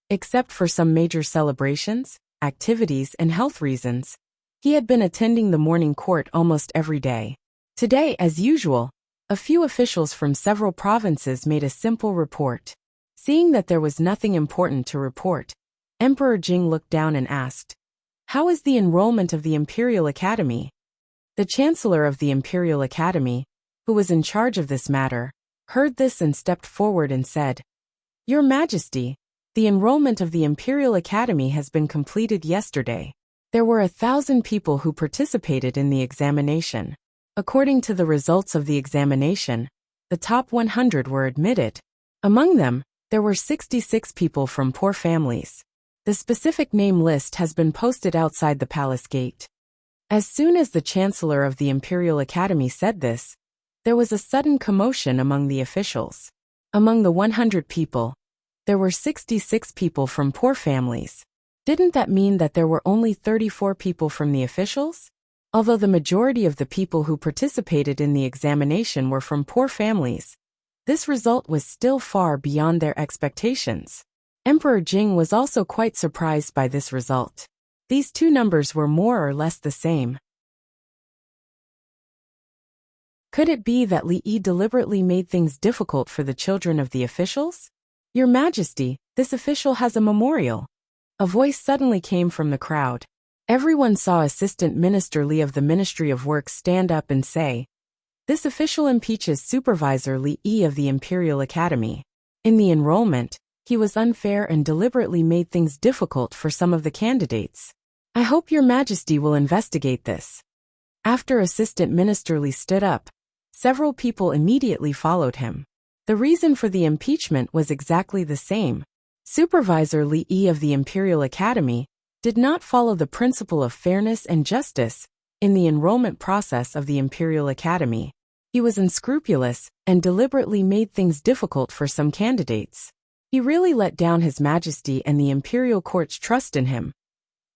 except for some major celebrations, activities, and health reasons, he had been attending the morning court almost every day. Today, as usual, a few officials from several provinces made a simple report. Seeing that there was nothing important to report, Emperor Jing looked down and asked, "How is the enrollment of the Imperial Academy?" The Chancellor of the Imperial Academy, who was in charge of this matter, heard this and stepped forward and said, "Your Majesty, the enrollment of the Imperial Academy has been completed yesterday. There were 1,000 people who participated in the examination. According to the results of the examination, the top 100 were admitted. Among them, there were 66 people from poor families. The specific name list has been posted outside the palace gate." As soon as the Chancellor of the Imperial Academy said this, there was a sudden commotion among the officials. Among the 100 people, there were 66 people from poor families. Didn't that mean that there were only 34 people from the officials? Although the majority of the people who participated in the examination were from poor families, this result was still far beyond their expectations. Emperor Jing was also quite surprised by this result. These two numbers were more or less the same. Could it be that Li Yi deliberately made things difficult for the children of the officials? "Your Majesty, this official has a memorial." A voice suddenly came from the crowd. Everyone saw Assistant Minister Li of the Ministry of Works stand up and say, "This official impeaches Supervisor Li Yi of the Imperial Academy." In the enrollment, he was unfair and deliberately made things difficult for some of the candidates. I hope your Majesty will investigate this. After Assistant Minister Li stood up, several people immediately followed him. The reason for the impeachment was exactly the same. Supervisor Li Yi of the Imperial Academy did not follow the principle of fairness and justice in the enrollment process of the Imperial Academy. He was unscrupulous and deliberately made things difficult for some candidates. He really let down His Majesty and the Imperial Court's trust in him.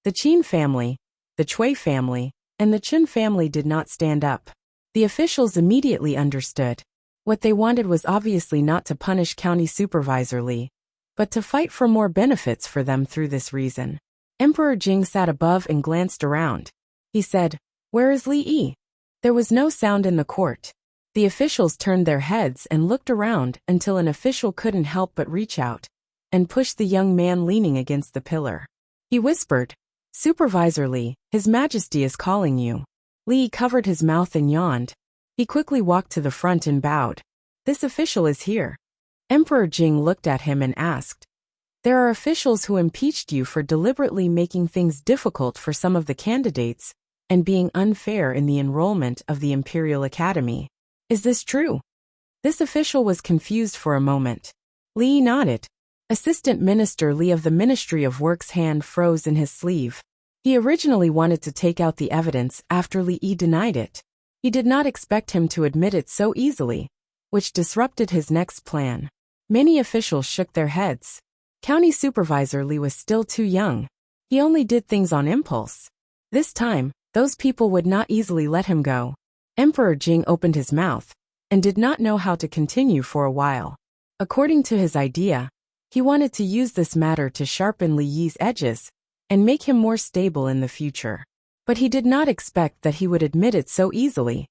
The Qin family, the Cui family, and the Chen family did not stand up. The officials immediately understood. What they wanted was obviously not to punish County Supervisor Li, but to fight for more benefits for them through this reason. Emperor Jing sat above and glanced around. He said, "Where is Li Yi?" There was no sound in the court. The officials turned their heads and looked around until an official couldn't help but reach out and push the young man leaning against the pillar. He whispered, "Supervisor Li, His Majesty is calling you." Li covered his mouth and yawned. He quickly walked to the front and bowed. "This official is here." Emperor Jing looked at him and asked, "There are officials who impeached you for deliberately making things difficult for some of the candidates and being unfair in the enrollment of the Imperial Academy. Is this true?" This official was confused for a moment. Li nodded. Assistant Minister Li of the Ministry of Works' hand froze in his sleeve. He originally wanted to take out the evidence after Li Yi denied it. He did not expect him to admit it so easily, which disrupted his next plan. Many officials shook their heads. County Supervisor Li was still too young. He only did things on impulse. This time, those people would not easily let him go. Emperor Jing opened his mouth and did not know how to continue for a while. According to his idea, he wanted to use this matter to sharpen Li Yi's edges and make him more stable in the future. But he did not expect that he would admit it so easily.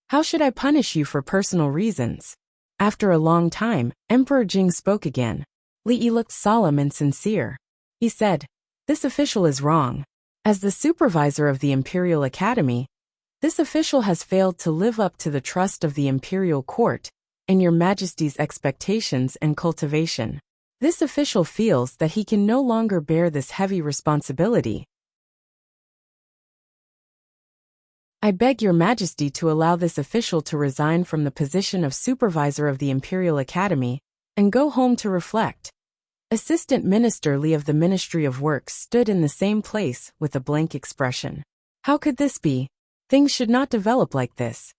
"How should I punish you for personal reasons?" After a long time, Emperor Jing spoke again. Li Yi looked solemn and sincere. He said, "This official is wrong. As the supervisor of the Imperial Academy, this official has failed to live up to the trust of the Imperial Court and your Majesty's expectations and cultivation. This official feels that he can no longer bear this heavy responsibility. I beg your Majesty to allow this official to resign from the position of supervisor of the Imperial Academy and go home to reflect." Assistant Minister Li of the Ministry of Works stood in the same place with a blank expression. How could this be? Things should not develop like this.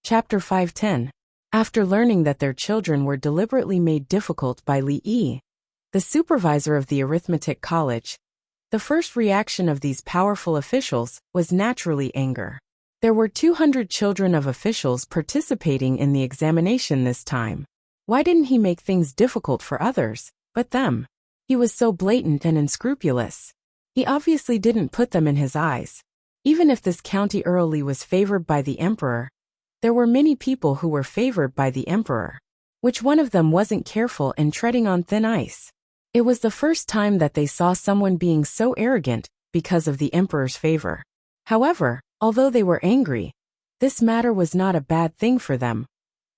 Chapter 510. After learning that their children were deliberately made difficult by Li Yi, the supervisor of the arithmetic college, the first reaction of these powerful officials was naturally anger. There were 200 children of officials participating in the examination this time. Why didn't he make things difficult for others, but them? He was so blatant and unscrupulous. He obviously didn't put them in his eyes. Even if this county early was favored by the emperor, there were many people who were favored by the emperor. Which one of them wasn't careful and treading on thin ice? It was the first time that they saw someone being so arrogant because of the emperor's favor. However, although they were angry, this matter was not a bad thing for them,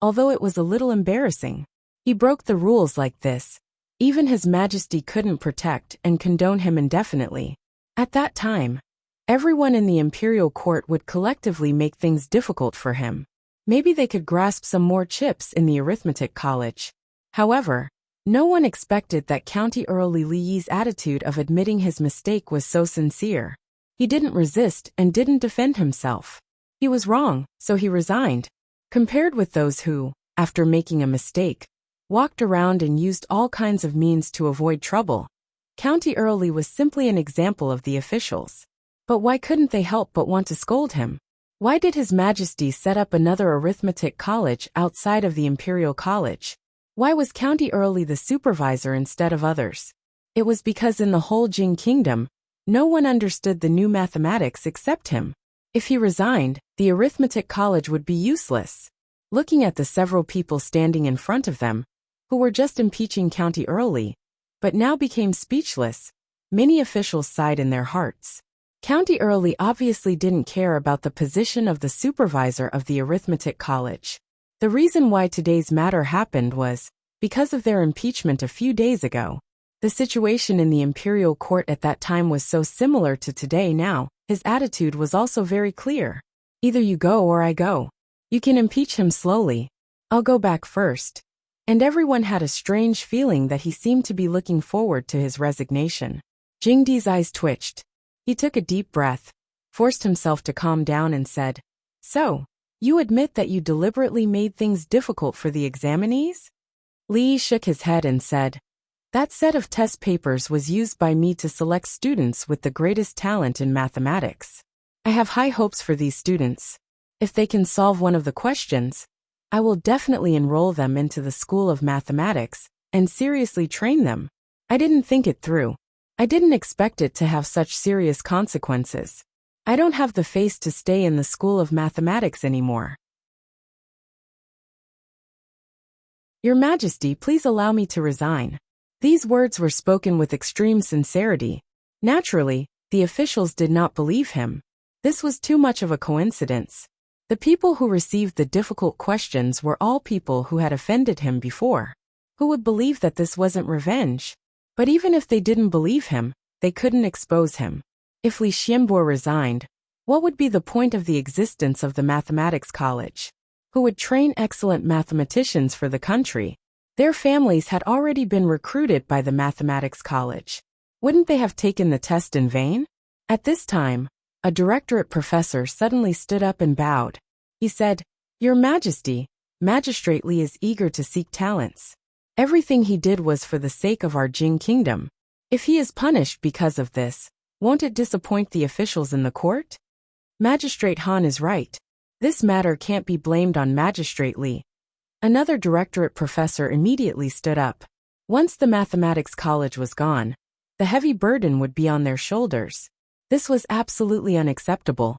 although it was a little embarrassing. He broke the rules like this. Even His Majesty couldn't protect and condone him indefinitely. At that time, everyone in the imperial court would collectively make things difficult for him. Maybe they could grasp some more chips in the arithmetic college. However, no one expected that County Earl Li Yi's attitude of admitting his mistake was so sincere. He didn't resist and didn't defend himself. He was wrong, so he resigned. Compared with those who, after making a mistake, walked around and used all kinds of means to avoid trouble, County Earl Li was simply an example of the officials. But why couldn't they help but want to scold him? Why did His Majesty set up another arithmetic college outside of the Imperial College? Why was County Earl Li the supervisor instead of others? It was because in the whole Jing Kingdom, no one understood the new mathematics except him. If he resigned, the arithmetic college would be useless. Looking at the several people standing in front of them, who were just impeaching County Earl Li, but now became speechless, many officials sighed in their hearts. County Early obviously didn't care about the position of the supervisor of the arithmetic college. The reason why today's matter happened was because of their impeachment a few days ago. The situation in the imperial court at that time was so similar to today now. His attitude was also very clear. Either you go or I go. You can impeach him slowly. I'll go back first. And everyone had a strange feeling that he seemed to be looking forward to his resignation. Jingdi's eyes twitched. He took a deep breath, forced himself to calm down and said, "So, you admit that you deliberately made things difficult for the examinees?" Li shook his head and said, "That set of test papers was used by me to select students with the greatest talent in mathematics. I have high hopes for these students. If they can solve one of the questions, I will definitely enroll them into the School of Mathematics and seriously train them. I didn't think it through. I didn't expect it to have such serious consequences. I don't have the face to stay in the School of Mathematics anymore. Your Majesty, please allow me to resign." These words were spoken with extreme sincerity. Naturally, the officials did not believe him. This was too much of a coincidence. The people who received the difficult questions were all people who had offended him before. Who would believe that this wasn't revenge? But even if they didn't believe him, they couldn't expose him. If Li Xianbo resigned, what would be the point of the existence of the Mathematics College? Who would train excellent mathematicians for the country? Their families had already been recruited by the Mathematics College. Wouldn't they have taken the test in vain? At this time, a directorate professor suddenly stood up and bowed. He said, "Your Majesty, Magistrate Li is eager to seek talents. Everything he did was for the sake of our Jing kingdom. If he is punished because of this, won't it disappoint the officials in the court?" Magistrate Han is right. This matter can't be blamed on Magistrate Li. Another directorate professor immediately stood up. Once the Mathematics College was gone, the heavy burden would be on their shoulders. This was absolutely unacceptable.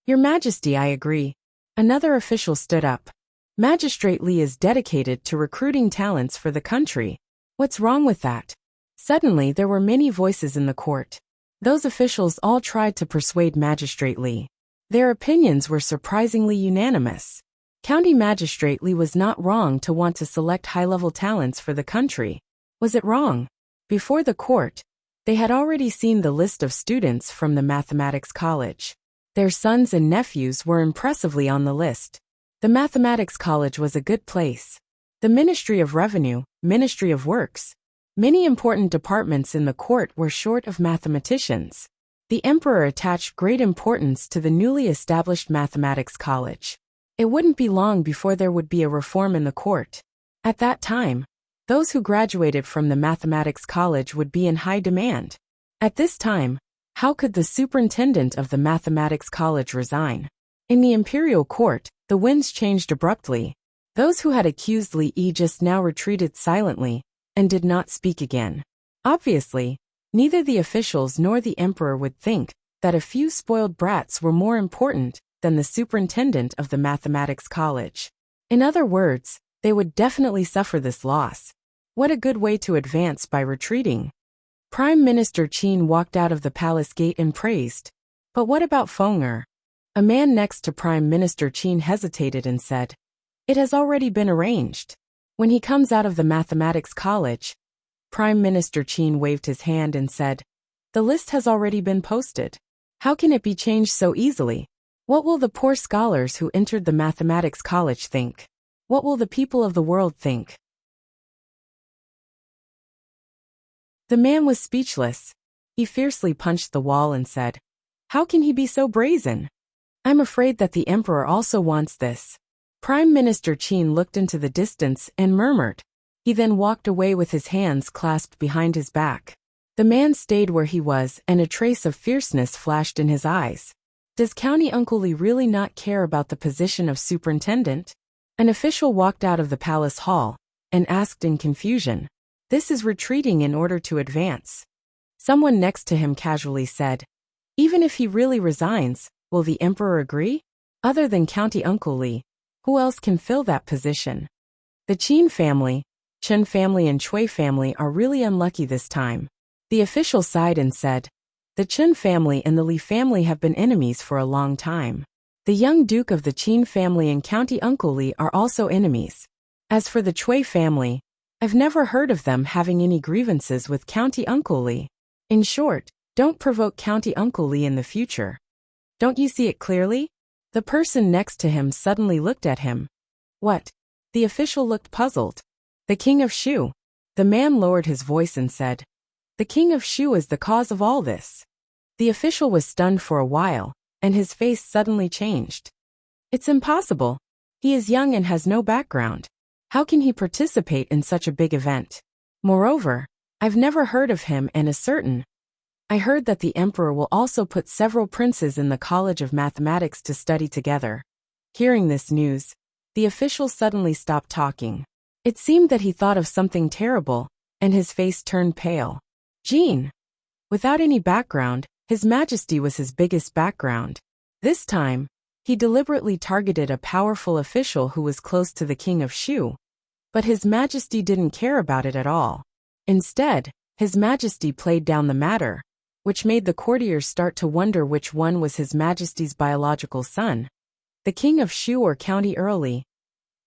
"Your Majesty, I agree." Another official stood up. "Magistrate Li is dedicated to recruiting talents for the country. What's wrong with that?" Suddenly there were many voices in the court. Those officials all tried to persuade Magistrate Li. Their opinions were surprisingly unanimous. County Magistrate Li was not wrong to want to select high-level talents for the country. Was it wrong? Before the court, they had already seen the list of students from the Mathematics College. Their sons and nephews were impressively on the list. The Mathematics College was a good place. The Ministry of Revenue, Ministry of Works, many important departments in the court were short of mathematicians. The emperor attached great importance to the newly established Mathematics College. It wouldn't be long before there would be a reform in the court. At that time, those who graduated from the Mathematics College would be in high demand. At this time, how could the superintendent of the Mathematics College resign? In the imperial court, the winds changed abruptly. Those who had accused Li Yi just now retreated silently and did not speak again. Obviously, neither the officials nor the emperor would think that a few spoiled brats were more important than the superintendent of the Mathematics College. In other words, they would definitely suffer this loss. What a good way to advance by retreating. Prime Minister Qin walked out of the palace gate and praised. But what about Feng'er? A man next to Prime Minister Qin hesitated and said, "It has already been arranged. When he comes out of the Mathematics College." Prime Minister Qin waved his hand and said, "The list has already been posted. How can it be changed so easily? What will the poor scholars who entered the Mathematics College think? What will the people of the world think?" The man was speechless. He fiercely punched the wall and said, "How can he be so brazen? I'm afraid that the emperor also wants this." Prime Minister Qin looked into the distance and murmured. He then walked away with his hands clasped behind his back. The man stayed where he was and a trace of fierceness flashed in his eyes. Does County Uncle Li really not care about the position of superintendent? An official walked out of the palace hall and asked in confusion, "This is retreating in order to advance." Someone next to him casually said, "Even if he really resigns, will the emperor agree? Other than County Uncle Li, who else can fill that position?" The Qin family, Chen family and Chui family are really unlucky this time. The official sighed and said, The Chen family and the Li family have been enemies for a long time. The young Duke of the Qin family and County Uncle Li are also enemies. As for the Cui family, I've never heard of them having any grievances with County Uncle Li. In short, don't provoke County Uncle Li in the future. Don't you see it clearly? The person next to him suddenly looked at him. What? The official looked puzzled. The King of Shu. The man lowered his voice and said, "The King of Shu is the cause of all this." The official was stunned for a while, and his face suddenly changed. It's impossible. He is young and has no background. How can he participate in such a big event? Moreover, I've never heard of him and is certain. I heard that the emperor will also put several princes in the College of Mathematics to study together. Hearing this news, the official suddenly stopped talking. It seemed that he thought of something terrible, and his face turned pale. Jean. Without any background, His Majesty was his biggest background. This time, he deliberately targeted a powerful official who was close to the King of Shu. But His Majesty didn't care about it at all. Instead, His Majesty played down the matter, which made the courtiers start to wonder which one was His Majesty's biological son, the King of Shu or County Early.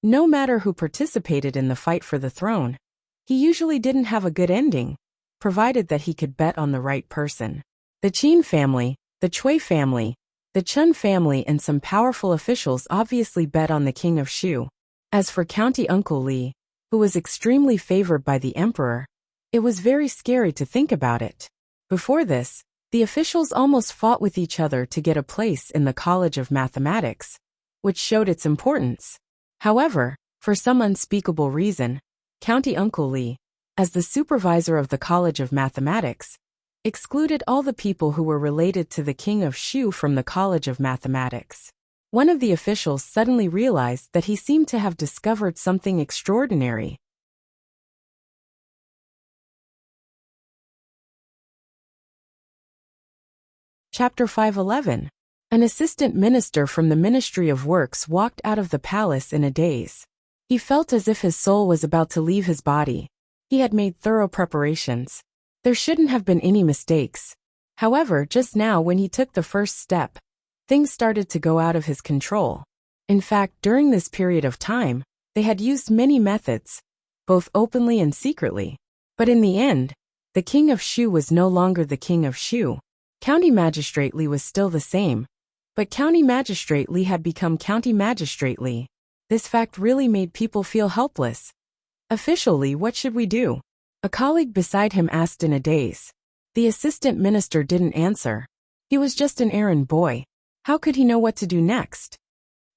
No matter who participated in the fight for the throne, he usually didn't have a good ending, provided that he could bet on the right person. The Qin family, the Cui family, the Chen family and some powerful officials obviously bet on the King of Shu. As for County Uncle Li, who was extremely favored by the emperor, it was very scary to think about it. Before this, the officials almost fought with each other to get a place in the College of Mathematics, which showed its importance. However, for some unspeakable reason, County Uncle Li, as the supervisor of the College of Mathematics, excluded all the people who were related to the King of Shu from the College of Mathematics. One of the officials suddenly realized that he seemed to have discovered something extraordinary. Chapter 511. An assistant minister from the Ministry of Works walked out of the palace in a daze. He felt as if his soul was about to leave his body. He had made thorough preparations. There shouldn't have been any mistakes. However, just now when he took the first step, things started to go out of his control. In fact, during this period of time, they had used many methods, both openly and secretly. But in the end, the King of Shu was no longer the King of Shu. County Magistrate Li was still the same, but County Magistrate Li had become County Magistrate Li. This fact really made people feel helpless. Officially, what should we do? A colleague beside him asked in a daze. The assistant minister didn't answer. He was just an errand boy. How could he know what to do next?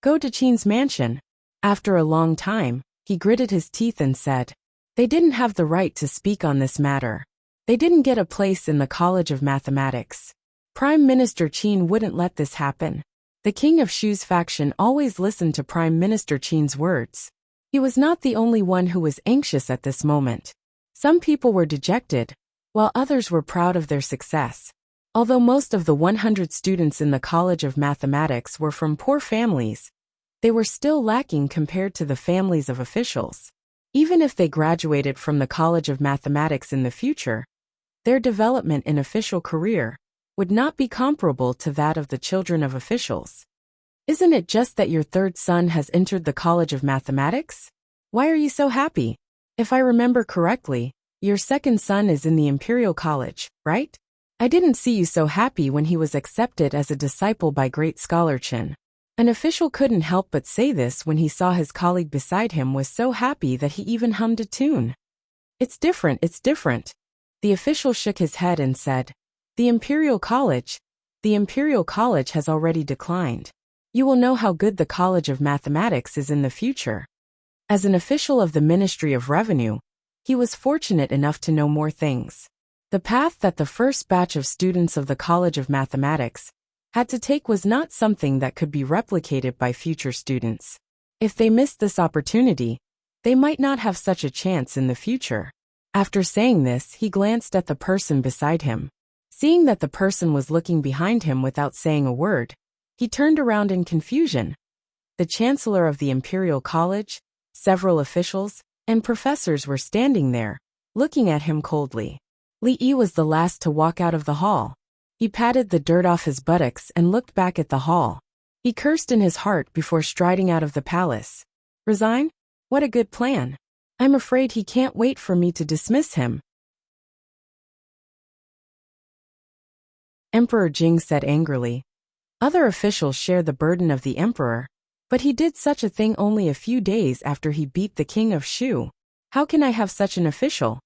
Go to Qin's mansion. After a long time, he gritted his teeth and said, they didn't have the right to speak on this matter. They didn't get a place in the College of Mathematics. Prime Minister Qin wouldn't let this happen. The King of Shu's faction always listened to Prime Minister Qin's words. He was not the only one who was anxious at this moment. Some people were dejected, while others were proud of their success. Although most of the 100 students in the College of Mathematics were from poor families, they were still lacking compared to the families of officials. Even if they graduated from the College of Mathematics in the future, their development in official career would not be comparable to that of the children of officials. Isn't it just that your third son has entered the College of Mathematics? Why are you so happy? If I remember correctly, your second son is in the Imperial College, right? I didn't see you so happy when he was accepted as a disciple by great scholar Chen. An official couldn't help but say this when he saw his colleague beside him was so happy that he even hummed a tune. It's different, it's different. The official shook his head and said, the Imperial College has already declined. You will know how good the College of Mathematics is in the future. As an official of the Ministry of Revenue, he was fortunate enough to know more things. The path that the first batch of students of the College of Mathematics had to take was not something that could be replicated by future students. If they missed this opportunity, they might not have such a chance in the future. After saying this, he glanced at the person beside him. Seeing that the person was looking behind him without saying a word, he turned around in confusion. The Chancellor of the Imperial College, several officials, and professors were standing there, looking at him coldly. Li Yi was the last to walk out of the hall. He patted the dirt off his buttocks and looked back at the hall. He cursed in his heart before striding out of the palace. Resign? What a good plan. I'm afraid he can't wait for me to dismiss him. Emperor Jing said angrily. Other officials share the burden of the emperor, but he did such a thing only a few days after he beat the king of Shu. How can I have such an official?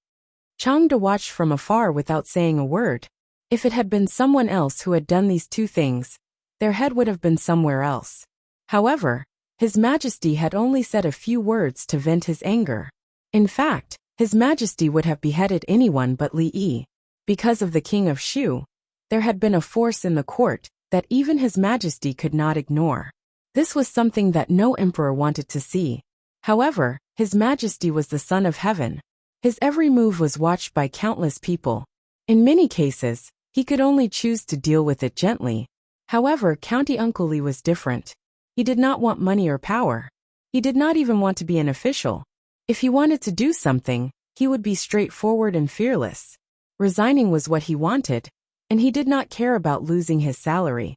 Changde watched from afar without saying a word. If it had been someone else who had done these two things, their head would have been somewhere else. However, His Majesty had only said a few words to vent his anger. In fact, His Majesty would have beheaded anyone but Li Yi. Because of the king of Shu, there had been a force in the court that even His Majesty could not ignore. This was something that no emperor wanted to see. However, His Majesty was the Son of Heaven. His every move was watched by countless people. In many cases, he could only choose to deal with it gently. However, County Uncle Li was different. He did not want money or power. He did not even want to be an official. If he wanted to do something, he would be straightforward and fearless. Resigning was what he wanted, and he did not care about losing his salary.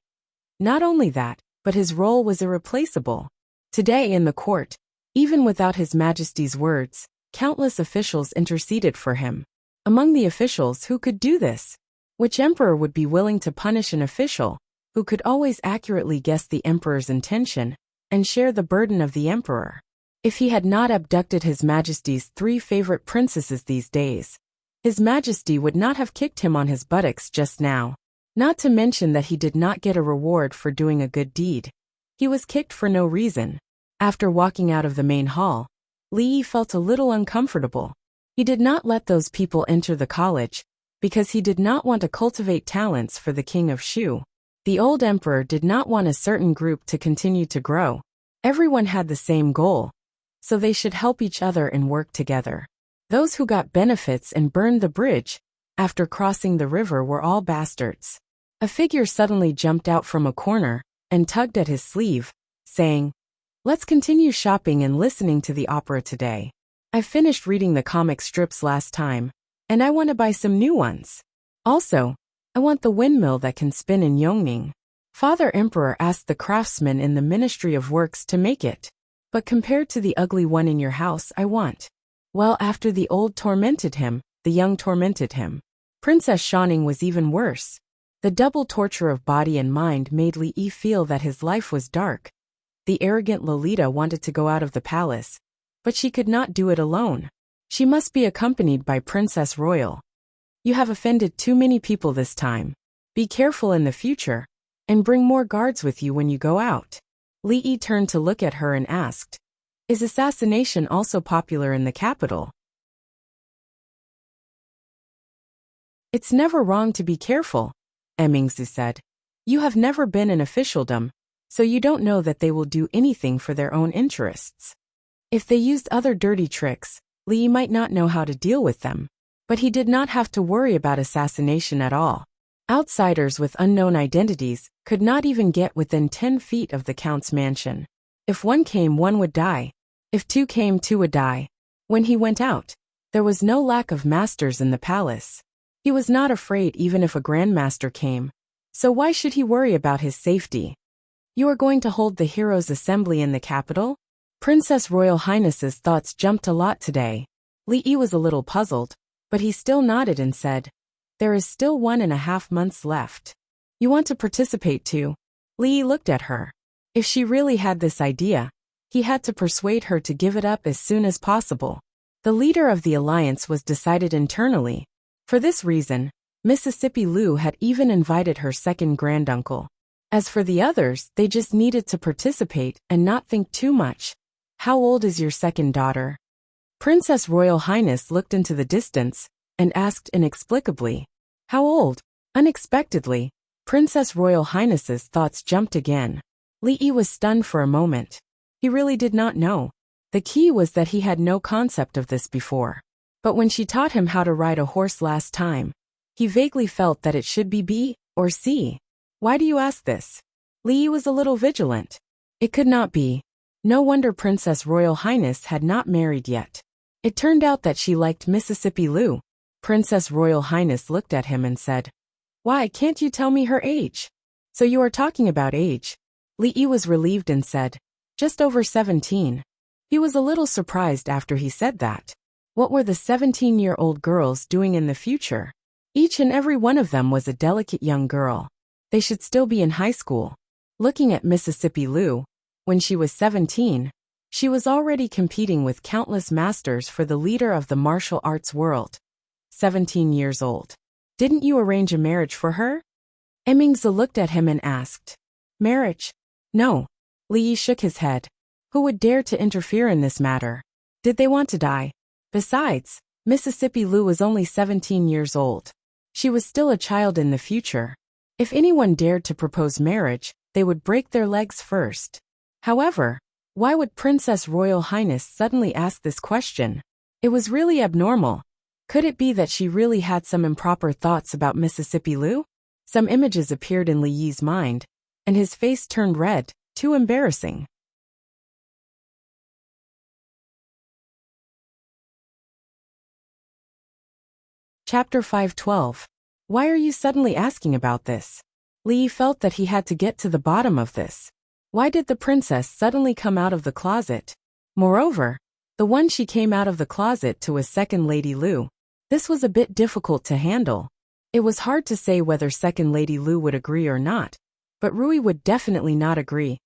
Not only that, but his role was irreplaceable. Today in the court, even without His Majesty's words, countless officials interceded for him. Among the officials who could do this, which emperor would be willing to punish an official who could always accurately guess the emperor's intention and share the burden of the emperor? If he had not abducted His Majesty's 3 favorite princesses these days, His Majesty would not have kicked him on his buttocks just now. Not to mention that he did not get a reward for doing a good deed. He was kicked for no reason. After walking out of the main hall, Li Yi felt a little uncomfortable. He did not let those people enter the college, because he did not want to cultivate talents for the king of Shu. The old emperor did not want a certain group to continue to grow. Everyone had the same goal, so they should help each other and work together. Those who got benefits and burned the bridge after crossing the river were all bastards. A figure suddenly jumped out from a corner and tugged at his sleeve, saying, "Let's continue shopping and listening to the opera today. I finished reading the comic strips last time, and I want to buy some new ones. Also, I want the windmill that can spin in Yongning." Father Emperor asked the craftsman in the Ministry of Works to make it. "But compared to the ugly one in your house, I want." Well, after the old tormented him, the young tormented him. Princess Shaning was even worse. The double torture of body and mind made Li Yi feel that his life was dark. The arrogant Lolita wanted to go out of the palace, but she could not do it alone. She must be accompanied by Princess Royal. "You have offended too many people this time. Be careful in the future, and bring more guards with you when you go out." Li Yi turned to look at her and asked, "Is assassination also popular in the capital?" "It's never wrong to be careful," Mingzi said. "You have never been in officialdom, so you don't know that they will do anything for their own interests. If they used other dirty tricks, Li Yi might not know how to deal with them. But he did not have to worry about assassination at all. Outsiders with unknown identities could not even get within 10 feet of the count's mansion. If one came, one would die. If 2 came, 2 would die. When he went out, there was no lack of masters in the palace. He was not afraid even if a grandmaster came. So why should he worry about his safety? "You are going to hold the Heroes' Assembly in the capital?" Princess Royal Highness's thoughts jumped a lot today. Li Yi was a little puzzled, but he still nodded and said, "There is still 1.5 months left. You want to participate too?" Li Yi looked at her. If she really had this idea, he had to persuade her to give it up as soon as possible. The leader of the alliance was decided internally. For this reason, Mississippi Lu had even invited her second granduncle. As for the others, they just needed to participate and not think too much. "How old is your second daughter?" Princess Royal Highness looked into the distance and asked inexplicably, "How old?" Unexpectedly, Princess Royal Highness's thoughts jumped again. Li Yi was stunned for a moment. He really did not know. The key was that he had no concept of this before. But when she taught him how to ride a horse last time, he vaguely felt that it should be B or C. "Why do you ask this?" Li Yi was a little vigilant. It could not be. No wonder Princess Royal Highness had not married yet. It turned out that she liked Mississippi Lu. Princess Royal Highness looked at him and said, Why can't you tell me her age? So you are talking about age. Li Yi was relieved and said, just over 17. He was a little surprised after he said that. What were the 17-year-old girls doing in the future? Each and every one of them was a delicate young girl. They should still be in high school. Looking at Mississippi Lu, when she was 17, she was already competing with countless masters for the leader of the martial arts world. 17 years old. Didn't you arrange a marriage for her? Emingzi looked at him and asked. Marriage? No. Li Yi shook his head. Who would dare to interfere in this matter? Did they want to die? Besides, Mississippi Lu was only 17 years old. She was still a child in the future. If anyone dared to propose marriage, they would break their legs first. However, why would Princess Royal Highness suddenly ask this question? It was really abnormal. Could it be that she really had some improper thoughts about Mississippi Lu? Some images appeared in Li Yi's mind, and his face turned red. Too embarrassing. Chapter 512. Why are you suddenly asking about this? Li Yi felt that he had to get to the bottom of this. Why did the princess suddenly come out of the closet? Moreover, the one she came out of the closet to was Second Lady Lu. This was a bit difficult to handle. It was hard to say whether Second Lady Lu would agree or not, but Rui would definitely not agree.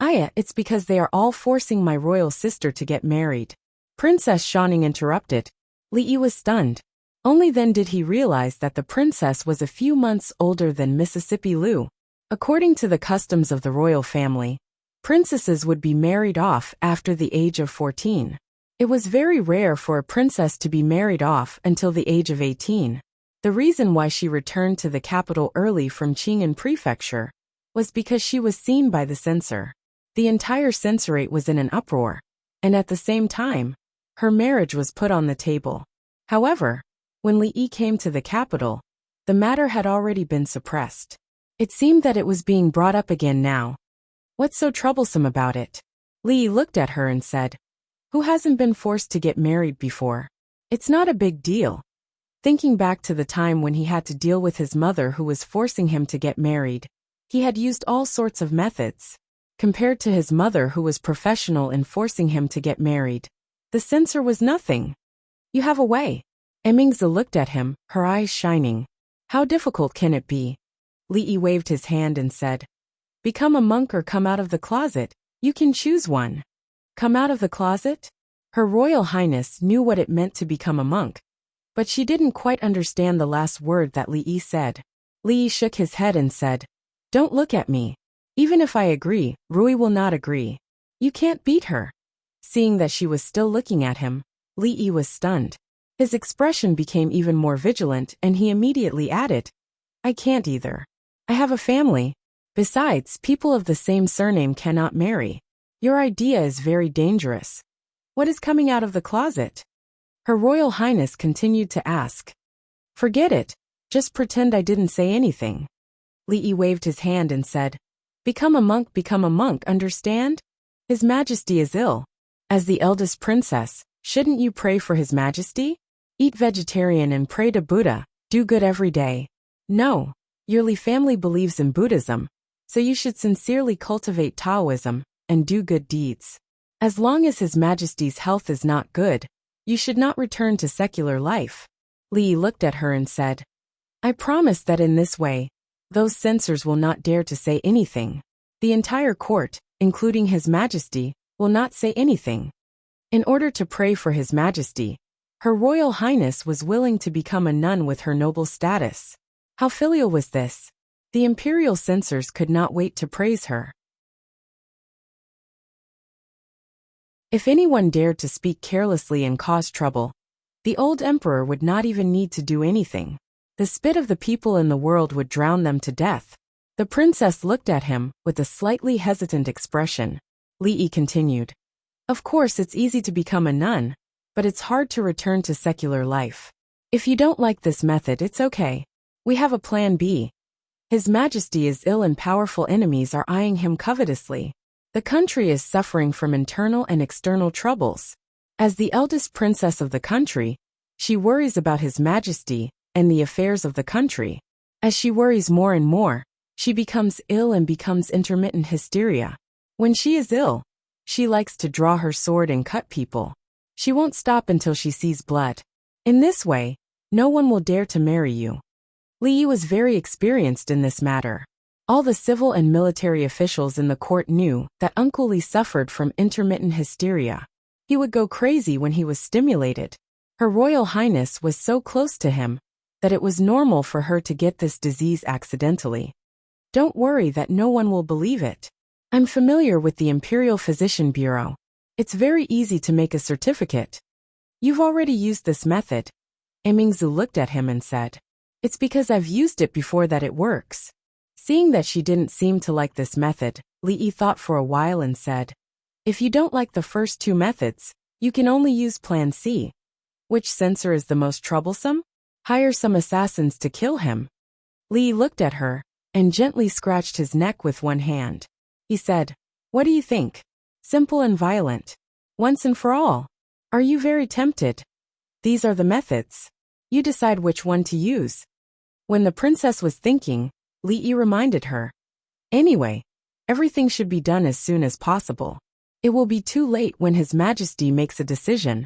It's because they are all forcing my royal sister to get married. Princess Shaning interrupted. Li Yi was stunned. Only then did he realize that the princess was a few months older than Mississippi Lu. According to the customs of the royal family, princesses would be married off after the age of 14. It was very rare for a princess to be married off until the age of 18. The reason why she returned to the capital early from Qing'an Prefecture was because she was seen by the censor. The entire censorate was in an uproar, and at the same time, her marriage was put on the table. However, when Li Yi came to the capital, the matter had already been suppressed. It seemed that it was being brought up again now. What's so troublesome about it? Li Yi looked at her and said, who hasn't been forced to get married before? It's not a big deal. Thinking back to the time when he had to deal with his mother who was forcing him to get married, he had used all sorts of methods. Compared to his mother who was professional in forcing him to get married, the censor was nothing. You have a way. Emingzi looked at him, her eyes shining. How difficult can it be? Li Yi waved his hand and said, become a monk or come out of the closet. You can choose one. Come out of the closet? Her Royal Highness knew what it meant to become a monk, but she didn't quite understand the last word that Li Yi said. Li Yi shook his head and said, don't look at me. Even if I agree, Rui will not agree. You can't beat her. Seeing that she was still looking at him, Li Yi was stunned. His expression became even more vigilant and he immediately added, I can't either. I have a family. Besides, people of the same surname cannot marry. Your idea is very dangerous. What is coming out of the closet? Her Royal Highness continued to ask. Forget it. Just pretend I didn't say anything. Li Yi waved his hand and said, become a monk, understand? His Majesty is ill. As the eldest princess, shouldn't you pray for His Majesty? Eat vegetarian and pray to Buddha, do good every day. No, your Li family believes in Buddhism, so you should sincerely cultivate Taoism and do good deeds. As long as His Majesty's health is not good, you should not return to secular life. Li Yi looked at her and said, I promise that in this way, those censors will not dare to say anything. The entire court, including His Majesty, will not say anything. In order to pray for His Majesty, Her Royal Highness was willing to become a nun with her noble status. How filial was this? The imperial censors could not wait to praise her. If anyone dared to speak carelessly and cause trouble, the old emperor would not even need to do anything. The spit of the people in the world would drown them to death. The princess looked at him with a slightly hesitant expression. Li Yi continued. Of course it's easy to become a nun, but it's hard to return to secular life. If you don't like this method, it's okay. We have a plan B. His Majesty is ill and powerful enemies are eyeing him covetously. The country is suffering from internal and external troubles. As the eldest princess of the country, she worries about His Majesty and the affairs of the country. As she worries more and more, she becomes ill and becomes intermittent hysteria. When she is ill, she likes to draw her sword and cut people. She won't stop until she sees blood. In this way, no one will dare to marry you. Li Yi was very experienced in this matter. All the civil and military officials in the court knew that Uncle Li suffered from intermittent hysteria. He would go crazy when he was stimulated. Her Royal Highness was so close to him that it was normal for her to get this disease accidentally. Don't worry that no one will believe it. I'm familiar with the Imperial Physician Bureau. It's very easy to make a certificate. You've already used this method. Emingzu looked at him and said, It's because I've used it before that it works. Seeing that she didn't seem to like this method, Li Yi thought for a while and said, If you don't like the first two methods, you can only use Plan C. Which censor is the most troublesome? Hire some assassins to kill him. Li Yi looked at her and gently scratched his neck with one hand. He said, What do you think? Simple and violent. Once and for all. Are you very tempted? These are the methods. You decide which one to use. When the princess was thinking, Li Yi reminded her. Anyway, everything should be done as soon as possible. It will be too late when His Majesty makes a decision.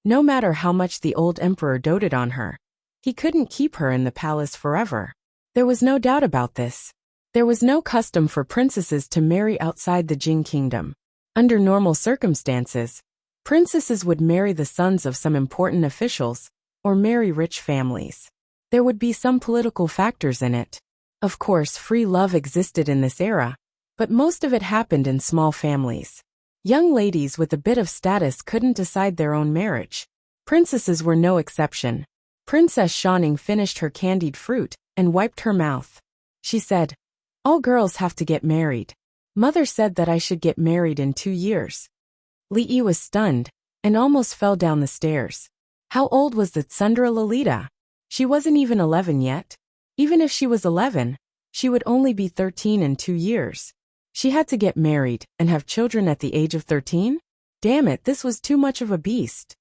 No matter how much the old emperor doted on her, he couldn't keep her in the palace forever. There was no doubt about this. There was no custom for princesses to marry outside the Jing kingdom. Under normal circumstances, princesses would marry the sons of some important officials, or marry rich families. There would be some political factors in it. Of course, free love existed in this era, but most of it happened in small families. Young ladies with a bit of status couldn't decide their own marriage. Princesses were no exception. Princess Shaning finished her candied fruit and wiped her mouth. She said, All girls have to get married. Mother said that I should get married in 2 years. Li Yi was stunned and almost fell down the stairs. How old was the Tsundra Lolita? She wasn't even 11 yet. Even if she was 11, she would only be 13 in 2 years. She had to get married and have children at the age of 13? Damn it, this was too much of a beast.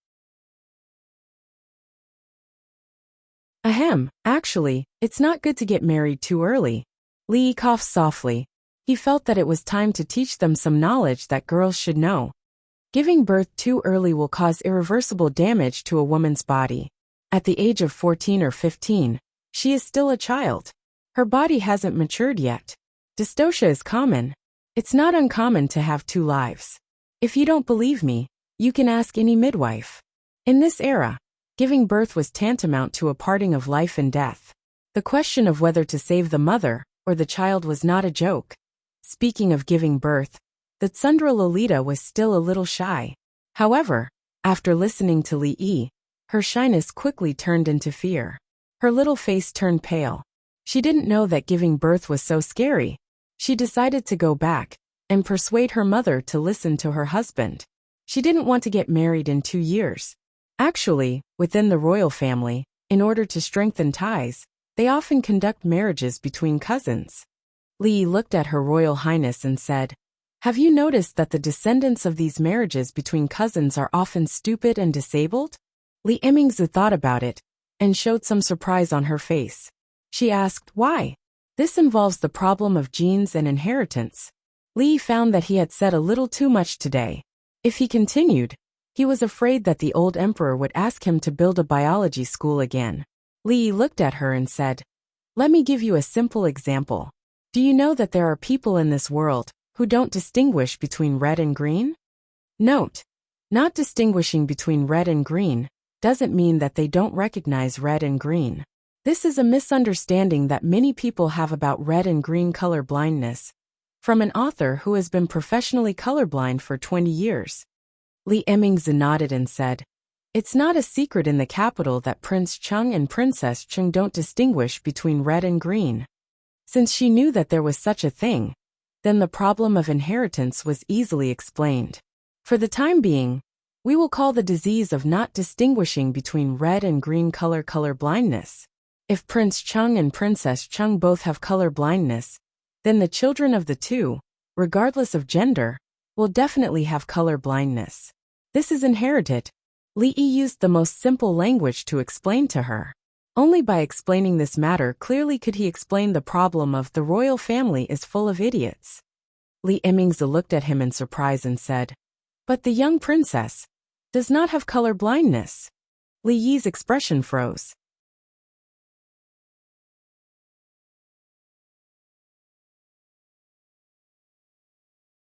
Ahem, actually, it's not good to get married too early. Li Yi coughed softly. He felt that it was time to teach them some knowledge that girls should know. Giving birth too early will cause irreversible damage to a woman's body. At the age of 14 or 15, she is still a child. Her body hasn't matured yet. Dystocia is common. It's not uncommon to have 2 lives. If you don't believe me, you can ask any midwife. In this era, giving birth was tantamount to a parting of life and death. The question of whether to save the mother or the child was not a joke. Speaking of giving birth, the Tsundra Lolita was still a little shy. However, after listening to Li Yi, her shyness quickly turned into fear. Her little face turned pale. She didn't know that giving birth was so scary. She decided to go back and persuade her mother to listen to her husband. She didn't want to get married in 2 years. Actually, within the royal family, in order to strengthen ties, they often conduct marriages between cousins. Li Yi looked at Her Royal Highness and said, Have you noticed that the descendants of these marriages between cousins are often stupid and disabled? Li Emingzu thought about it and showed some surprise on her face. She asked, Why? This involves the problem of genes and inheritance. Li found that he had said a little too much today. If he continued, he was afraid that the old emperor would ask him to build a biology school again. Li looked at her and said, Let me give you a simple example. Do you know that there are people in this world who don't distinguish between red and green? Note, not distinguishing between red and green doesn't mean that they don't recognize red and green. This is a misunderstanding that many people have about red and green color blindness, from an author who has been professionally colorblind for 20 years. Li Emingzu nodded and said, It's not a secret in the capital that Prince Chung and Princess Chung don't distinguish between red and green. Since she knew that there was such a thing, then the problem of inheritance was easily explained. For the time being, we will call the disease of not distinguishing between red and green color blindness. If Prince Chung and Princess Chung both have color blindness, then the children of the two, regardless of gender, will definitely have color blindness. This is inherited. Li Yi used the most simple language to explain to her. Only by explaining this matter clearly could he explain the problem of the royal family is full of idiots. Li Emingzi looked at him in surprise and said, "But the young princess does not have color blindness." Li Yi's expression froze.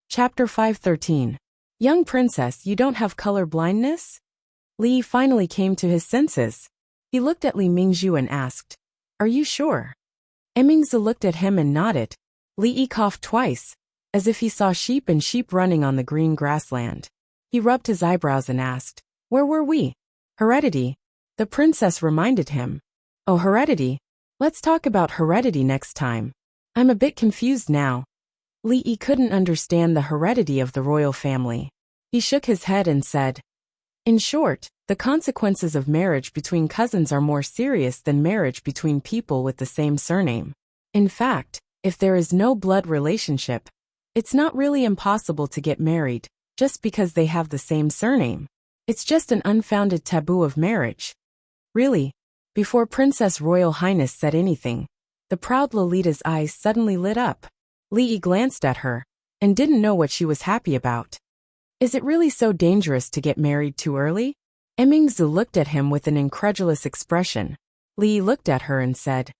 Chapter 513. Young princess, you don't have color blindness? Li Yi finally came to his senses. He looked at Li Mingzhu and asked, "Are you sure?" Emingzi looked at him and nodded. Li Yi coughed twice, as if he saw sheep and sheep running on the green grassland. He rubbed his eyebrows and asked, "Where were we?" "Heredity," the princess reminded him. "Oh, heredity. Let's talk about heredity next time. I'm a bit confused now." Li Yi couldn't understand the heredity of the royal family. He shook his head and said, "In short, the consequences of marriage between cousins are more serious than marriage between people with the same surname. In fact, if there is no blood relationship, it's not really impossible to get married, just because they have the same surname. It's just an unfounded taboo of marriage." "Really?" Before Princess Royal Highness said anything, the proud Lolita's eyes suddenly lit up. Li Yi glanced at her, and didn't know what she was happy about. "Is it really so dangerous to get married too early?" Emingzi looked at him with an incredulous expression. Li Yi looked at her and said,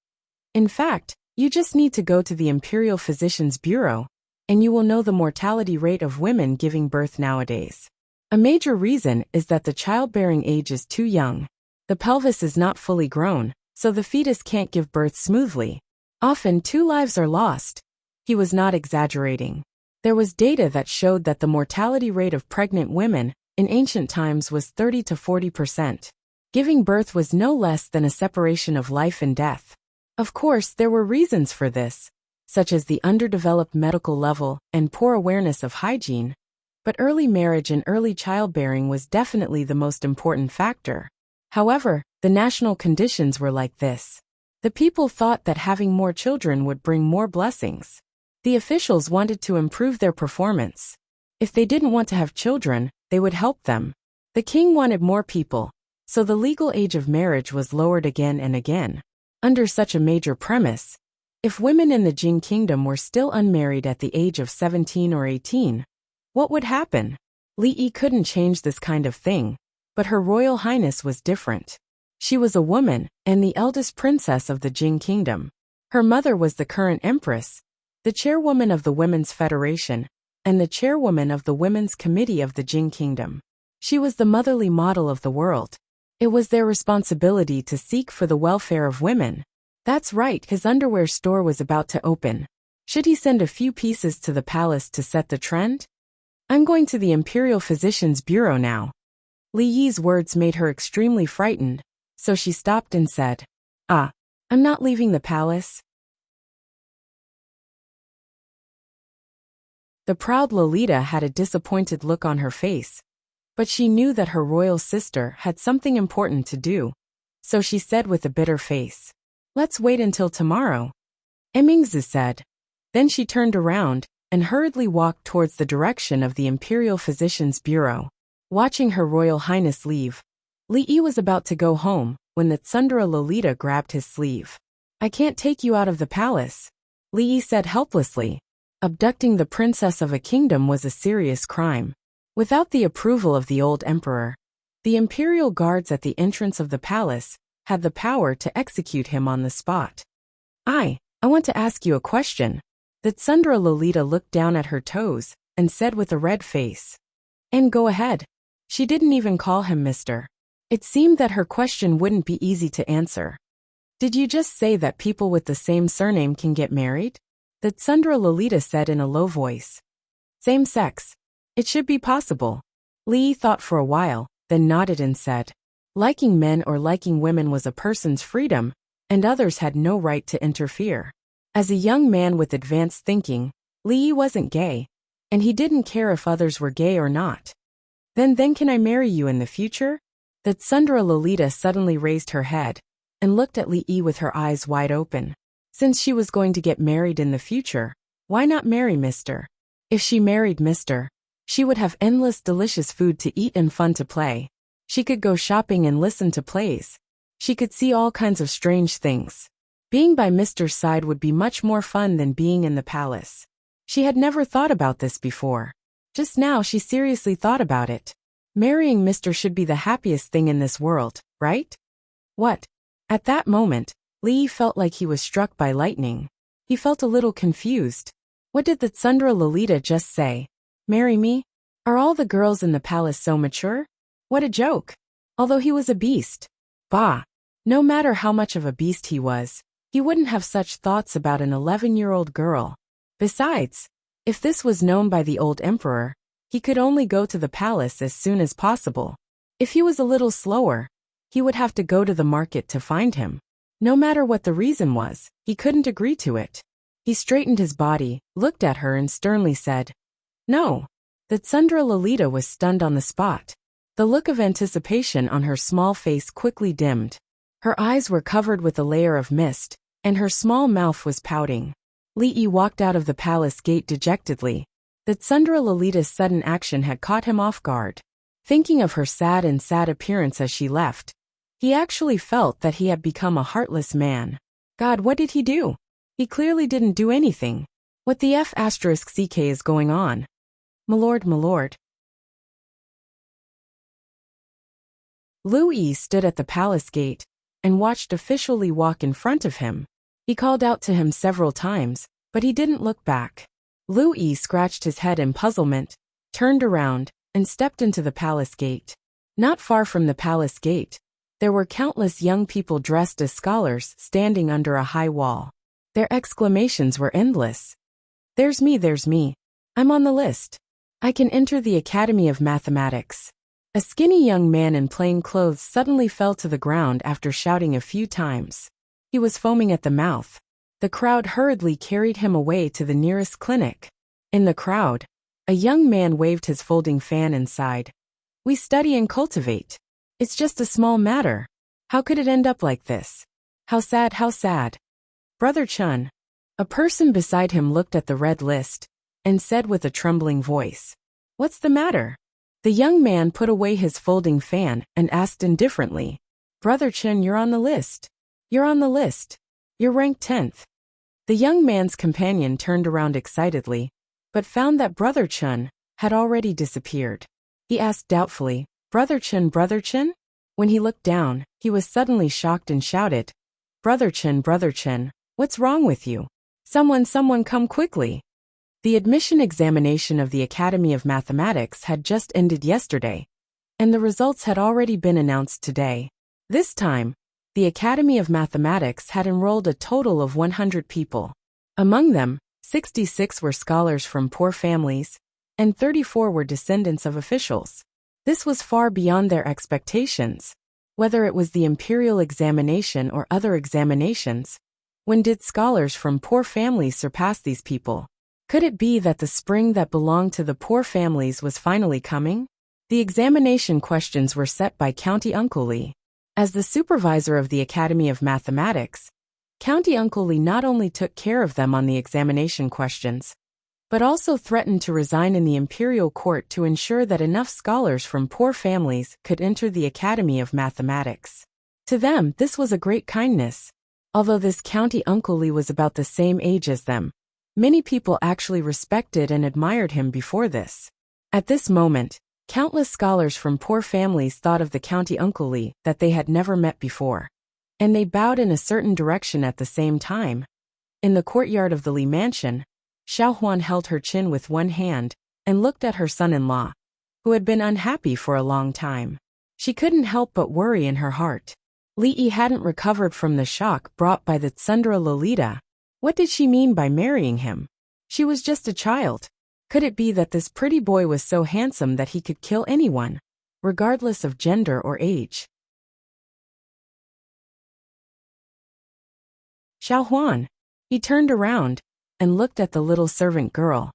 "In fact, you just need to go to the Imperial Physicians Bureau, and you will know the mortality rate of women giving birth nowadays. A major reason is that the childbearing age is too young. The pelvis is not fully grown, so the fetus can't give birth smoothly. Often 2 lives are lost." He was not exaggerating. There was data that showed that the mortality rate of pregnant women in ancient times was 30 to 40%. Giving birth was no less than a separation of life and death. Of course, there were reasons for this, such as the underdeveloped medical level and poor awareness of hygiene, but early marriage and early childbearing was definitely the most important factor. However, the national conditions were like this. The people thought that having more children would bring more blessings. The officials wanted to improve their performance. If they didn't want to have children, they would help them. The king wanted more people, so the legal age of marriage was lowered again and again. Under such a major premise, if women in the Jing kingdom were still unmarried at the age of 17 or 18, what would happen? Li Yi couldn't change this kind of thing, but Her Royal Highness was different. She was a woman, and the eldest princess of the Jing kingdom. Her mother was the current empress, the chairwoman of the Women's Federation, and the chairwoman of the Women's Committee of the Jing Kingdom. She was the motherly model of the world. It was their responsibility to seek for the welfare of women. That's right, his underwear store was about to open. Should he send a few pieces to the palace to set the trend? "I'm going to the Imperial Physicians Bureau now." Li Yi's words made her extremely frightened, so she stopped and said, I'm not leaving the palace." The proud Lolita had a disappointed look on her face, but she knew that her royal sister had something important to do, so she said with a bitter face, "Let's wait until tomorrow." Emingzi said. Then she turned around and hurriedly walked towards the direction of the Imperial Physicians Bureau. Watching Her Royal Highness leave, Li Yi was about to go home when the Tsundere Lolita grabbed his sleeve. "I can't take you out of the palace," Li Yi said helplessly. Abducting the princess of a kingdom was a serious crime. Without the approval of the old emperor, the imperial guards at the entrance of the palace had the power to execute him on the spot. I want to ask you a question." The Tsundere Lolita looked down at her toes and said with a red face. "And go ahead." She didn't even call him Mr. It seemed that her question wouldn't be easy to answer. "Did you just say that people with the same surname can get married?" The Tsundere Lolita said in a low voice. "Same sex. It should be possible." Li Yi thought for a while, then nodded and said, "Liking men or liking women was a person's freedom, and others had no right to interfere." As a young man with advanced thinking, Li Yi wasn't gay, and he didn't care if others were gay or not. Then can I marry you in the future?" The Tsundere Lolita suddenly raised her head and looked at Li Yi with her eyes wide open. Since she was going to get married in the future, why not marry Mr.? If she married Mr., she would have endless delicious food to eat and fun to play. She could go shopping and listen to plays. She could see all kinds of strange things. Being by Mr.'s side would be much more fun than being in the palace. She had never thought about this before. Just now she seriously thought about it. Marrying Mr. should be the happiest thing in this world, right? What? At that moment, Lee felt like he was struck by lightning. He felt a little confused. What did the Tsundra Lolita just say? Marry me? Are all the girls in the palace so mature? What a joke. Although he was a beast. Bah. No matter how much of a beast he was, he wouldn't have such thoughts about an 11-year-old girl. Besides, if this was known by the old emperor, he could only go to the palace as soon as possible. If he was a little slower, he would have to go to the market to find him. No matter what the reason was, he couldn't agree to it. He straightened his body, looked at her and sternly said, "No." The Tsundra Lolita was stunned on the spot. The look of anticipation on her small face quickly dimmed. Her eyes were covered with a layer of mist, and her small mouth was pouting. Li walked out of the palace gate dejectedly. The Tsundra Lolita's sudden action had caught him off guard. Thinking of her sad appearance as she left, he actually felt that he had become a heartless man. God, what did he do? He clearly didn't do anything. What the F***ck is going on? Milord, milord. Lu Yi stood at the palace gate and watched official Li walk in front of him. He called out to him several times, but he didn't look back. Lu Yi scratched his head in puzzlement, turned around, and stepped into the palace gate. Not far from the palace gate, there were countless young people dressed as scholars standing under a high wall. Their exclamations were endless. There's me. I'm on the list. I can enter the Academy of Mathematics." A skinny young man in plain clothes suddenly fell to the ground after shouting a few times. He was foaming at the mouth. The crowd hurriedly carried him away to the nearest clinic. In the crowd, a young man waved his folding fan and sighed. "We study and cultivate. It's just a small matter. How could it end up like this? How sad, how sad." "Brother Chun." A person beside him looked at the red list and said with a trembling voice, "What's the matter?" The young man put away his folding fan and asked indifferently, "Brother Chun, you're on the list. You're on the list. You're ranked 10th. The young man's companion turned around excitedly, but found that Brother Chun had already disappeared. He asked doubtfully, Brother Chun? When he looked down, he was suddenly shocked and shouted, Brother Chun, what's wrong with you? Someone come quickly." The admission examination of the Academy of Mathematics had just ended yesterday, and the results had already been announced today. This time, the Academy of Mathematics had enrolled a total of 100 people. Among them, 66 were scholars from poor families, and 34 were descendants of officials. This was far beyond their expectations. Whether it was the imperial examination or other examinations, when did scholars from poor families surpass these people? Could it be that the spring that belonged to the poor families was finally coming? The examination questions were set by County Uncle Lee. As the supervisor of the Academy of Mathematics, County Uncle Lee not only took care of them on the examination questions, but also threatened to resign in the imperial court to ensure that enough scholars from poor families could enter the Academy of Mathematics. To them, this was a great kindness. Although this County Uncle Lee was about the same age as them, many people actually respected and admired him before this. At this moment, countless scholars from poor families thought of the County Uncle Lee that they had never met before, and they bowed in a certain direction at the same time. In the courtyard of the Li mansion, Xiao Huan held her chin with one hand and looked at her son-in-law, who had been unhappy for a long time. She couldn't help but worry in her heart. Li Yi hadn't recovered from the shock brought by the Tsundra Lolita. What did she mean by marrying him? She was just a child. Could it be that this pretty boy was so handsome that he could kill anyone, regardless of gender or age? Xiao Huan. He turned around and looked at the little servant girl.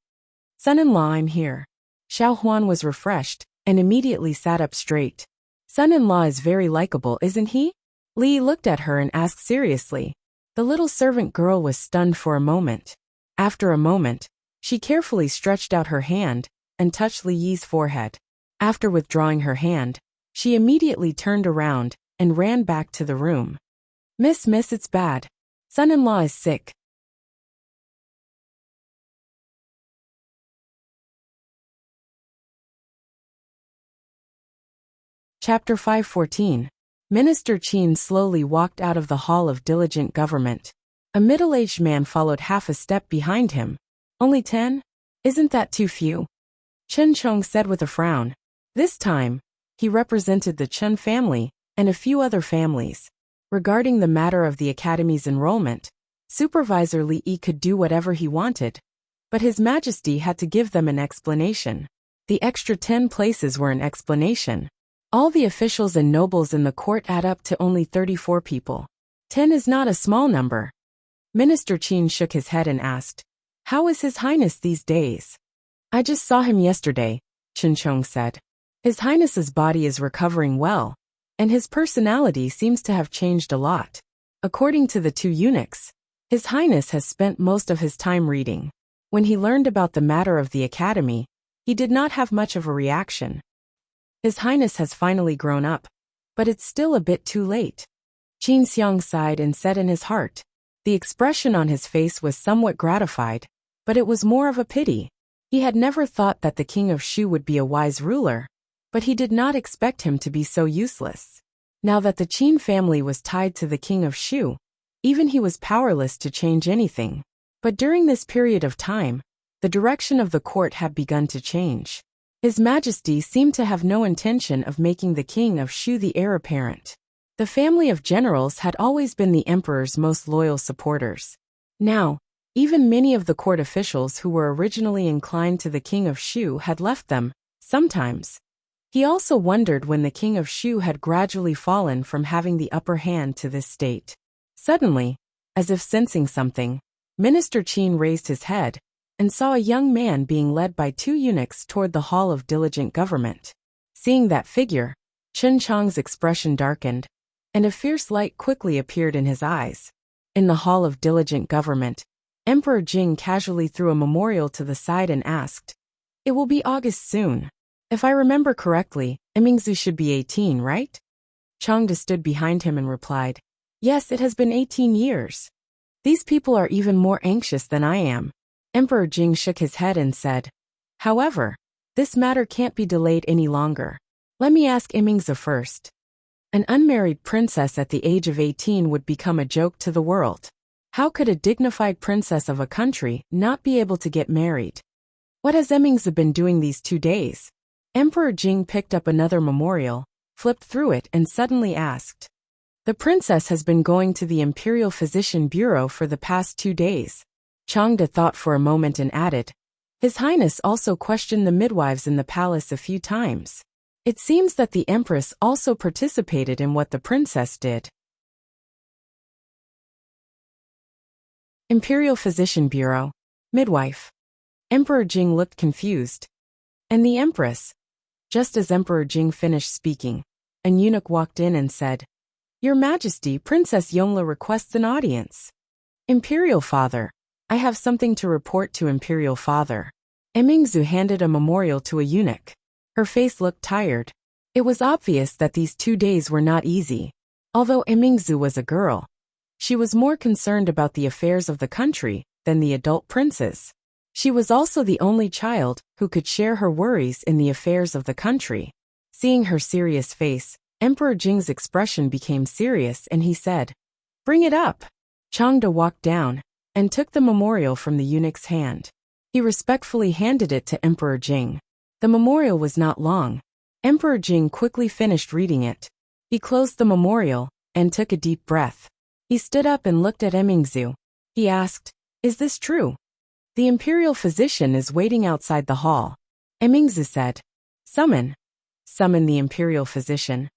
"Son-in-law, I'm here." Xiao Huan was refreshed and immediately sat up straight. "Son-in-law is very likable, isn't he?" Li looked at her and asked seriously. The little servant girl was stunned for a moment. After a moment, she carefully stretched out her hand and touched Li Yi's forehead. After withdrawing her hand, she immediately turned around and ran back to the room. Miss, it's bad. Son-in-law is sick. Chapter 514. Minister Qin slowly walked out of the Hall of Diligent Government. A middle-aged man followed half a step behind him. Only 10? Isn't that too few? Chen Chong said with a frown. This time, he represented the Chen family and a few other families. Regarding the matter of the academy's enrollment, Supervisor Li Yi could do whatever he wanted, but His Majesty had to give them an explanation. The extra 10 places were an explanation. All the officials and nobles in the court add up to only 34 people. 10 is not a small number. Minister Qin shook his head and asked, "How is His Highness these days?" "I just saw him yesterday," Chen Chong said. "His Highness's body is recovering well, and his personality seems to have changed a lot. According to the two eunuchs, His Highness has spent most of his time reading. When he learned about the matter of the academy, he did not have much of a reaction. His Highness has finally grown up, but it's still a bit too late." Qin Xiang sighed and said in his heart. The expression on his face was somewhat gratified, but it was more of a pity. He had never thought that the King of Shu would be a wise ruler, but he did not expect him to be so useless. Now that the Qin family was tied to the King of Shu, even he was powerless to change anything. But during this period of time, the direction of the court had begun to change. His Majesty seemed to have no intention of making the King of Shu the heir apparent. The family of generals had always been the emperor's most loyal supporters. Now, even many of the court officials who were originally inclined to the King of Shu had left them, sometimes. He also wondered when the King of Shu had gradually fallen from having the upper hand to this state. Suddenly, as if sensing something, Minister Qin raised his head and saw a young man being led by two eunuchs toward the Hall of Diligent Government. Seeing that figure, Chen Chong's expression darkened, and a fierce light quickly appeared in his eyes. In the Hall of Diligent Government, Emperor Jing casually threw a memorial to the side and asked, "It will be August soon. If I remember correctly, Emingzu should be 18, right?" Changde stood behind him and replied, "Yes, it has been 18 years. These people are even more anxious than I am." Emperor Jing shook his head and said, "However, this matter can't be delayed any longer. Let me ask Emingzu first. An unmarried princess at the age of 18 would become a joke to the world. How could a dignified princess of a country not be able to get married? What has Emingzu been doing these 2 days?" Emperor Jing picked up another memorial, flipped through it and suddenly asked, "The princess has been going to the Imperial Physician Bureau for the past 2 days. Changde thought for a moment and added, "His Highness also questioned the midwives in the palace a few times. It seems that the Empress also participated in what the princess did." Imperial Physician Bureau. Midwife. Emperor Jing looked confused. "And the Empress?" Just as Emperor Jing finished speaking, an eunuch walked in and said, "Your Majesty, Princess Yongla requests an audience." "Imperial Father. I have something to report to Imperial Father." Emingzu handed a memorial to a eunuch. Her face looked tired. It was obvious that these 2 days were not easy. Although Emingzu was a girl, she was more concerned about the affairs of the country than the adult princes. She was also the only child who could share her worries in the affairs of the country. Seeing her serious face, Emperor Jing's expression became serious and he said, "Bring it up." Changde walked down and took the memorial from the eunuch's hand. He respectfully handed it to Emperor Jing. The memorial was not long. Emperor Jing quickly finished reading it. He closed the memorial and took a deep breath. He stood up and looked at Emingzu. He asked, "Is this true?" "The imperial physician is waiting outside the hall." Emingzu said, "Summon." Summon the imperial physician.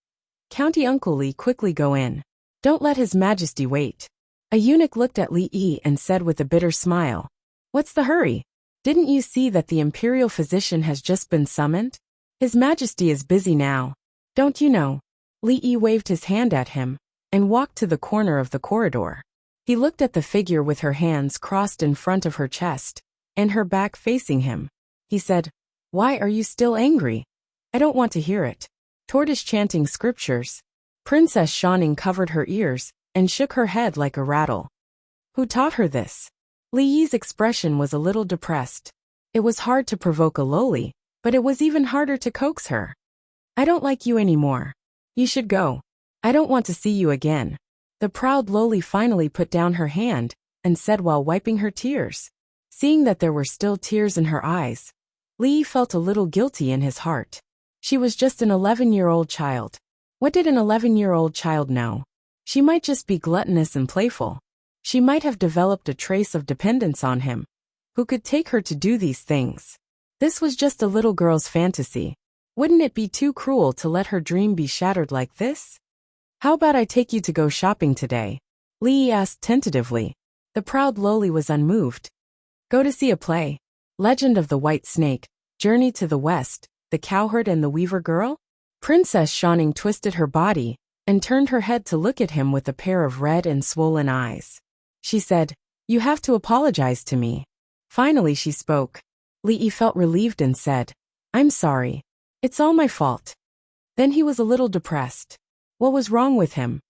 "County Uncle Li, quickly go in. Don't let His Majesty wait." A eunuch looked at Li Yi and said with a bitter smile, "What's the hurry? Didn't you see that the imperial physician has just been summoned? His Majesty is busy now. Don't you know?" Li Yi waved his hand at him and walked to the corner of the corridor. He looked at the figure with her hands crossed in front of her chest and her back facing him. He said, "Why are you still angry? I don't want to hear it. Tortoise chanting scriptures. Princess Shining covered her ears and shook her head like a rattle. Who taught her this? Li Yi's expression was a little depressed. It was hard to provoke a loli, but it was even harder to coax her. I don't like you anymore. You should go. I don't want to see you again. The proud loli finally put down her hand and said while wiping her tears. Seeing that there were still tears in her eyes, Li Yi felt a little guilty in his heart. She was just an 11-year-old child. What did an 11-year-old child know? She might just be gluttonous and playful. She might have developed a trace of dependence on him. Who could take her to do these things? This was just a little girl's fantasy. Wouldn't it be too cruel to let her dream be shattered like this? How about I take you to go shopping today? Li Yi asked tentatively. The proud loli was unmoved. Go to see a play? Legend of the White Snake, Journey to the West, The Cowherd and the Weaver Girl? Princess Shining twisted her body and turned her head to look at him with a pair of red and swollen eyes. She said, You have to apologize to me. Finally she spoke. Li Yi felt relieved and said, I'm sorry. It's all my fault. Then he was a little depressed. What was wrong with him?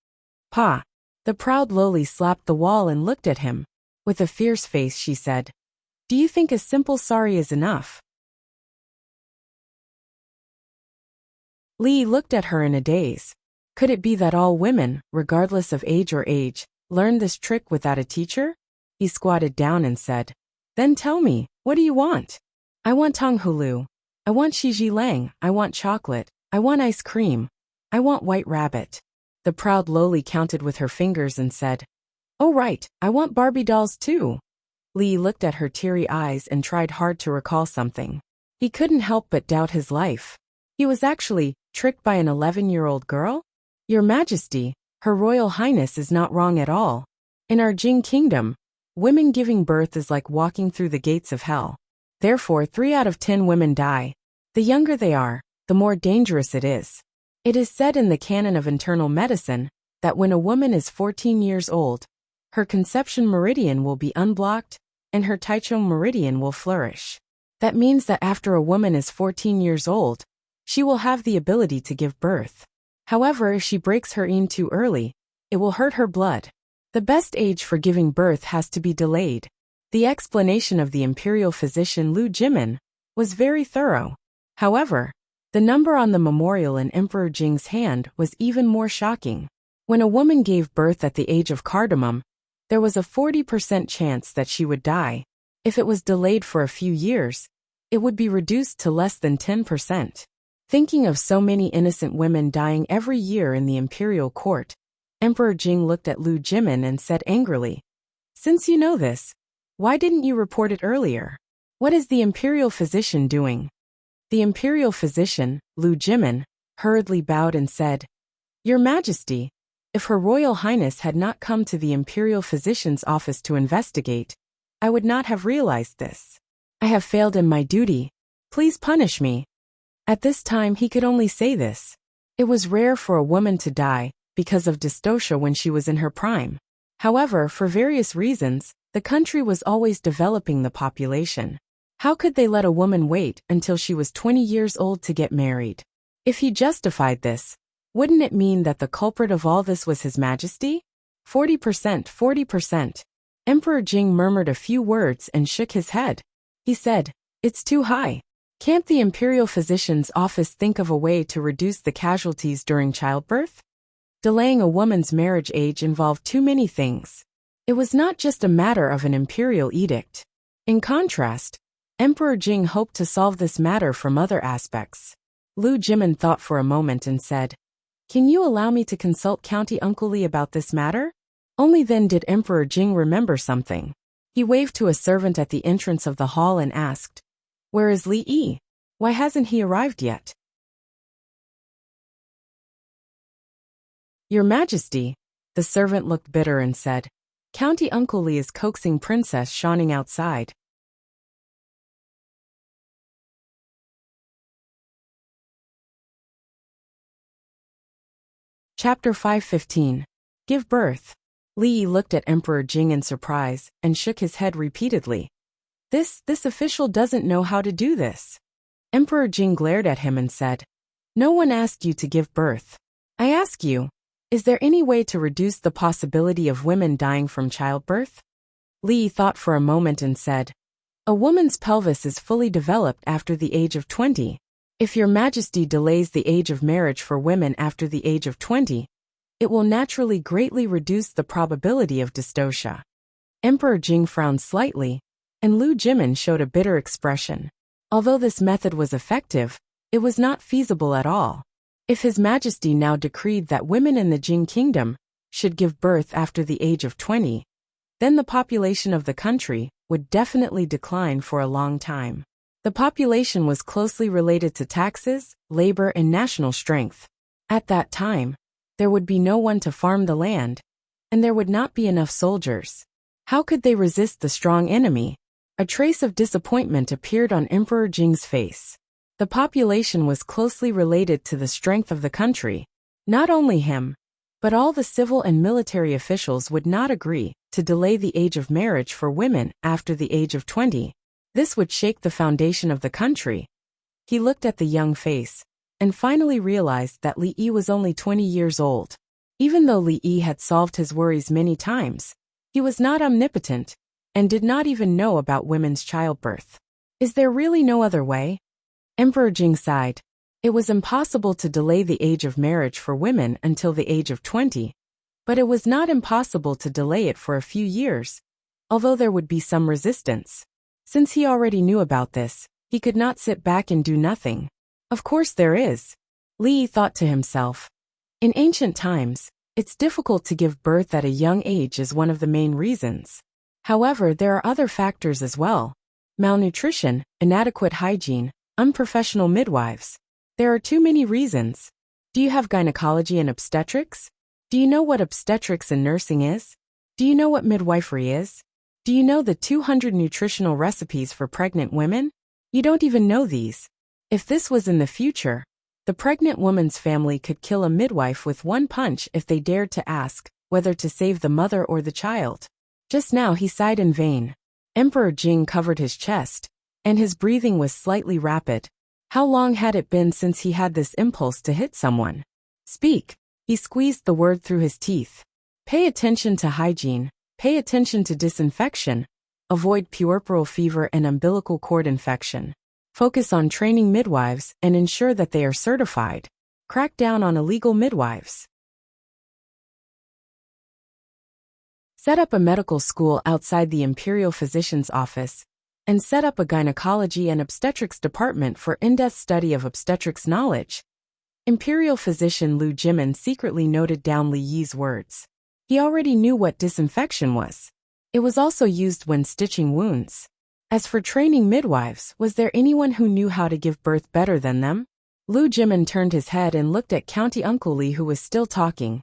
Pa. The proud loli slapped the wall and looked at him. With a fierce face she said, Do you think a simple sorry is enough? Li Yi looked at her in a daze. Could it be that all women, regardless of age or age, learned this trick without a teacher? He squatted down and said, Then tell me, what do you want? I want tang hulu. I want shiji lang. I want chocolate. I want ice cream. I want white rabbit. The proud loli counted with her fingers and said, Oh right, I want Barbie dolls too. Li Yi looked at her teary eyes and tried hard to recall something. He couldn't help but doubt his life. He was actually tricked by an 11-year-old girl? Your Majesty, Her Royal Highness is not wrong at all. In our Jing Kingdom, women giving birth is like walking through the gates of hell. Therefore, 3 out of 10 women die. The younger they are, the more dangerous it is. It is said in the canon of internal medicine that when a woman is 14 years old, her conception meridian will be unblocked and her Taichung meridian will flourish. That means that after a woman is 14 years old, she will have the ability to give birth. However, if she breaks her yin too early, it will hurt her blood. The best age for giving birth has to be delayed. The explanation of the imperial physician Lu Jimin was very thorough. However, the number on the memorial in Emperor Jing's hand was even more shocking. When a woman gave birth at the age of cardamom, there was a 40% chance that she would die. If it was delayed for a few years, it would be reduced to less than 10%. Thinking of so many innocent women dying every year in the imperial court, Emperor Jing looked at Lu Jimin and said angrily, Since you know this, why didn't you report it earlier? What is the imperial physician doing? The imperial physician, Lu Jimin, hurriedly bowed and said, Your Majesty, if Her Royal Highness had not come to the imperial physician's office to investigate, I would not have realized this. I have failed in my duty. Please punish me. At this time he could only say this. It was rare for a woman to die because of dystocia when she was in her prime. However, for various reasons, the country was always developing the population. How could they let a woman wait until she was 20 years old to get married? If he justified this, wouldn't it mean that the culprit of all this was His Majesty? 40%, 40%. Emperor Jing murmured a few words and shook his head. He said, It's too high. Can't the imperial physician's office think of a way to reduce the casualties during childbirth? Delaying a woman's marriage age involved too many things. It was not just a matter of an imperial edict. In contrast, Emperor Jing hoped to solve this matter from other aspects. Lu Jimin thought for a moment and said, Can you allow me to consult County Uncle Li about this matter? Only then did Emperor Jing remember something. He waved to a servant at the entrance of the hall and asked, Where is Li Yi? Why hasn't he arrived yet? Your Majesty, the servant looked bitter and said, County Uncle Li is coaxing Princess Shining outside. Chapter 515. Give birth. Li Yi looked at Emperor Jing in surprise and shook his head repeatedly. This official doesn't know how to do this. Emperor Jing glared at him and said, No one asked you to give birth. I ask you, Is there any way to reduce the possibility of women dying from childbirth? Li thought for a moment and said, a woman's pelvis is fully developed after the age of 20. If your majesty delays the age of marriage for women after the age of 20, it will naturally greatly reduce the probability of dystocia. Emperor Jing frowned slightly, and Lu Jimin showed a bitter expression. Although this method was effective, it was not feasible at all. If His Majesty now decreed that women in the Jing kingdom should give birth after the age of 20, then the population of the country would definitely decline for a long time. The population was closely related to taxes, labor, and national strength. At that time, there would be no one to farm the land, and there would not be enough soldiers. How could they resist the strong enemy? A trace of disappointment appeared on Emperor Jing's face. The population was closely related to the strength of the country. Not only him, but all the civil and military officials would not agree to delay the age of marriage for women after the age of 20. This would shake the foundation of the country. He looked at the young face, and finally realized that Li Yi was only 20 years old. Even though Li Yi had solved his worries many times, he was not omnipotent, and did not even know about women's childbirth. Is there really no other way? Emperor Jing sighed. It was impossible to delay the age of marriage for women until the age of 20, but it was not impossible to delay it for a few years, although there would be some resistance. Since he already knew about this, he could not sit back and do nothing. Of course there is. Li thought to himself. In ancient times, it's difficult to give birth at a young age is one of the main reasons. However, there are other factors as well. Malnutrition, inadequate hygiene, unprofessional midwives. There are too many reasons. Do you have gynecology and obstetrics? Do you know what obstetrics and nursing is? Do you know what midwifery is? Do you know the 200 nutritional recipes for pregnant women? You don't even know these. If this was in the future, the pregnant woman's family could kill a midwife with one punch if they dared to ask whether to save the mother or the child. Just now he sighed in vain. Emperor Jing covered his chest, and his breathing was slightly rapid. How long had it been since he had this impulse to hit someone? Speak. He squeezed the word through his teeth. Pay attention to hygiene. Pay attention to disinfection. Avoid puerperal fever and umbilical cord infection. Focus on training midwives and ensure that they are certified. Crack down on illegal midwives. Set up a medical school outside the imperial physician's office, and set up a gynecology and obstetrics department for in-depth study of obstetrics knowledge. Imperial physician Lu Jimin secretly noted down Li Yi's words. He already knew what disinfection was. It was also used when stitching wounds. As for training midwives, was there anyone who knew how to give birth better than them? Lu Jimin turned his head and looked at County Uncle Li, who was still talking.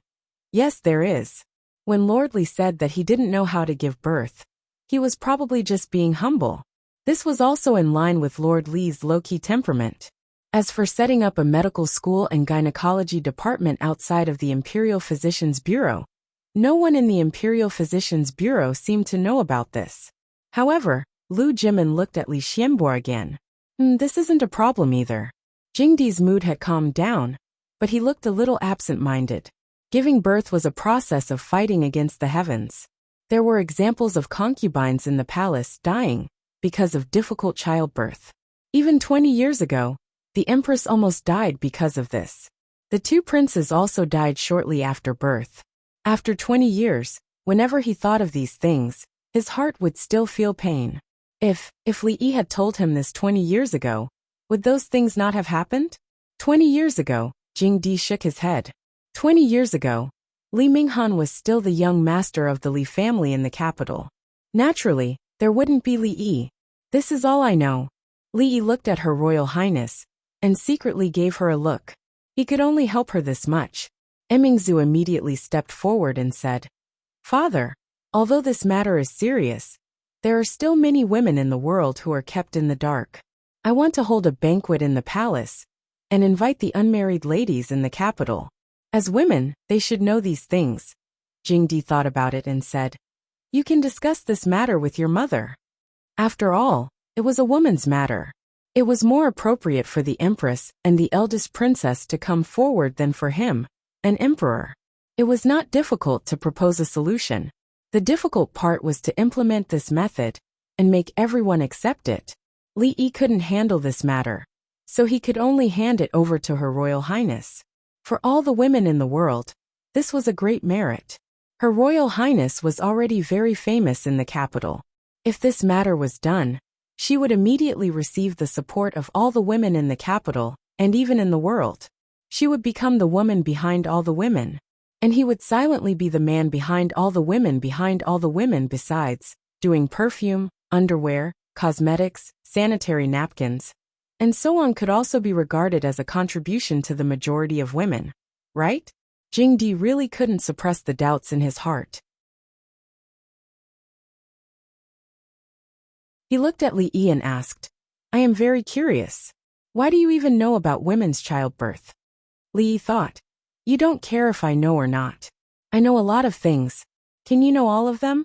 Yes, there is. When Lord Li said that he didn't know how to give birth, he was probably just being humble. This was also in line with Lord Li's low-key temperament. As for setting up a medical school and gynecology department outside of the Imperial Physician's Bureau, no one in the Imperial Physician's Bureau seemed to know about this. However, Lu Jimin looked at Li Xianbo again. This isn't a problem either. Jingdi's mood had calmed down, but he looked a little absent-minded. Giving birth was a process of fighting against the heavens. There were examples of concubines in the palace dying because of difficult childbirth. Even 20 years ago, the empress almost died because of this. The two princes also died shortly after birth. After 20 years, whenever he thought of these things, his heart would still feel pain. If Li Yi had told him this 20 years ago, would those things not have happened? 20 years ago, Jingdi shook his head. 20 years ago, Li Minghan was still the young master of the Li family in the capital. Naturally, there wouldn't be Li Yi. This is all I know. Li Yi looked at Her Royal Highness, and secretly gave her a look. He could only help her this much. Emingzu immediately stepped forward and said, Father, although this matter is serious, there are still many women in the world who are kept in the dark. I want to hold a banquet in the palace, and invite the unmarried ladies in the capital. As women, they should know these things. Jingdi thought about it and said, You can discuss this matter with your mother. After all, it was a woman's matter. It was more appropriate for the empress and the eldest princess to come forward than for him, an emperor. It was not difficult to propose a solution. The difficult part was to implement this method and make everyone accept it. Li Yi couldn't handle this matter, so he could only hand it over to Her Royal Highness. For all the women in the world, this was a great merit. Her Royal Highness was already very famous in the capital. If this matter was done, she would immediately receive the support of all the women in the capital, and even in the world. She would become the woman behind all the women. And he would silently be the man behind all the women besides, doing perfume, underwear, cosmetics, sanitary napkins, and so on could also be regarded as a contribution to the majority of women, right? Jing Di really couldn't suppress the doubts in his heart. He looked at Li Yi and asked, I am very curious. Why do you even know about women's childbirth? Li Yi thought, you don't care if I know or not. I know a lot of things. Can you know all of them?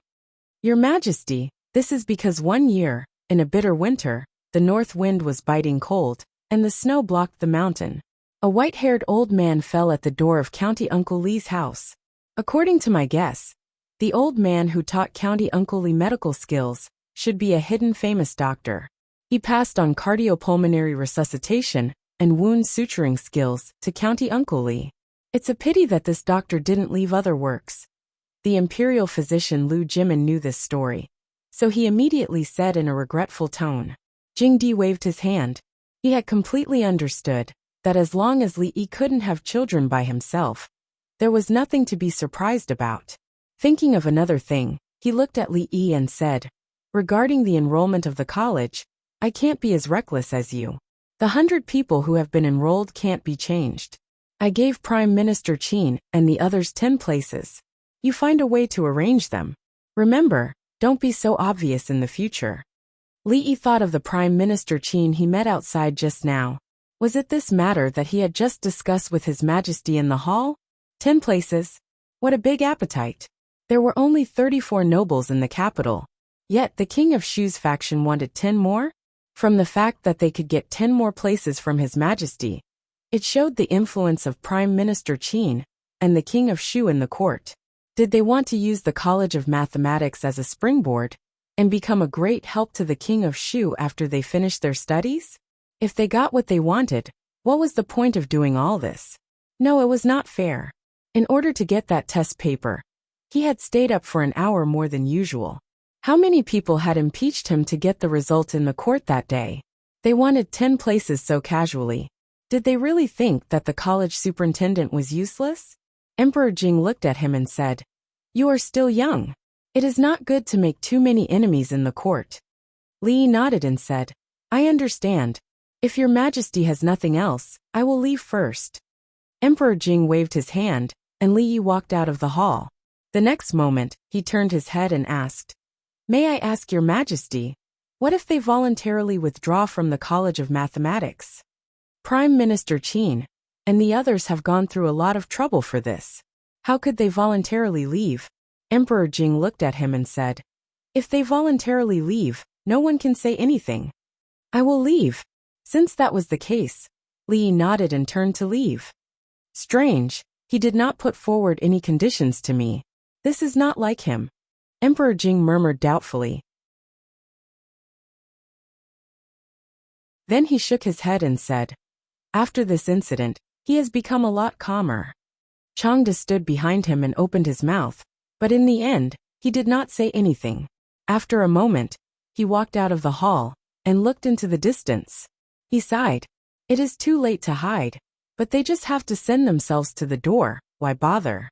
Your Majesty, this is because one year, in a bitter winter, the north wind was biting cold, and the snow blocked the mountain. A white-haired old man fell at the door of County Uncle Li's house. According to my guess, the old man who taught County Uncle Li medical skills should be a hidden famous doctor. He passed on cardiopulmonary resuscitation and wound suturing skills to County Uncle Li. It's a pity that this doctor didn't leave other works. The imperial physician Lu Jimin knew this story, so he immediately said in a regretful tone. Jing Di waved his hand. He had completely understood that as long as Li Yi couldn't have children by himself, there was nothing to be surprised about. Thinking of another thing, he looked at Li Yi and said, regarding the enrollment of the college, I can't be as reckless as you. The 100 people who have been enrolled can't be changed. I gave Prime Minister Qin and the others 10 places. You find a way to arrange them. Remember, don't be so obvious in the future. Li Yi thought of the Prime Minister Qin he met outside just now. Was it this matter that he had just discussed with His Majesty in the hall? 10 places? What a big appetite. There were only 34 nobles in the capital. Yet the King of Shu's faction wanted 10 more? From the fact that they could get 10 more places from His Majesty, it showed the influence of Prime Minister Qin and the King of Shu in the court. Did they want to use the College of Mathematics as a springboard and become a great help to the King of Shu after they finished their studies? If they got what they wanted, what was the point of doing all this? No, it was not fair. In order to get that test paper, he had stayed up for an hour more than usual. How many people had impeached him to get the result in the court that day? They wanted 10 places so casually. Did they really think that the college superintendent was useless? Emperor Jing looked at him and said, You are still young. It is not good to make too many enemies in the court. Li Yi nodded and said, I understand. If your Majesty has nothing else, I will leave first. Emperor Jing waved his hand, and Li Yi walked out of the hall. The next moment, he turned his head and asked, May I ask your Majesty, what if they voluntarily withdraw from the College of Mathematics? Prime Minister Qin and the others have gone through a lot of trouble for this. How could they voluntarily leave? Emperor Jing looked at him and said, If they voluntarily leave, no one can say anything. I will leave. Since that was the case, Li Yi nodded and turned to leave. Strange, he did not put forward any conditions to me. This is not like him. Emperor Jing murmured doubtfully. Then he shook his head and said, After this incident, he has become a lot calmer. Changde stood behind him and opened his mouth, but in the end, he did not say anything. After a moment, he walked out of the hall and looked into the distance. He sighed. It is too late to hide, but they just have to send themselves to the door, why bother?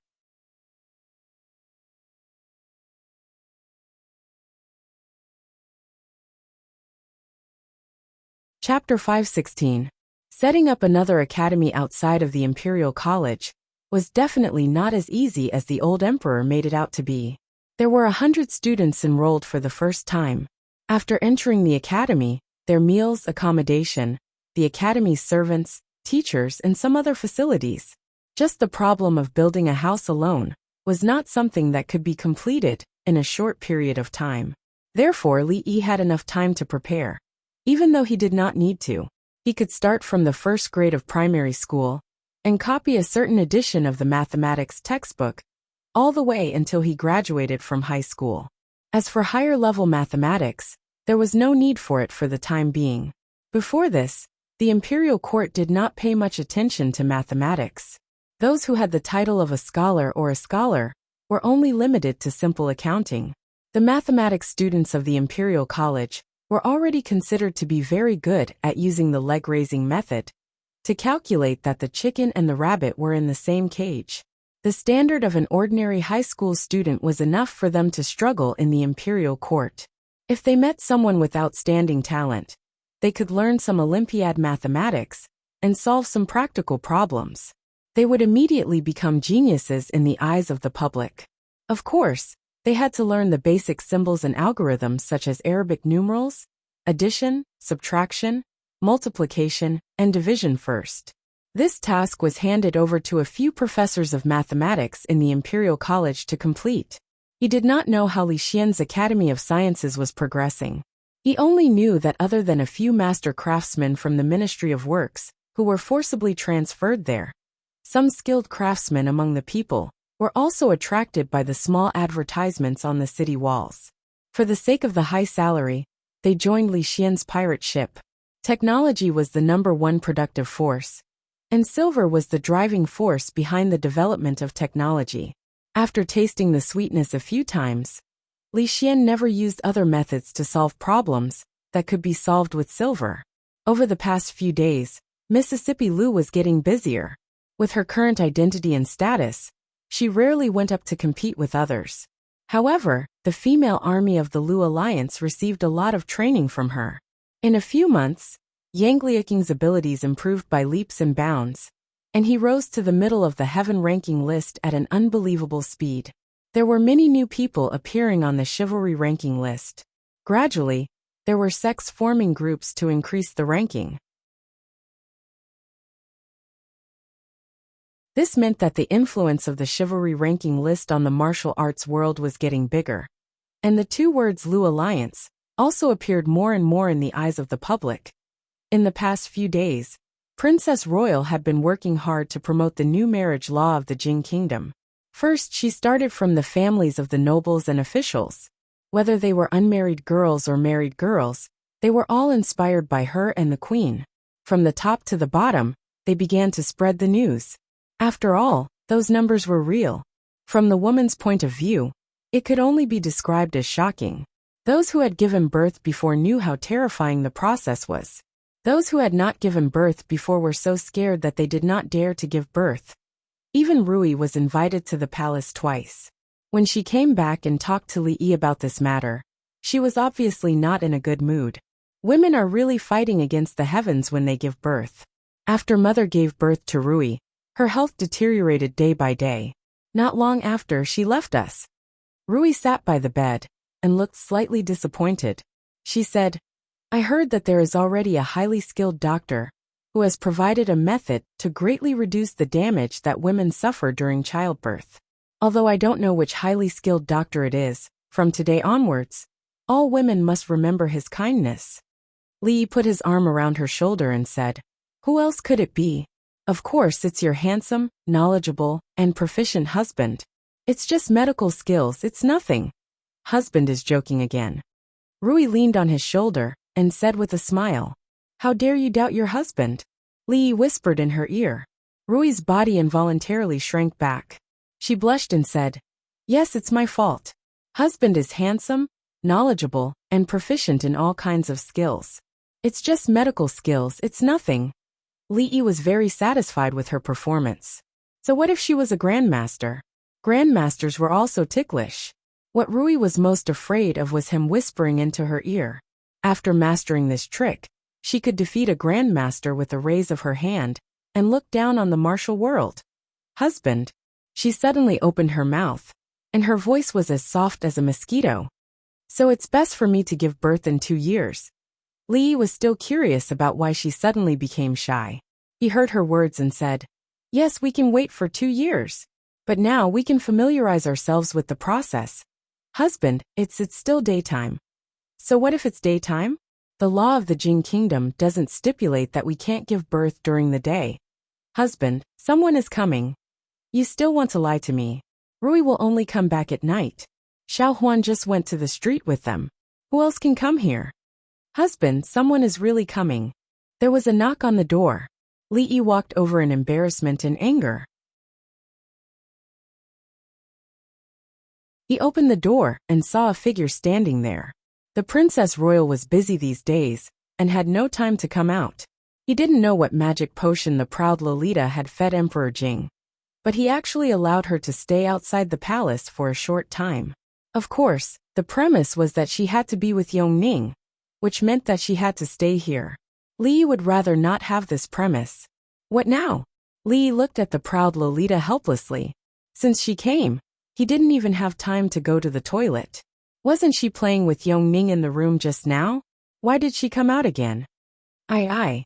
Chapter 516. Setting up another academy outside of the Imperial College was definitely not as easy as the old emperor made it out to be. There were 100 students enrolled for the first time. After entering the academy, their meals, accommodation, the academy's servants, teachers, and some other facilities. Just the problem of building a house alone was not something that could be completed in a short period of time. Therefore, Li Yi had enough time to prepare. Even though he did not need to, he could start from the first grade of primary school and copy a certain edition of the mathematics textbook, all the way until he graduated from high school. As for higher-level mathematics, there was no need for it for the time being. Before this, the imperial court did not pay much attention to mathematics. Those who had the title of a scholar were only limited to simple accounting. The mathematics students of the imperial college were already considered to be very good at using the leg-raising method to calculate that the chicken and the rabbit were in the same cage. The standard of an ordinary high school student was enough for them to struggle in the imperial court. If they met someone with outstanding talent, they could learn some Olympiad mathematics and solve some practical problems. They would immediately become geniuses in the eyes of the public. Of course, they had to learn the basic symbols and algorithms such as Arabic numerals, addition, subtraction, multiplication, and division first. This task was handed over to a few professors of mathematics in the Imperial College to complete. He did not know how Li Xian's Academy of Sciences was progressing. He only knew that other than a few master craftsmen from the Ministry of Works, who were forcibly transferred there, some skilled craftsmen among the people were also attracted by the small advertisements on the city walls. For the sake of the high salary, they joined Li Xian's pirate ship. Technology was the #1 productive force, and silver was the driving force behind the development of technology. After tasting the sweetness a few times, Li Xian never used other methods to solve problems that could be solved with silver. Over the past few days, Mississippi Lu was getting busier. With her current identity and status, she rarely went up to compete with others. However, the female army of the Lu Alliance received a lot of training from her. In a few months, Yang Liaqing's abilities improved by leaps and bounds, and he rose to the middle of the heaven ranking list at an unbelievable speed. There were many new people appearing on the chivalry ranking list. Gradually, there were sects forming groups to increase the ranking. This meant that the influence of the chivalry ranking list on the martial arts world was getting bigger. And the two words Lu Alliance also appeared more and more in the eyes of the public. In the past few days, Princess Royal had been working hard to promote the new marriage law of the Jing Kingdom. First, she started from the families of the nobles and officials. Whether they were unmarried girls or married girls, they were all inspired by her and the queen. From the top to the bottom, they began to spread the news. After all, those numbers were real. From the woman's point of view, it could only be described as shocking. Those who had given birth before knew how terrifying the process was. Those who had not given birth before were so scared that they did not dare to give birth. Even Rui was invited to the palace twice. When she came back and talked to Li Yi about this matter, she was obviously not in a good mood. Women are really fighting against the heavens when they give birth. After mother gave birth to Rui, her health deteriorated day by day. Not long after, she left us. Rui sat by the bed and looked slightly disappointed. She said, "I heard that there is already a highly skilled doctor who has provided a method to greatly reduce the damage that women suffer during childbirth. Although I don't know which highly skilled doctor it is, from today onwards, all women must remember his kindness." Li put his arm around her shoulder and said, "Who else could it be? Of course it's your handsome, knowledgeable, and proficient husband. It's just medical skills, it's nothing." Husband is joking again. Rui leaned on his shoulder and said with a smile, "How dare you doubt your husband?" Li whispered in her ear. Rui's body involuntarily shrank back. She blushed and said, "Yes, it's my fault. Husband is handsome, knowledgeable, and proficient in all kinds of skills. It's just medical skills, it's nothing." Li was very satisfied with her performance. So what if she was a grandmaster? Grandmasters were also ticklish. What Rui was most afraid of was him whispering into her ear. After mastering this trick, she could defeat a grandmaster with a raise of her hand and look down on the martial world. "Husband." She suddenly opened her mouth, and her voice was as soft as a mosquito. "So it's best for me to give birth in 2 years." Li was still curious about why she suddenly became shy. He heard her words and said, "Yes, we can wait for 2 years. But now we can familiarize ourselves with the process." "Husband, it's still daytime." "So what if it's daytime?" "The law of the Jing Kingdom doesn't stipulate that we can't give birth during the day." Husband, someone is coming. You still want to lie to me. Rui will only come back at night. Xiao Huan just went to the street with them. Who else can come here? Husband, someone is really coming. There was a knock on the door. Li Yi walked over in embarrassment and anger. He opened the door and saw a figure standing there. The Princess Royal was busy these days and had no time to come out. He didn't know what magic potion the proud Lolita had fed Emperor Jing, but he actually allowed her to stay outside the palace for a short time. Of course, the premise was that she had to be with Yongning, which meant that she had to stay here. Li would rather not have this premise. What now? Li looked at the proud Lolita helplessly. Since she came, he didn't even have time to go to the toilet. Wasn't she playing with Yongning in the room just now? Why did she come out again? Aye.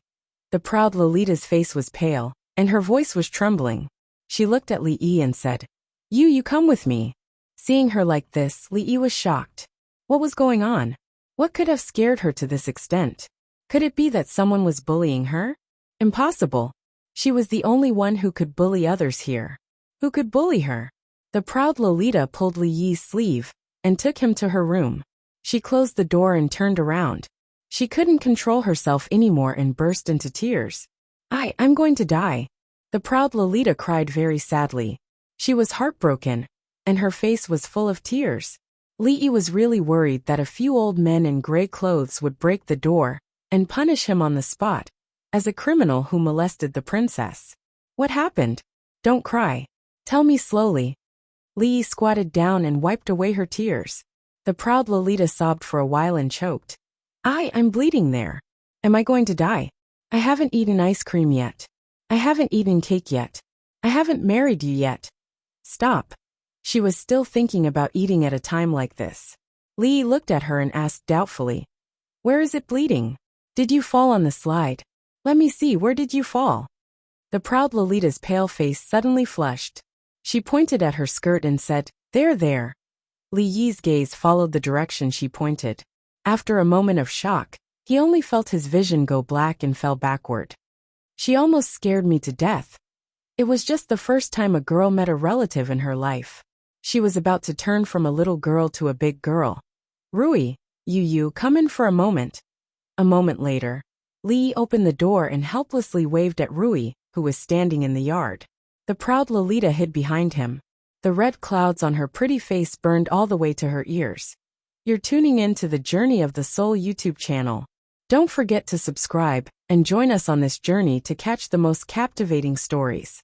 The proud Lolita's face was pale, and her voice was trembling. She looked at Li Yi and said, You come with me. Seeing her like this, Li Yi was shocked. What was going on? What could have scared her to this extent? Could it be that someone was bullying her? Impossible. She was the only one who could bully others here. Who could bully her? The proud Lolita pulled Li Yi's sleeve and took him to her room. She closed the door and turned around. She couldn't control herself anymore and burst into tears. I'm going to die. The proud Lolita cried very sadly. She was heartbroken, and her face was full of tears. Li Yi was really worried that a few old men in gray clothes would break the door and punish him on the spot as a criminal who molested the princess. What happened? Don't cry. Tell me slowly. Li Yi squatted down and wiped away her tears. The proud Lolita sobbed for a while and choked. I'm bleeding there. Am I going to die? I haven't eaten ice cream yet. I haven't eaten cake yet. I haven't married you yet. Stop. She was still thinking about eating at a time like this. Li Yi looked at her and asked doubtfully, Where is it bleeding? Did you fall on the slide? Let me see, where did you fall? The proud Lolita's pale face suddenly flushed. She pointed at her skirt and said, There. Li Yi's gaze followed the direction she pointed. After a moment of shock, he only felt his vision go black and fell backward. She almost scared me to death. It was just the first time a girl met a relative in her life. She was about to turn from a little girl to a big girl. Rui, you come in for a moment. A moment later, Li opened the door and helplessly waved at Rui, who was standing in the yard. The proud Lolita hid behind him. The red clouds on her pretty face burned all the way to her ears. You're tuning in to the Journey of the Soul YouTube channel. Don't forget to subscribe and join us on this journey to catch the most captivating stories.